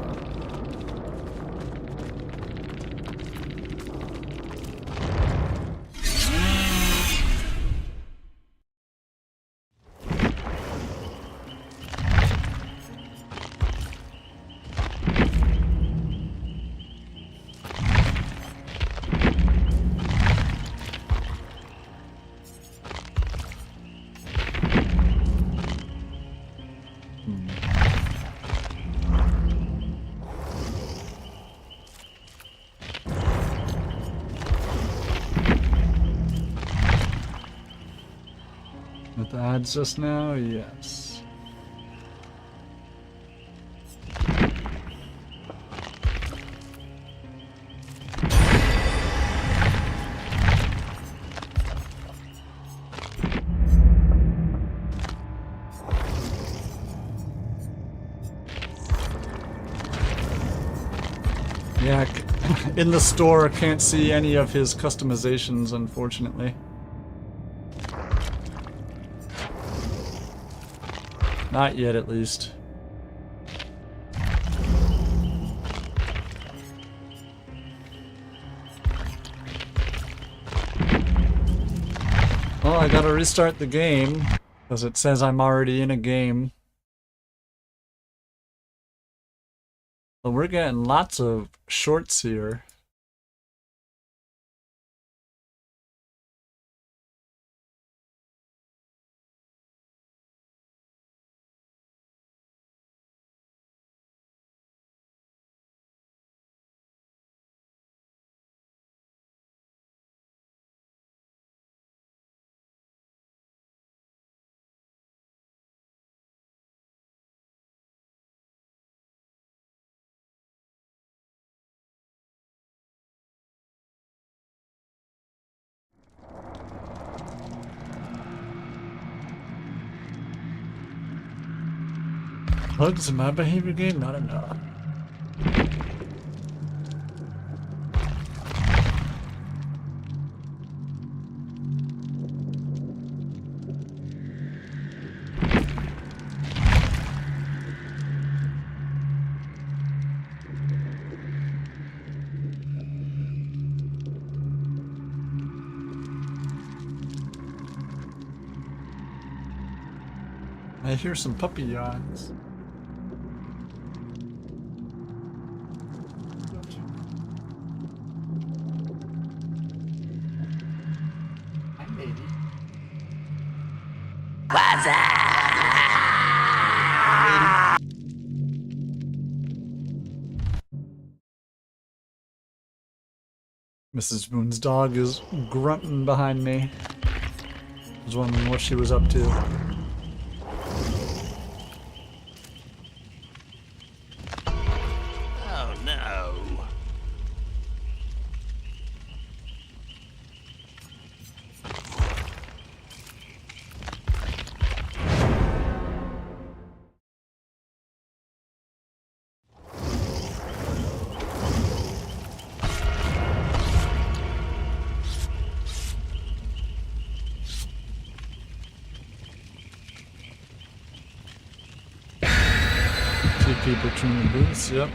With the ads just now, yes. Yeah, in the store, can't see any of his customizations, unfortunately. Not yet, at least. Well, I gotta restart the game, because it says I'm already in a game. But we're getting lots of shorts here. Bugs in my behavior game? Not enough. I hear some puppy yawns. Hi, baby. Mrs. Boone's dog is grunting behind me. I was wondering what she was up to. Oh no. canopy between the booths, yep.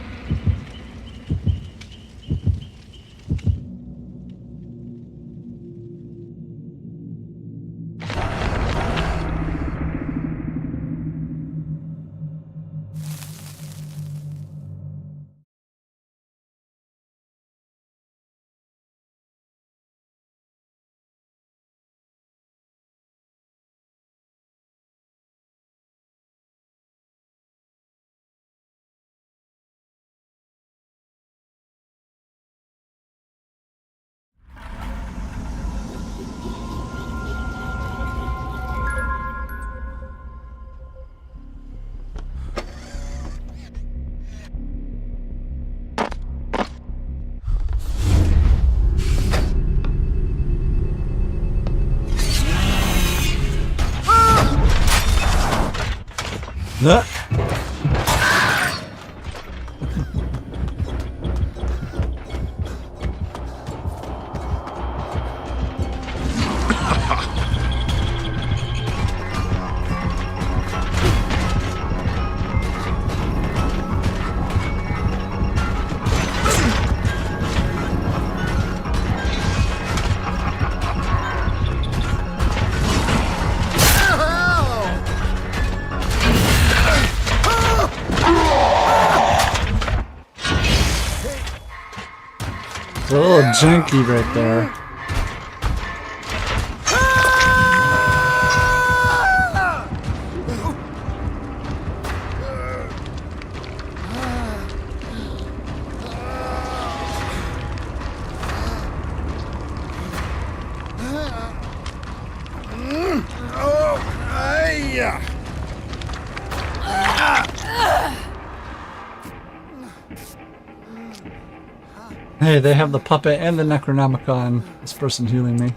It's a little janky right there. Hey, they have the puppet and the Necronomicon. This person healing me.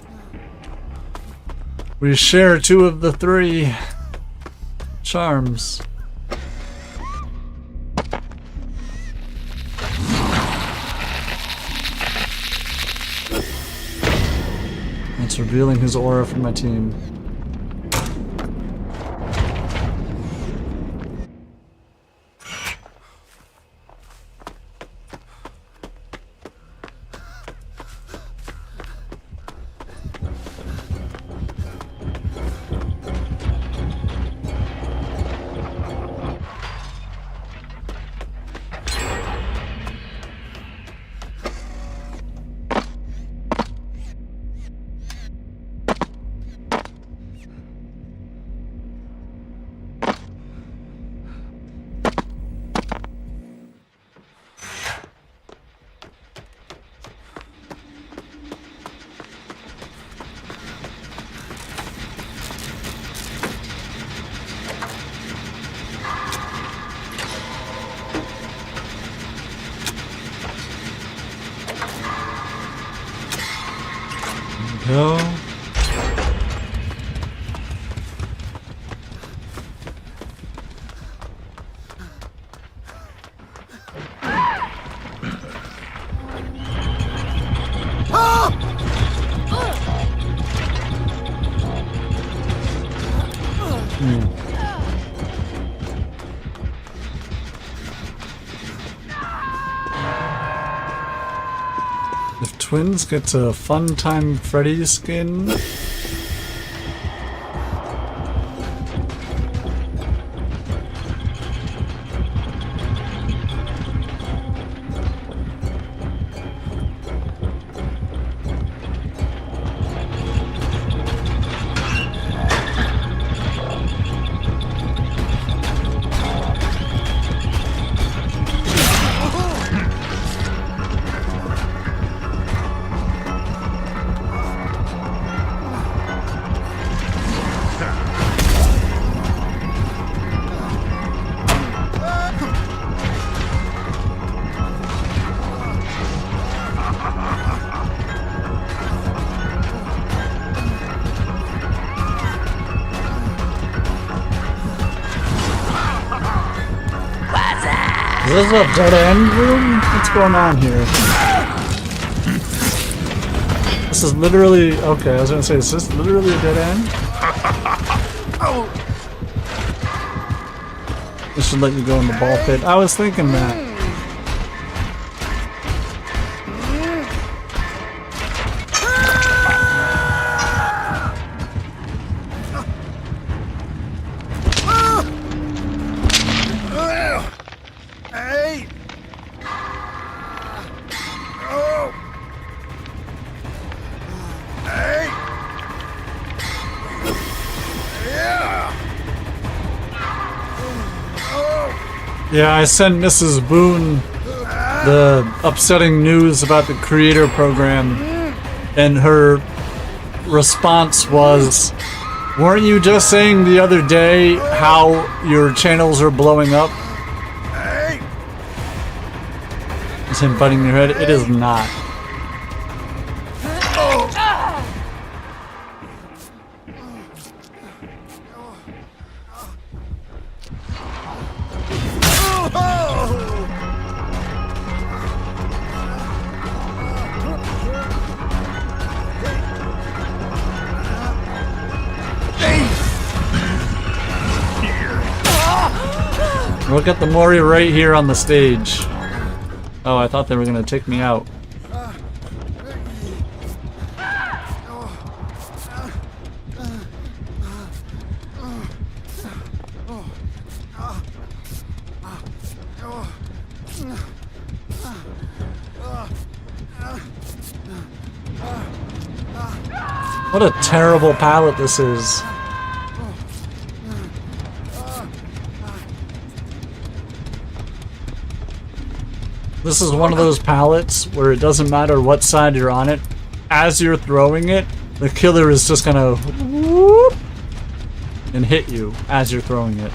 We share 2 of the 3 charms. It's revealing his aura for my team. No. If twins get a Fun Time Freddy skin, is this a dead end room? What's going on here? This is literally... Okay, I was gonna say, is this literally a dead end? This should let you go in the ball pit. I was thinking that. Hey! Oh! Hey! Yeah! Yeah, I sent Mrs. Boone the upsetting news about the creator program, and her response was, weren't you just saying the other day how your channels are blowing up? Is him butting your head? It is not. Look at the Mori right here on the stage. Oh, I thought they were gonna take me out. What a terrible palette this is. This is one of those pallets where it doesn't matter what side you're on it. As you're throwing it, the killer is just gonna whoop and hit you as you're throwing it.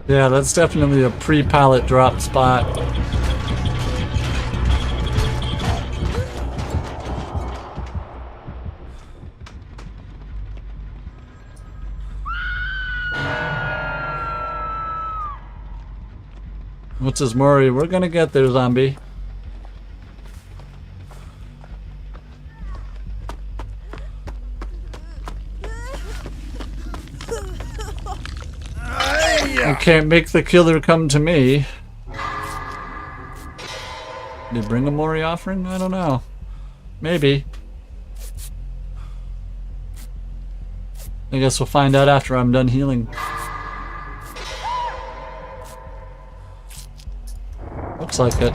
Yeah, that's definitely a pre-pallet drop spot. What's his Mori? We're gonna get there, zombie. I can't make the killer come to me. Did he bring a Mori offering? I don't know. Maybe. I guess we'll find out after I'm done healing. Looks like it.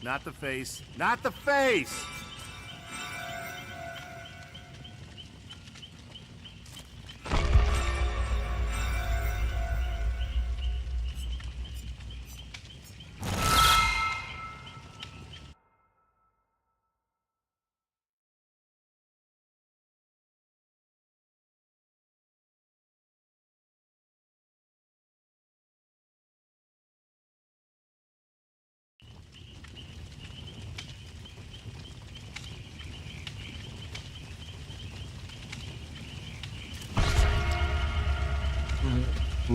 Not the face. Not the face!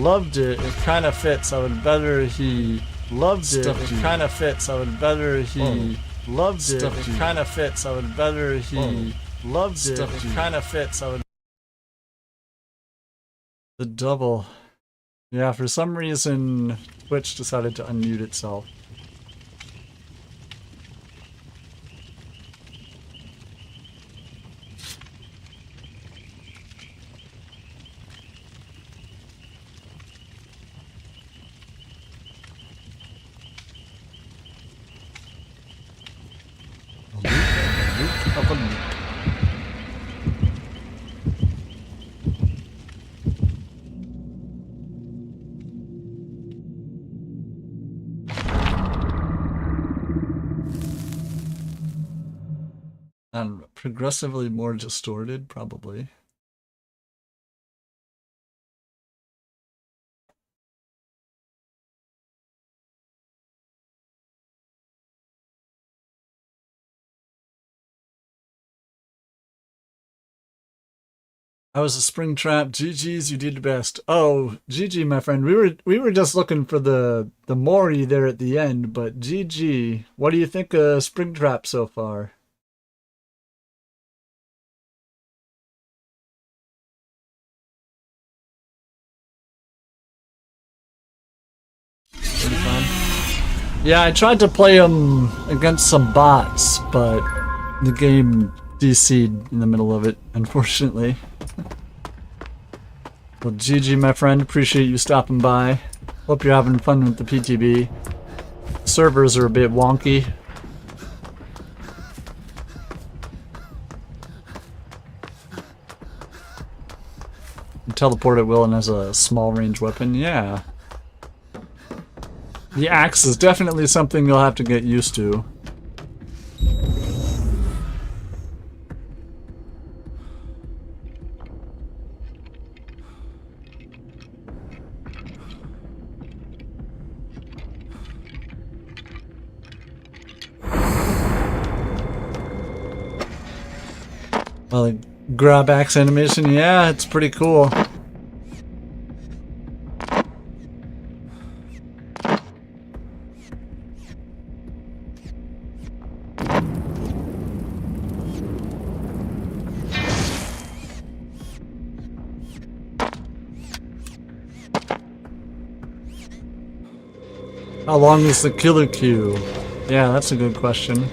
loved it. It kind of fits. I would better he loved it. It kind of fits. I would better he loved it. It kind of fits. I would better he loved it. It kind of fits. I would. The double. Yeah, for some reason, Twitch decided to unmute itself. And progressively more distorted, probably. I was a spring trap. GG's, you did the best. Oh, GG, my friend. We were just looking for the Mori there at the end, but GG. What do you think of spring trap so far? Pretty fun. Yeah, I tried to play them against some bots, but the game DC'd in the middle of it, unfortunately. Well, GG, my friend. Appreciate you stopping by. Hope you're having fun with the PTB. Servers are a bit wonky. Teleport at will and has a small range weapon. Yeah. The axe is definitely something you'll have to get used to. Well, the grab axe animation, yeah, it's pretty cool. How long is the killer queue? Yeah, that's a good question.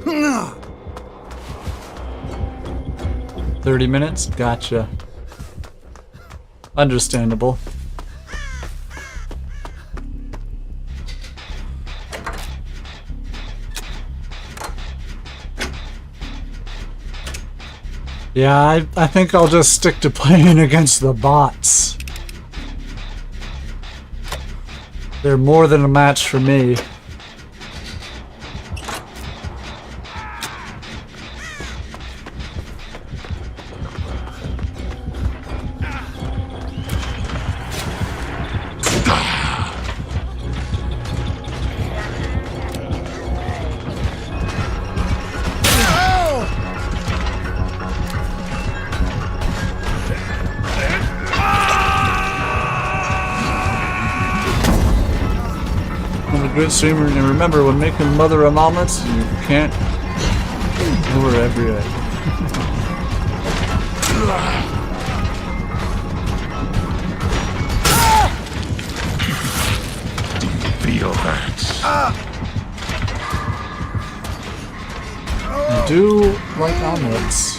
No. 30 minutes? Gotcha. Understandable. Yeah, I think I'll just stick to playing against the bots. They're more than a match for me. Good streamer, and remember, when making mother of omelets, you can't over every egg. Do you feel that? I do like omelets.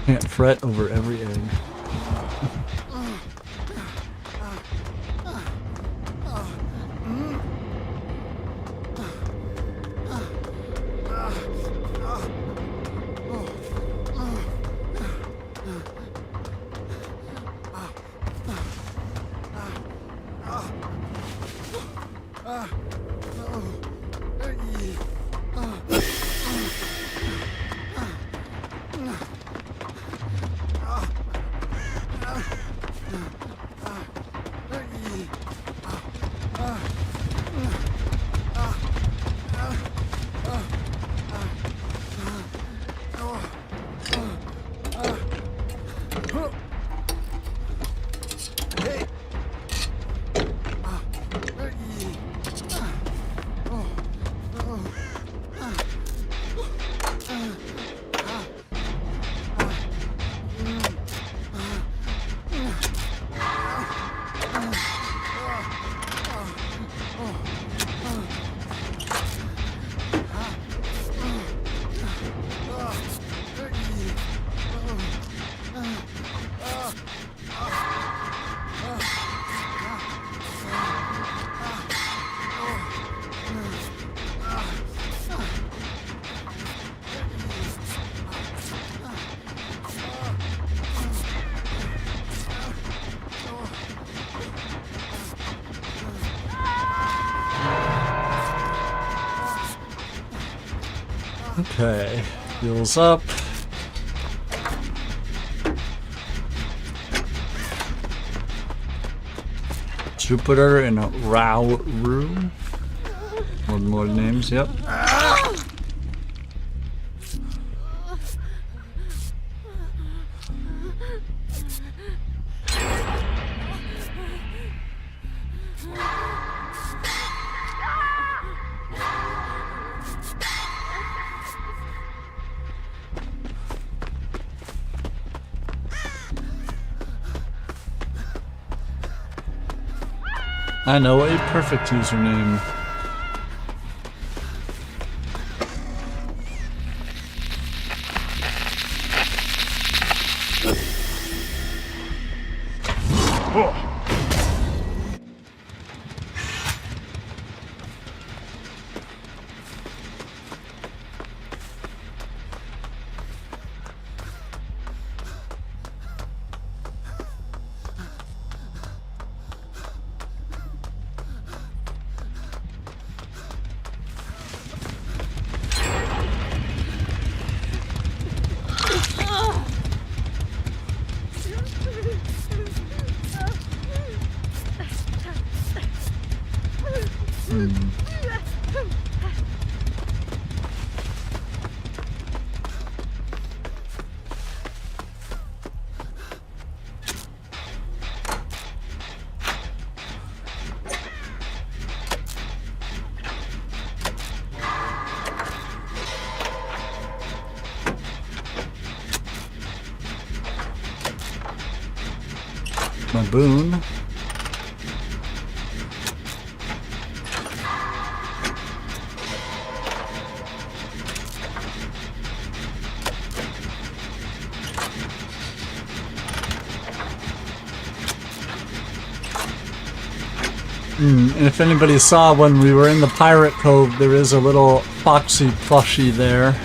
Can't fret over every egg. Okay, heals up. Jupiter and Rauru. One more names, yep. I know a perfect username. My boon. And if anybody saw when we were in the Pirate Cove, there is a little Foxy plushie there.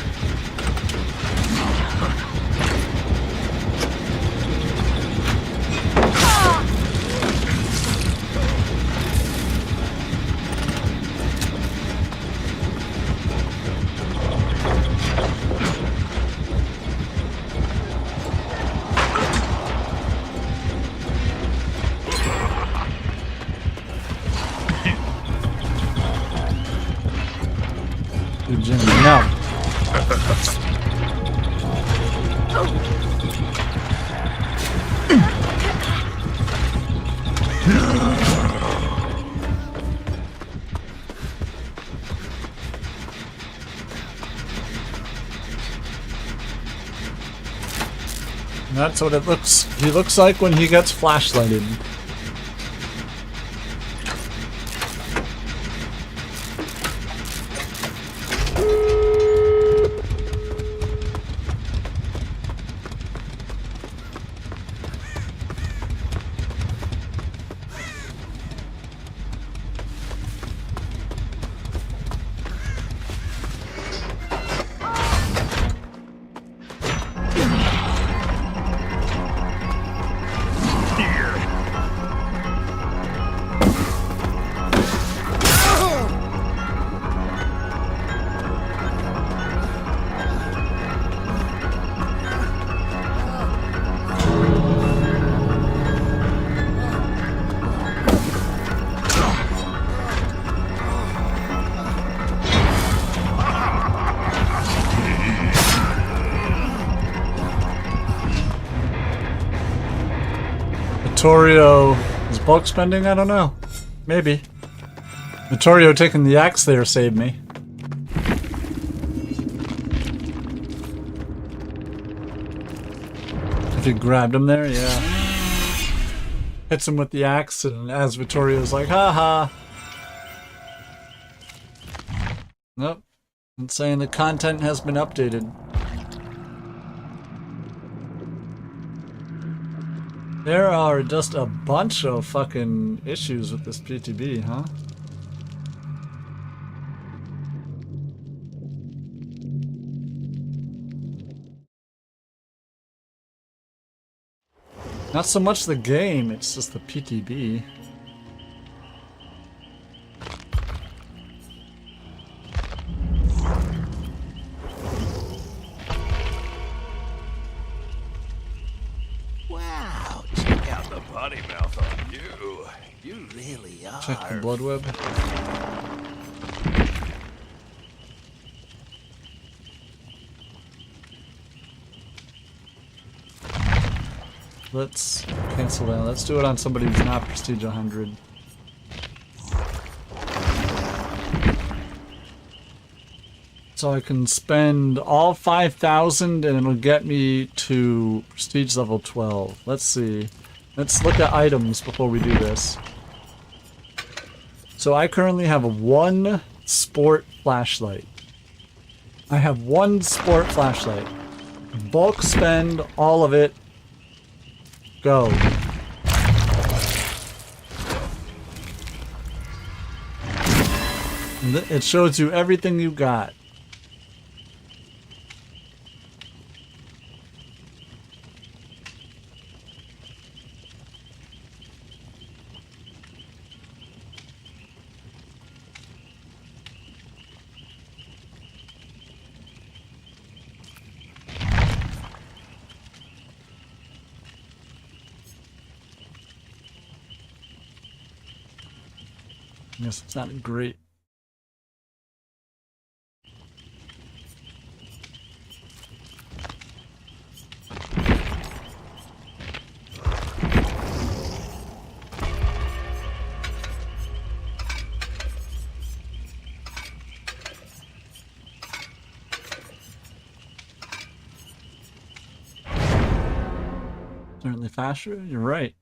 Good Jimmy, no. That's what it looks. He looks like when he gets flashlighted. Vittorio is bulk spending? I don't know. Maybe. Vittorio taking the axe there saved me. If you grabbed him there, yeah. Hits him with the axe, and as Vittorio's like, haha. Nope. It's saying the content has been updated. There are just a bunch of fucking issues with this PTB, huh? Not so much the game, it's just the PTB. potty mouth on you. You really are. Check the blood web. Let's cancel that. Let's do it on somebody who's not Prestige 100. So I can spend all 5,000 and it'll get me to Prestige level 12. Let's see. Let's look at items before we do this. So I currently have one sport flashlight. I have one sport flashlight. Bulk spend all of it. Go. And it shows you everything you got. Yes, it's not great. Certainly faster, you're right.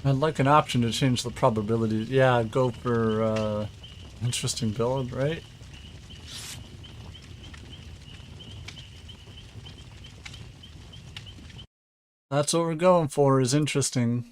I'd like an option to change the probability. Yeah, go for interesting build, right? That's what we're going for, is interesting.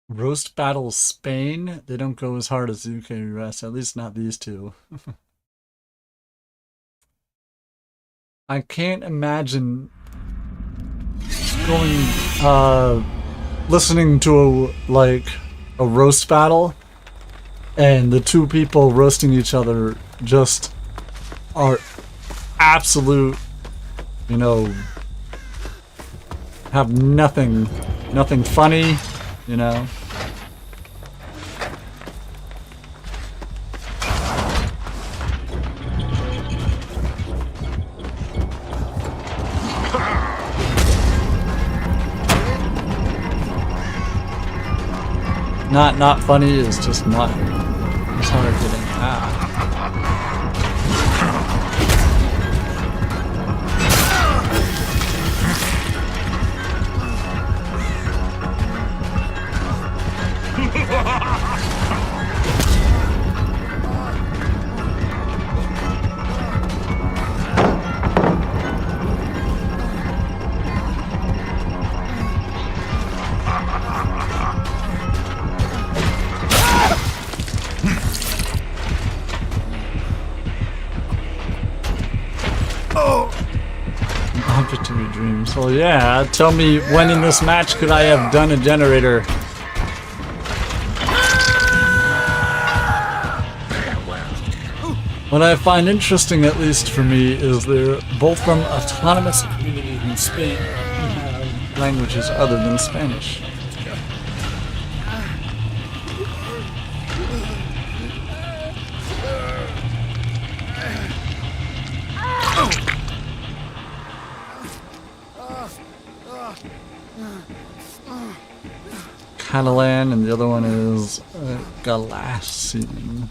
Roast Battle Spain? They don't go as hard as UK US, at least not these two. I can't imagine going, listening to like a roast battle and the two people roasting each other just are absolute, you know, have nothing funny, you know. Not funny is just not. It's hard hitting. Object of your dreams. Well, yeah. Tell me when in this match could I have done a generator? What I find interesting, at least for me, is they're both from autonomous communities in Spain who have languages other than Spanish. Catalan, and the other one is Galician.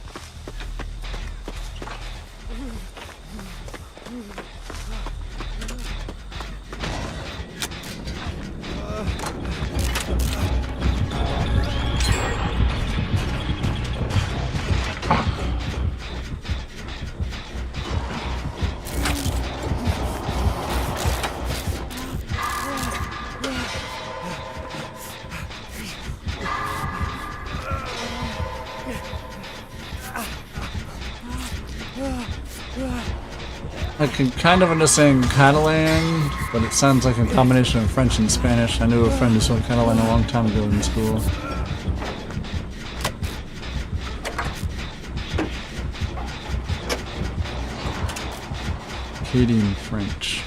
I can kind of understand Catalan, but it sounds like a combination of French and Spanish. I knew a friend who spoke Catalan a long time ago in school. Acadian French.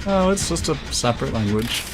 Oh, it's just a separate language.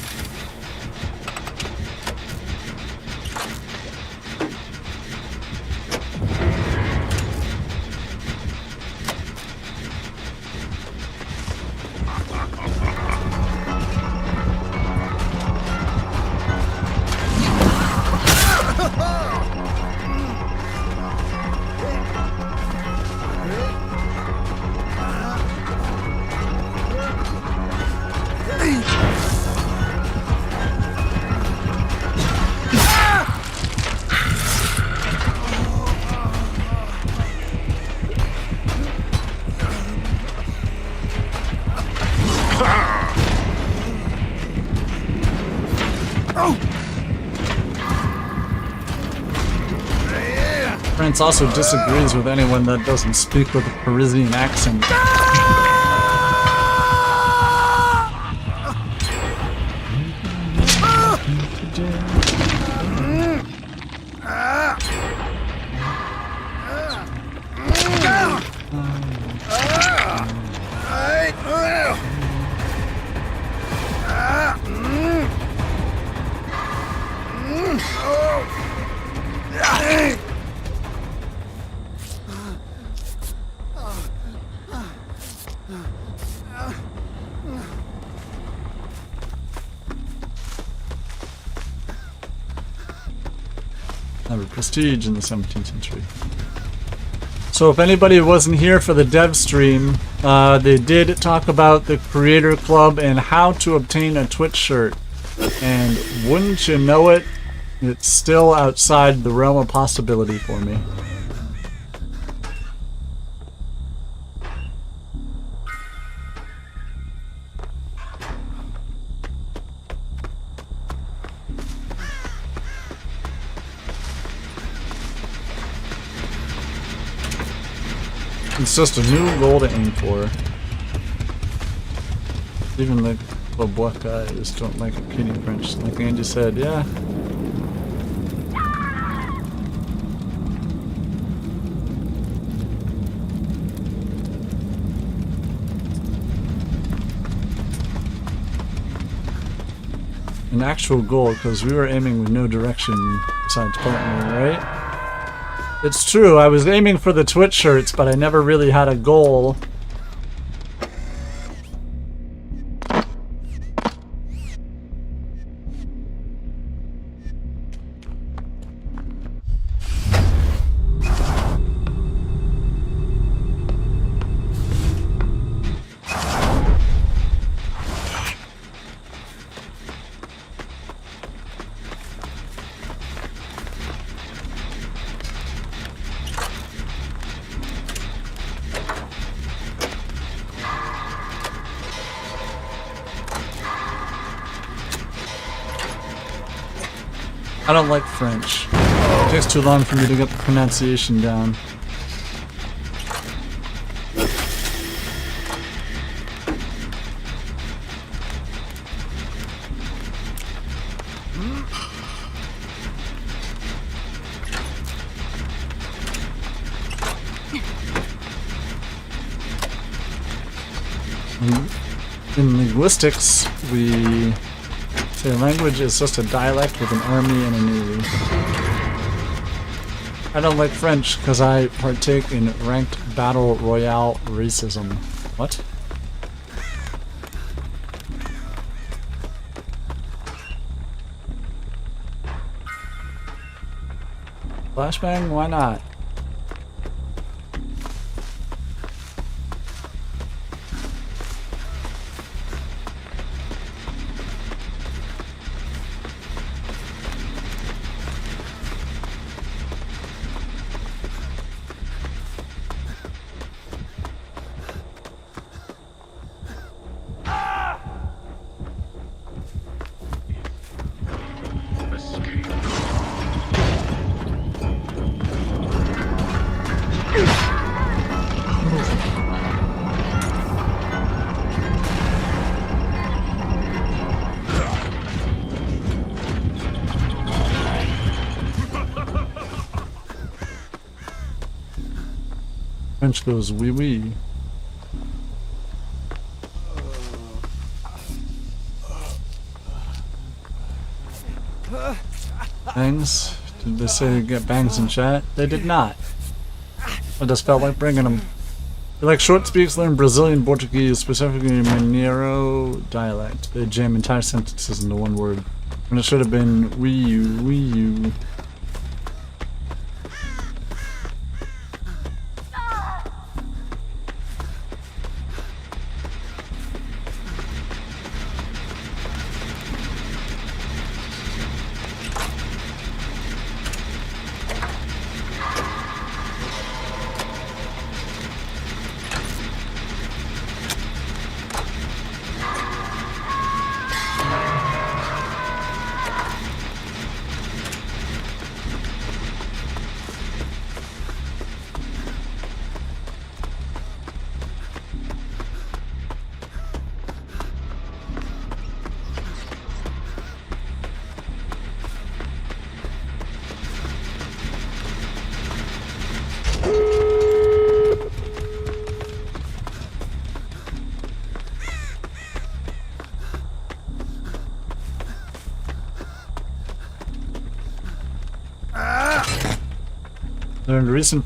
France also disagrees with anyone that doesn't speak with a Parisian accent. Prestige in the 17th century. So if anybody wasn't here for the dev stream, they did talk about the Creator Club and how to obtain a Twitch shirt. And wouldn't you know it, it's still outside the realm of possibility for me. It's just a new goal to aim for. Even the black guys don't like Acadian French. Like Andy said, yeah. An actual goal, because we were aiming with no direction besides partner, right? It's true, I was aiming for the Twitch shirts, but I never really had a goal. I don't like French. It takes too long for me to get the pronunciation down. In linguistics, we say language is just a dialect with an army and a navy. I don't like French because I partake in ranked battle royale racism. What? Flashbang? Why not? French goes wee wee. Bangs? Did they say to get bangs in chat? They did not. I just felt like bringing them. They like short speaks, learn Brazilian Portuguese, specifically Mineiro dialect. They jam entire sentences into one word. When it should have been wee you, wee you. Learned recent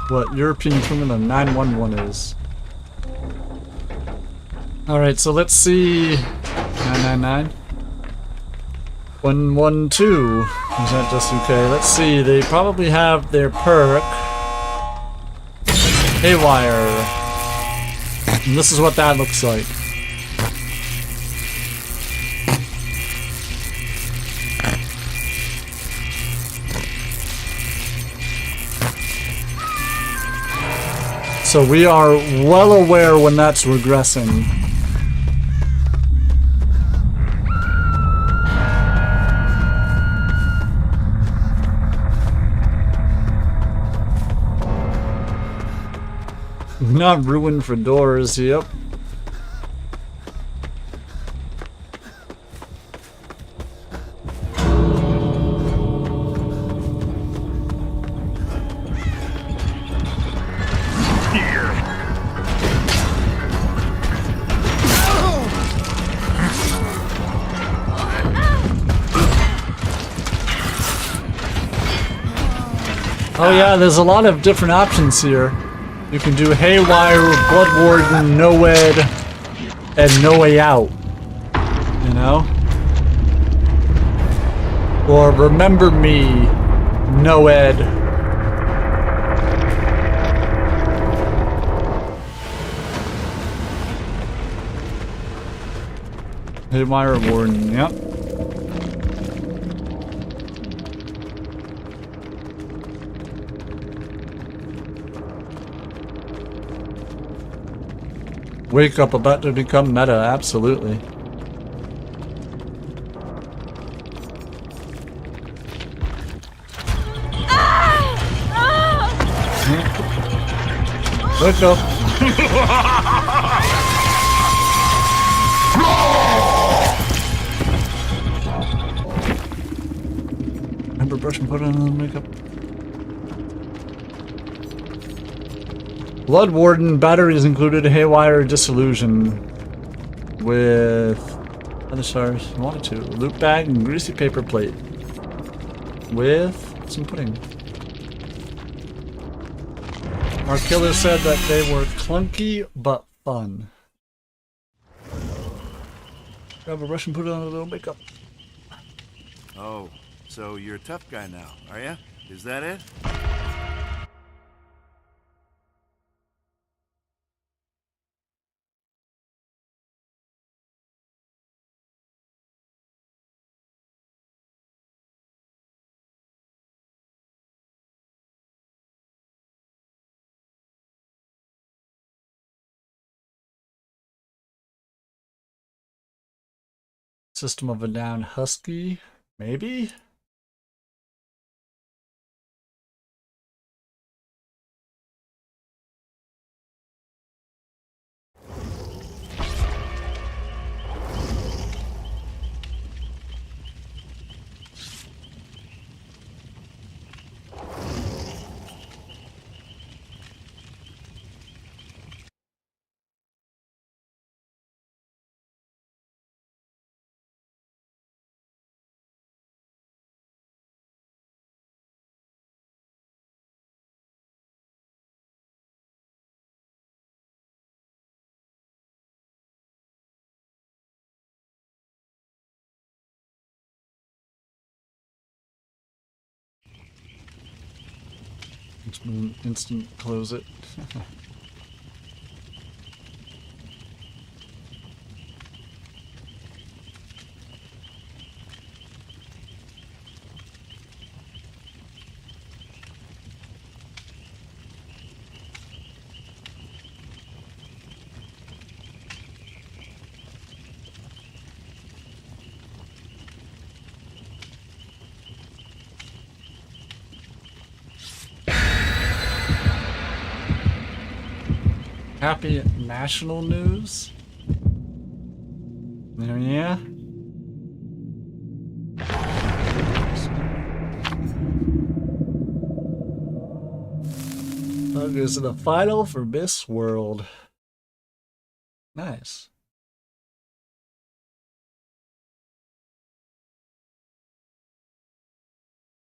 what European equivalent of 911 is. Alright, so let's see. 999. 112. Is that just okay? Let's see. They probably have their perk. Haywire. And this is what that looks like. So we are well aware when that's regressing. Not ruined for doors, yep. Oh yeah, there's a lot of different options here. You can do Haywire, Blood Warden, No-Ed, and No Way Out. You know? Or Remember Me, No-Ed. Haywire Warden, yep. Wake up, about to become meta, absolutely. Wake up. Remember brush and put on the makeup. Blood Warden, batteries included, Haywire, Disillusion. With other stars, wanted to. Loot bag and greasy paper plate. With some pudding. Our killer said that they were clunky but fun. Grab a brush and put on a little makeup. Oh, so you're a tough guy now, are ya? Is that it? System of a Down Husky, maybe? Instant close it. Happy national news? Yeah. Goes to the final for Miss World. Nice.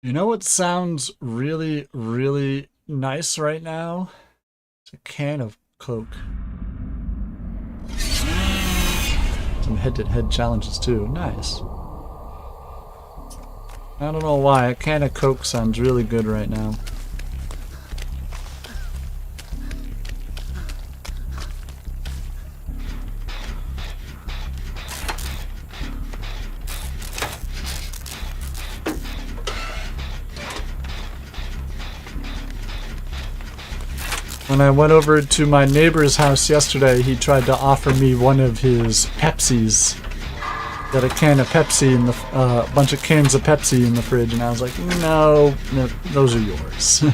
You know what sounds really, really nice right now? It's a can of Coke. Some head-to-head challenges too. Nice. I don't know why. A can of Coke sounds really good right now. When I went over to my neighbor's house yesterday, he tried to offer me one of his Pepsis. Got a can of Pepsi in the bunch of cans of Pepsi in the fridge, and I was like, no, those are yours.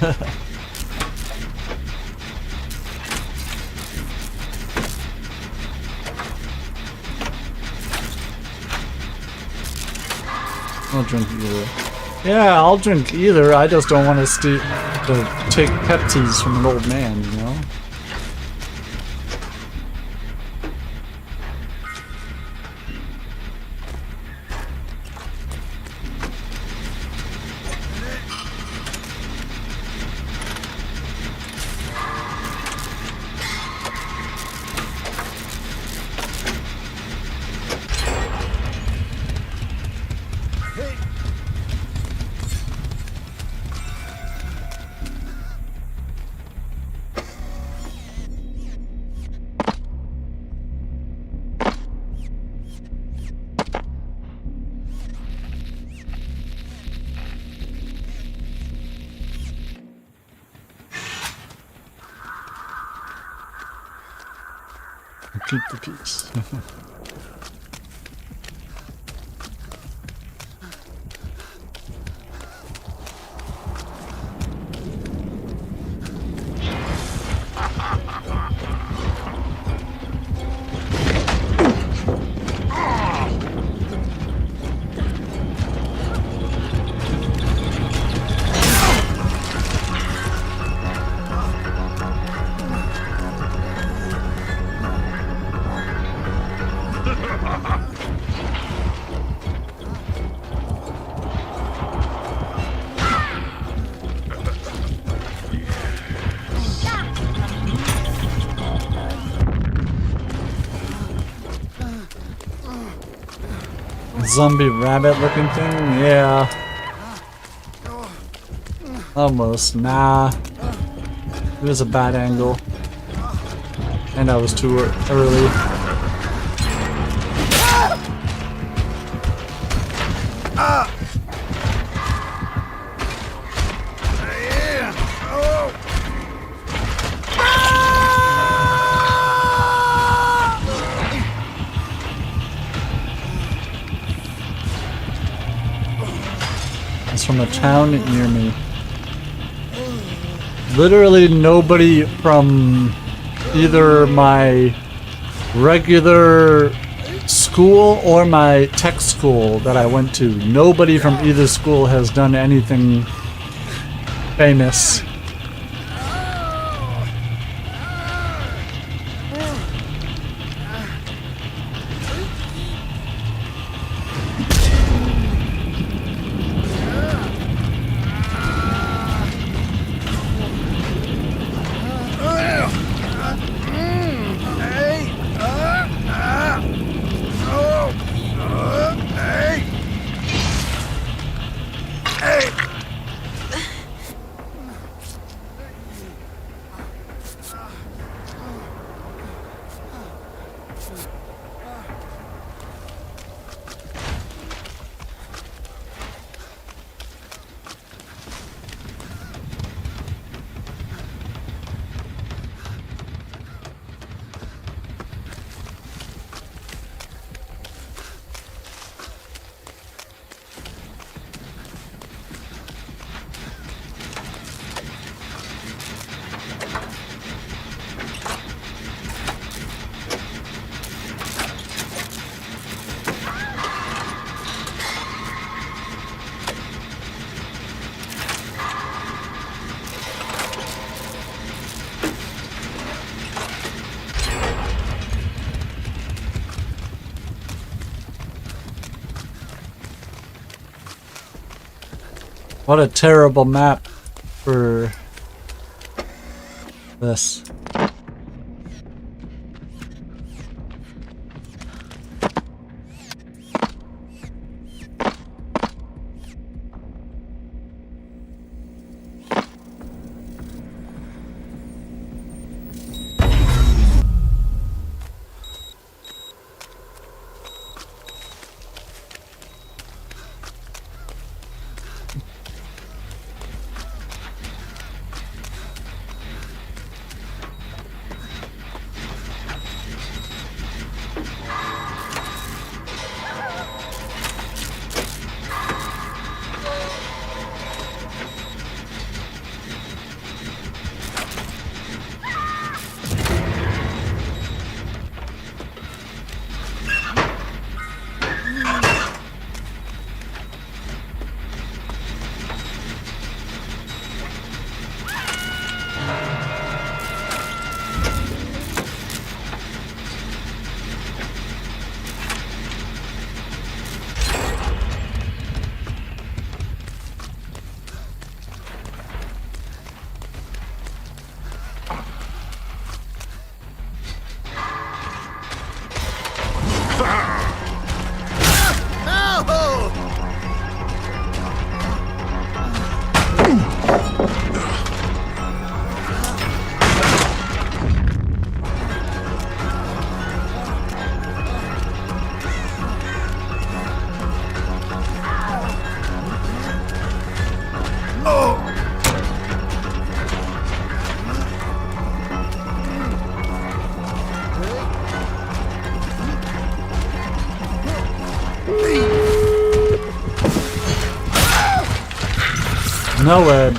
I'll drink either. Yeah, I'll drink either. I just don't want to take Pepsis from an old man, you know? Keep the peace. zombie rabbit looking thing? Yeah. Almost. Nah. It was a bad angle. And I was too early. It's from a town near me. Literally nobody from either my regular school or my tech school that I went to. Nobody from either school has done anything famous. What a terrible map for this. No, Ed.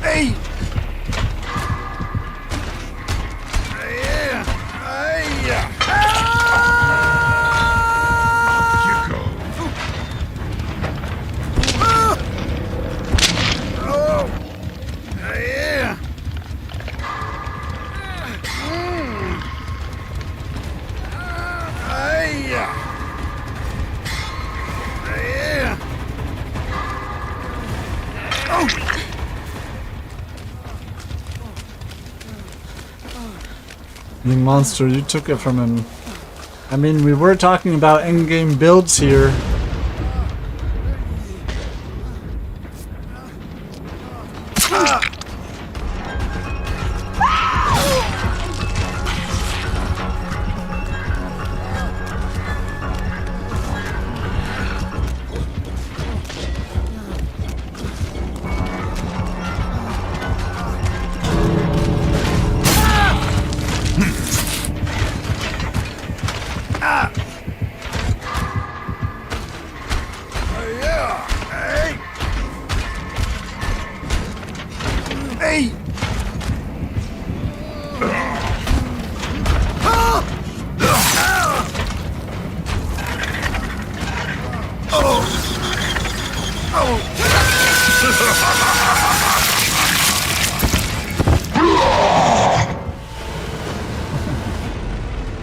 Hey! You monster, you took it from him. I mean, we were talking about endgame builds here. Hey!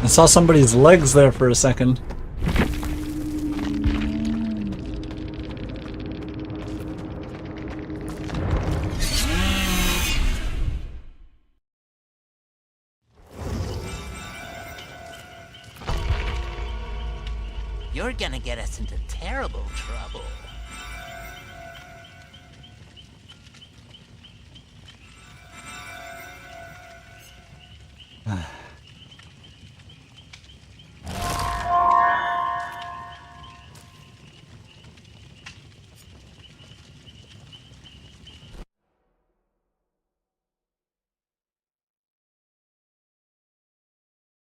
I saw somebody's legs there for a second. You're gonna get us into terrible trouble.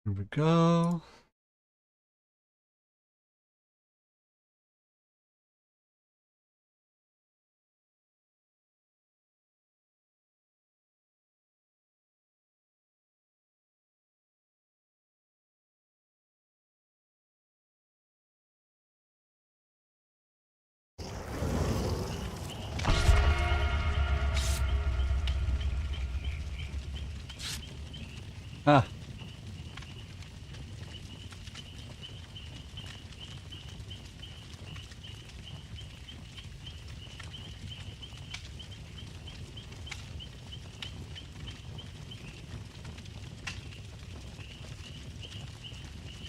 Here we go. Ah.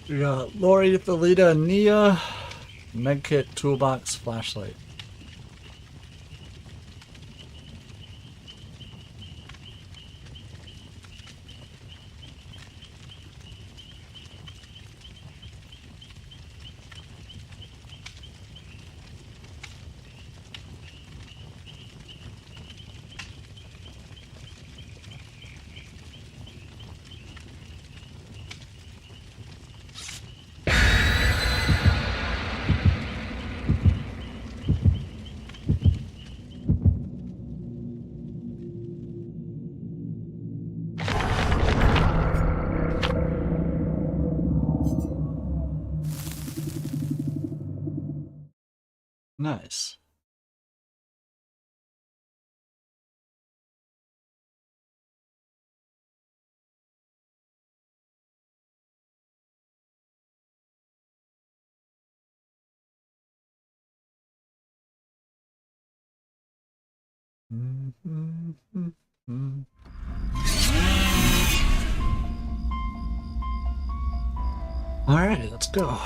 We got Lori, Thalita, and Nia. Medkit, toolbox, flashlight. Nice. Alrighty, let's go.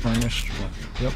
Furnished one. Yep.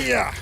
Yeah.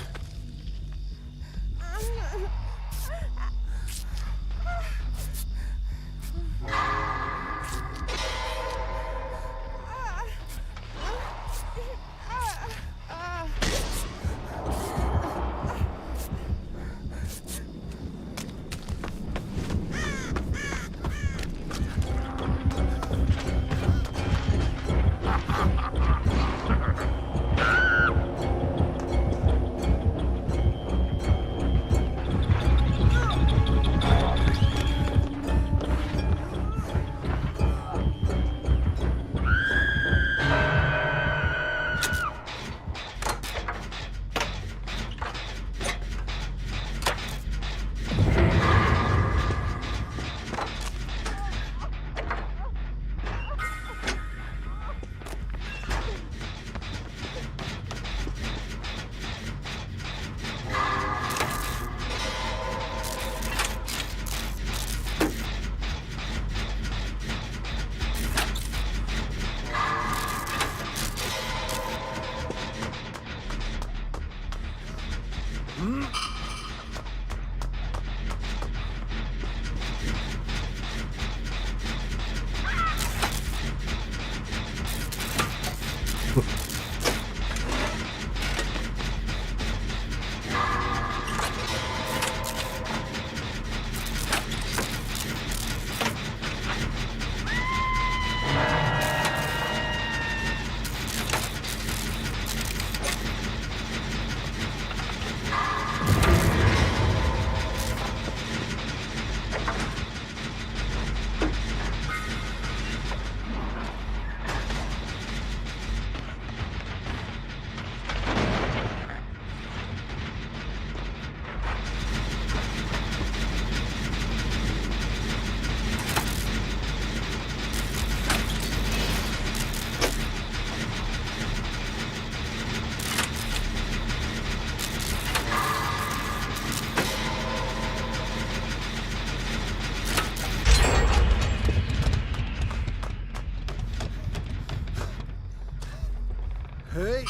Hey.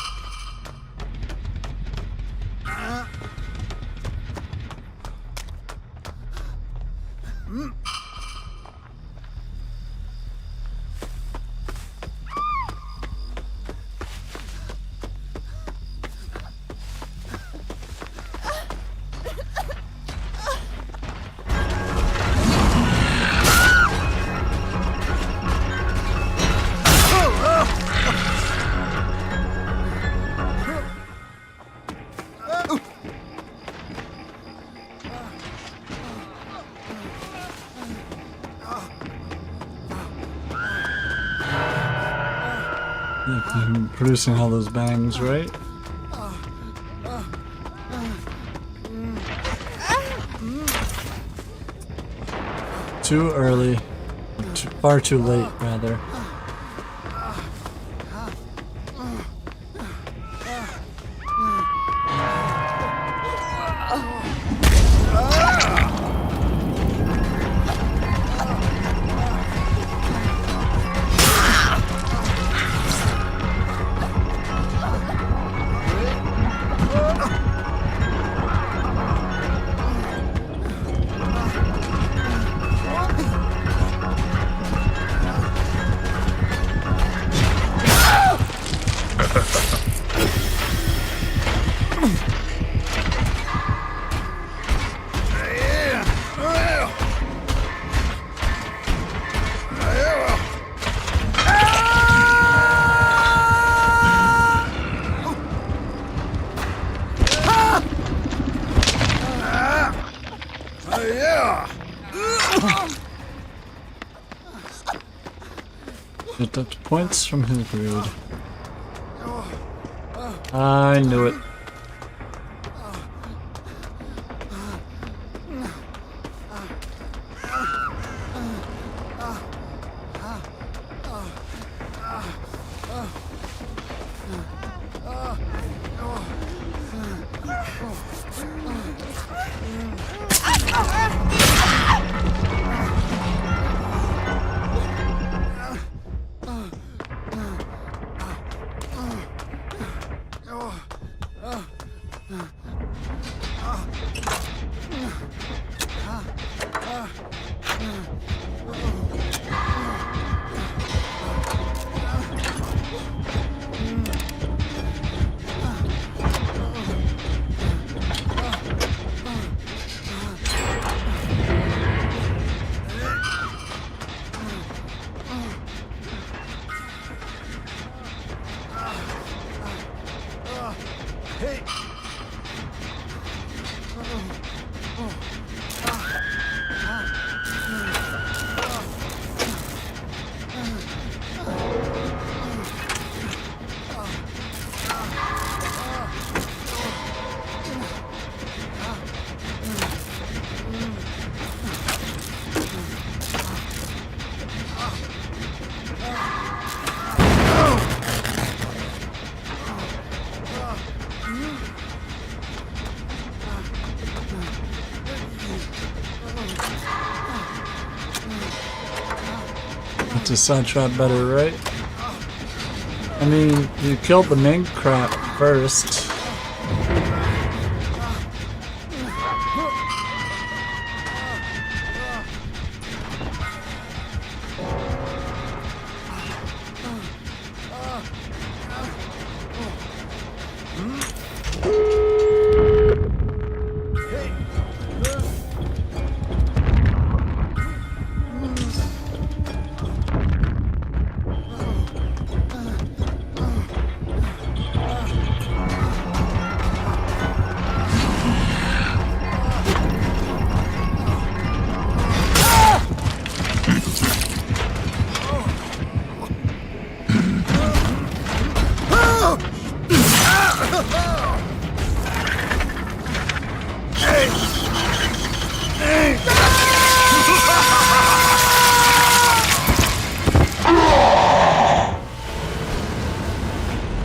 I'm producing all those bangs, right? Too early. Far too late, rather. Deduct points from his brood. I knew it. Hey! That's a side shot better, right? I mean, you killed the main crap first.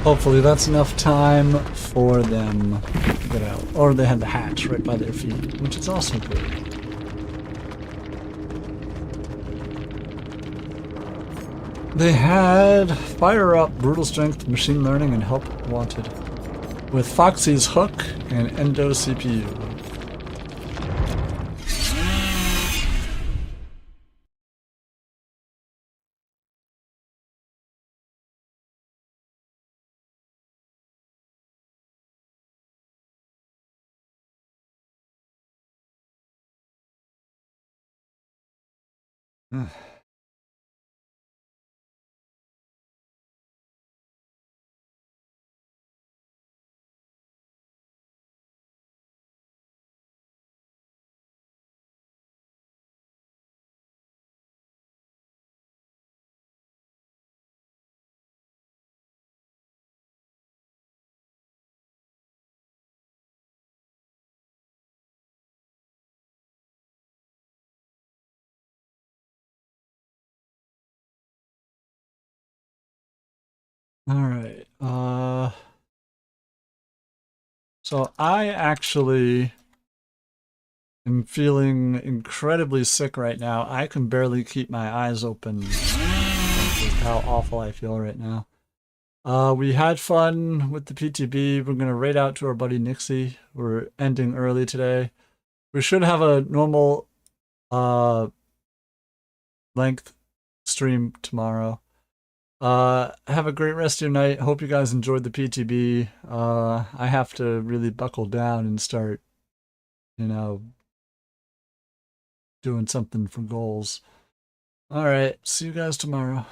Hopefully that's enough time for them to get out. Or they had the hatch right by their feet, which is also good. They had Fire Up, Brutal Strength, Machine Learning, and Help Wanted. With Foxy's Hook and Endo CPU. Alright, so I actually am feeling incredibly sick right now. I can barely keep my eyes open. That's just how awful I feel right now. We had fun with the PTB. We're gonna raid out to our buddy Nixie. We're ending early today. We should have a normal length stream tomorrow. Have a great rest of your night. Hope you guys enjoyed the PTB. I have to really buckle down and start, you know, doing something for goals. Alright, see you guys tomorrow.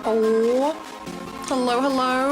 Oh, hello, hello.